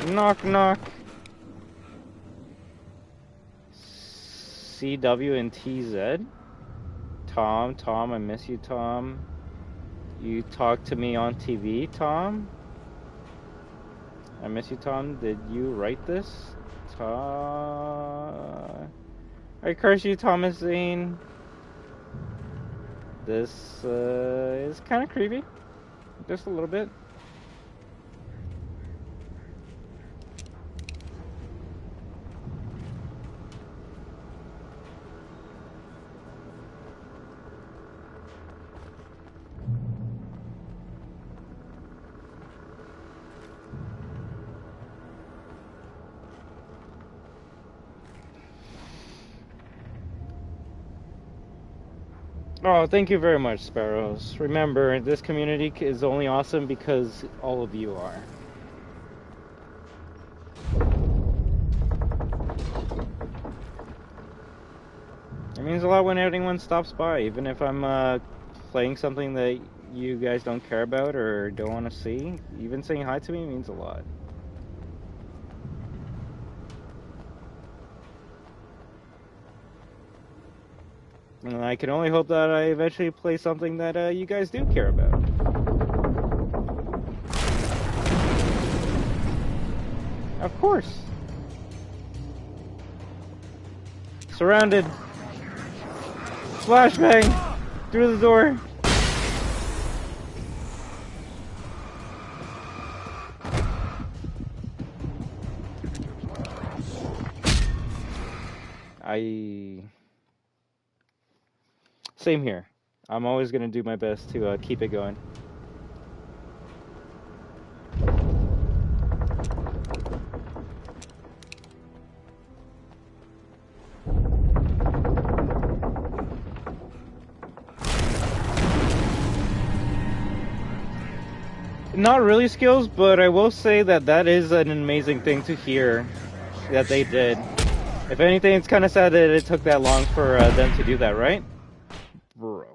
Knock, knock. CW and TZ. Tom, I miss you, Tom. You talk to me on TV, Tom. I miss you, Tom. Did you write this? Tom. I curse you, Thomas Zane. This is kind of creepy. Just a little bit. Oh, thank you very much, Sparrows. Remember, this community is only awesome because all of you are. It means a lot when anyone stops by, even if I'm playing something that you guys don't care about or don't want to see. Even saying hi to me means a lot. And I can only hope that I eventually play something that you guys do care about. Of course. Surrounded. Flashbang! Through the door. Same here. I'm always going to do my best to keep it going. Not really skills, but I will say that that is an amazing thing to hear that they did. If anything, it's kind of sad that it took that long for them to do that, right? Bro.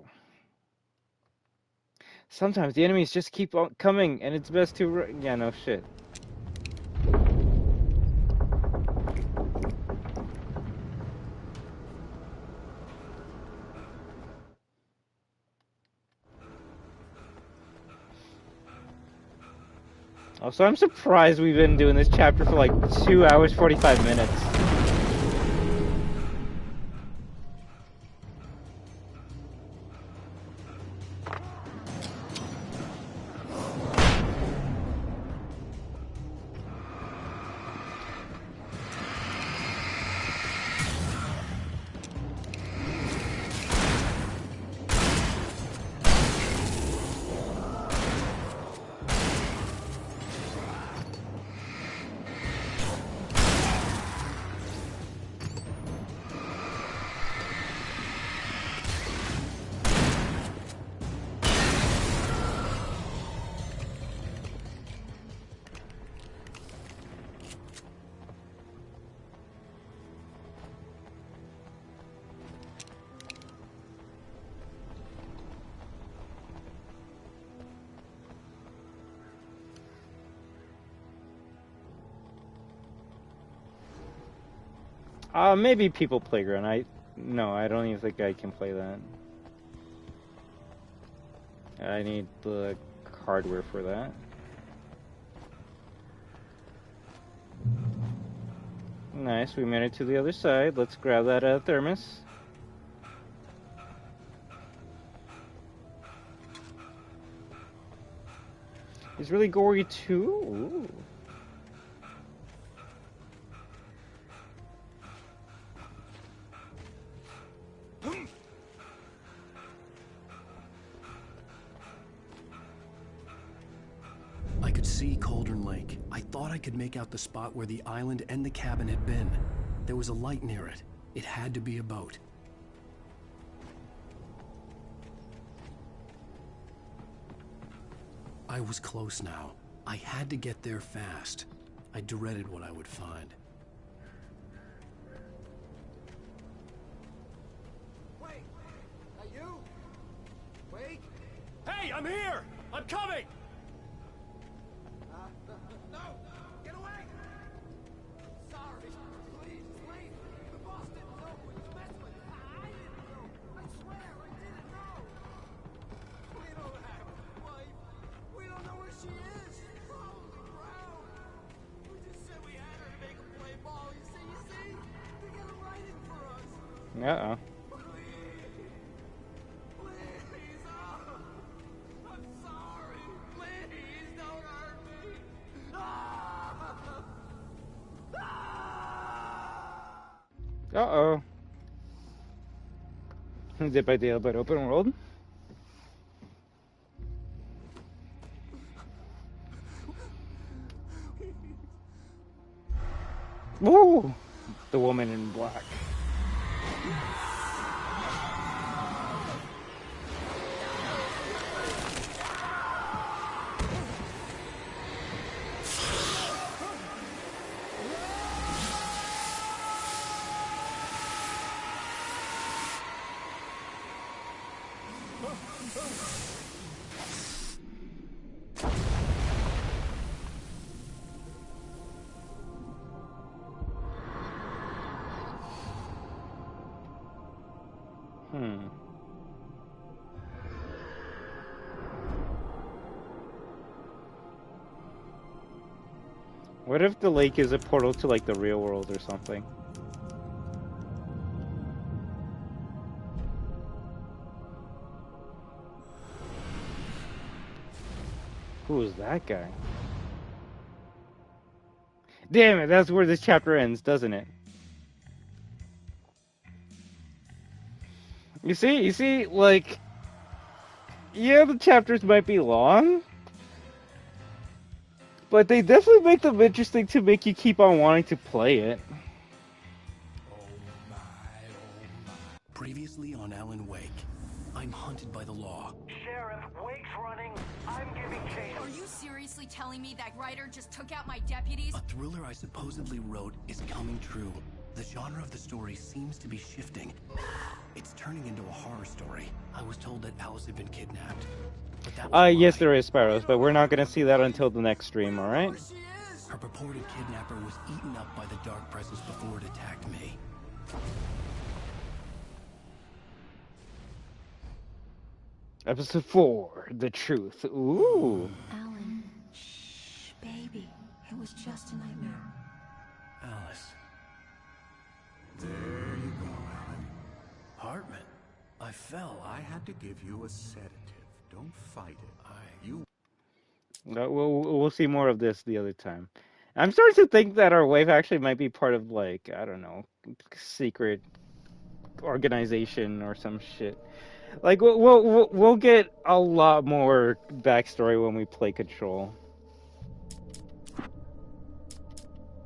Sometimes the enemies just keep on coming, and it's best to... Yeah, no shit. Also, I'm surprised we've been doing this chapter for like 2 hours, 45 minutes. Maybe People Playground. No, I don't even think I can play that. I need the hardware for that. Nice, we made it to the other side. Let's grab that thermos. It's really gory too. Ooh. could see Cauldron Lake. I thought I could make out the spot where the island and the cabin had been. There was a light near it. It had to be a boat. I was close now. I had to get there fast. I dreaded what I would find. Wait! Are you? Wait! Hey, I'm here! I'm coming! No! Get away! Sorry. Please, leave. The boss didn't know who he was messing with. I didn't know. I swear, I didn't know. We don't have a wife. We don't know where she is. She's probably drowned. We just said we had her to make a play ball. You see? They got a writing for us. Uh-oh. Uh-oh. Dead by Daylight open world? Woo! The woman in black. What if the lake is a portal to like the real world or something? Who is that guy? Damn it, that's where this chapter ends, doesn't it? You see, like, yeah, the chapters might be long, but they definitely make them interesting to make you keep on wanting to play it. Previously on Alan Wake, I'm hunted by the law. Sheriff, Wake's running. I'm giving chase. Are you seriously telling me that writer just took out my deputies? A thriller I supposedly wrote is coming true. The genre of the story seems to be shifting. It's turning into a horror story. I was told that Alice had been kidnapped. But that was Yes, there is Sparrows, but we're not gonna see that until the next stream, alright? Her purported kidnapper was eaten up by the dark presence before it attacked me. Episode 4, The Truth. Ooh. Alan, shh, baby. It was just a nightmare. Alice. There you go, Alan. Hartman, I fell. I had to give you a sedative. Don't fight it. We'll see more of this the other time. I'm starting to think that our wife actually might be part of, like, I don't know, secret organization or some shit. Like, we'll get a lot more backstory when we play Control.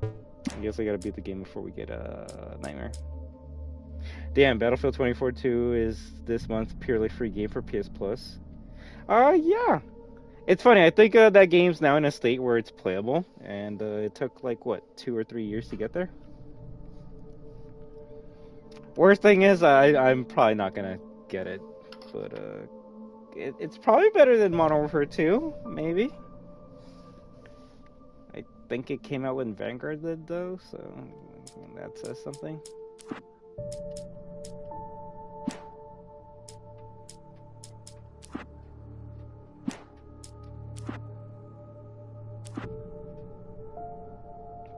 I guess I gotta beat the game before we get a Nightmare. Damn, Battlefield 2042 is this month's purely free game for PS Plus. Yeah. It's funny, I think that game's now in a state where it's playable, and it took, like, what, 2 or 3 years to get there? Worst thing is, I'm probably not gonna get it, but it's probably better than Modern Warfare 2, maybe? I think it came out when Vanguard did, though, so that says something.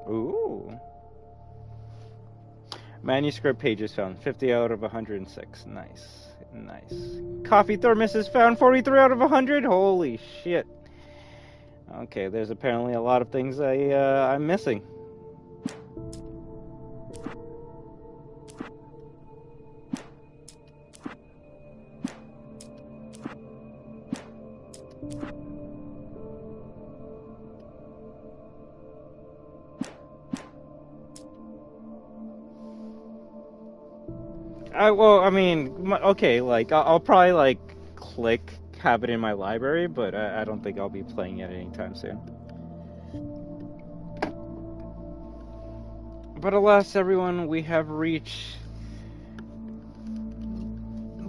Ooh. Manuscript pages found 50 out of 106. Nice. Nice. Coffee thermos is found 43 out of 100. Holy shit. Okay, there's apparently a lot of things I'm missing. Well, I mean, okay, like I'll probably like have it in my library, but I don't think I'll be playing it anytime soon. But alas, everyone, we have reached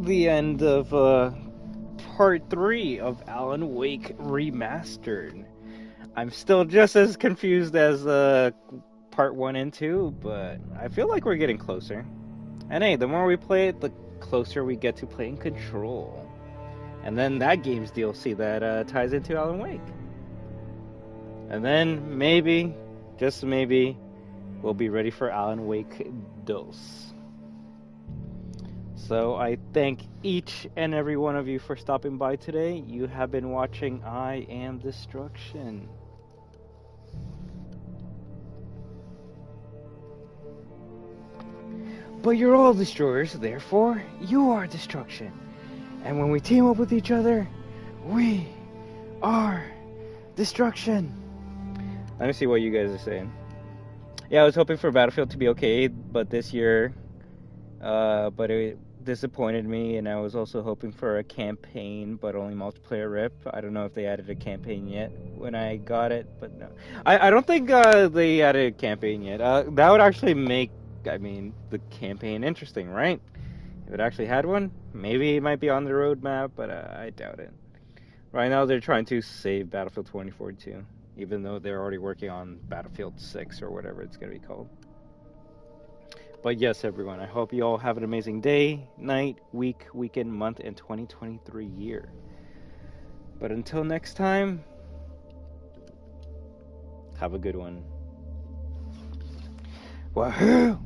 the end of part 3 of Alan Wake Remastered. I'm still just as confused as part 1 and 2, but I feel like we're getting closer. And hey, the more we play it, the closer we get to playing Control. And then that game's DLC that ties into Alan Wake. And then maybe, just maybe, we'll be ready for Alan Wake Dos. So I thank each and every one of you for stopping by today. You have been watching I Am Destruction. But you're all destroyers, therefore you are destruction. And when we team up with each other, we are destruction. Let me see what you guys are saying. Yeah, I was hoping for Battlefield to be okay, but this year, but it disappointed me, and I was also hoping for a campaign, but only multiplayer rip. I don't know if they added a campaign yet when I got it, but no. I don't think they added a campaign yet. That would actually make, I mean, the campaign interesting, right? If it actually had one, maybe it might be on the roadmap, but I doubt it. Right now, they're trying to save Battlefield 2042, even though they're already working on Battlefield 6 or whatever it's going to be called. But yes, everyone, I hope you all have an amazing day, night, week, weekend, month, and 2023 year. But until next time, have a good one. WAHOO!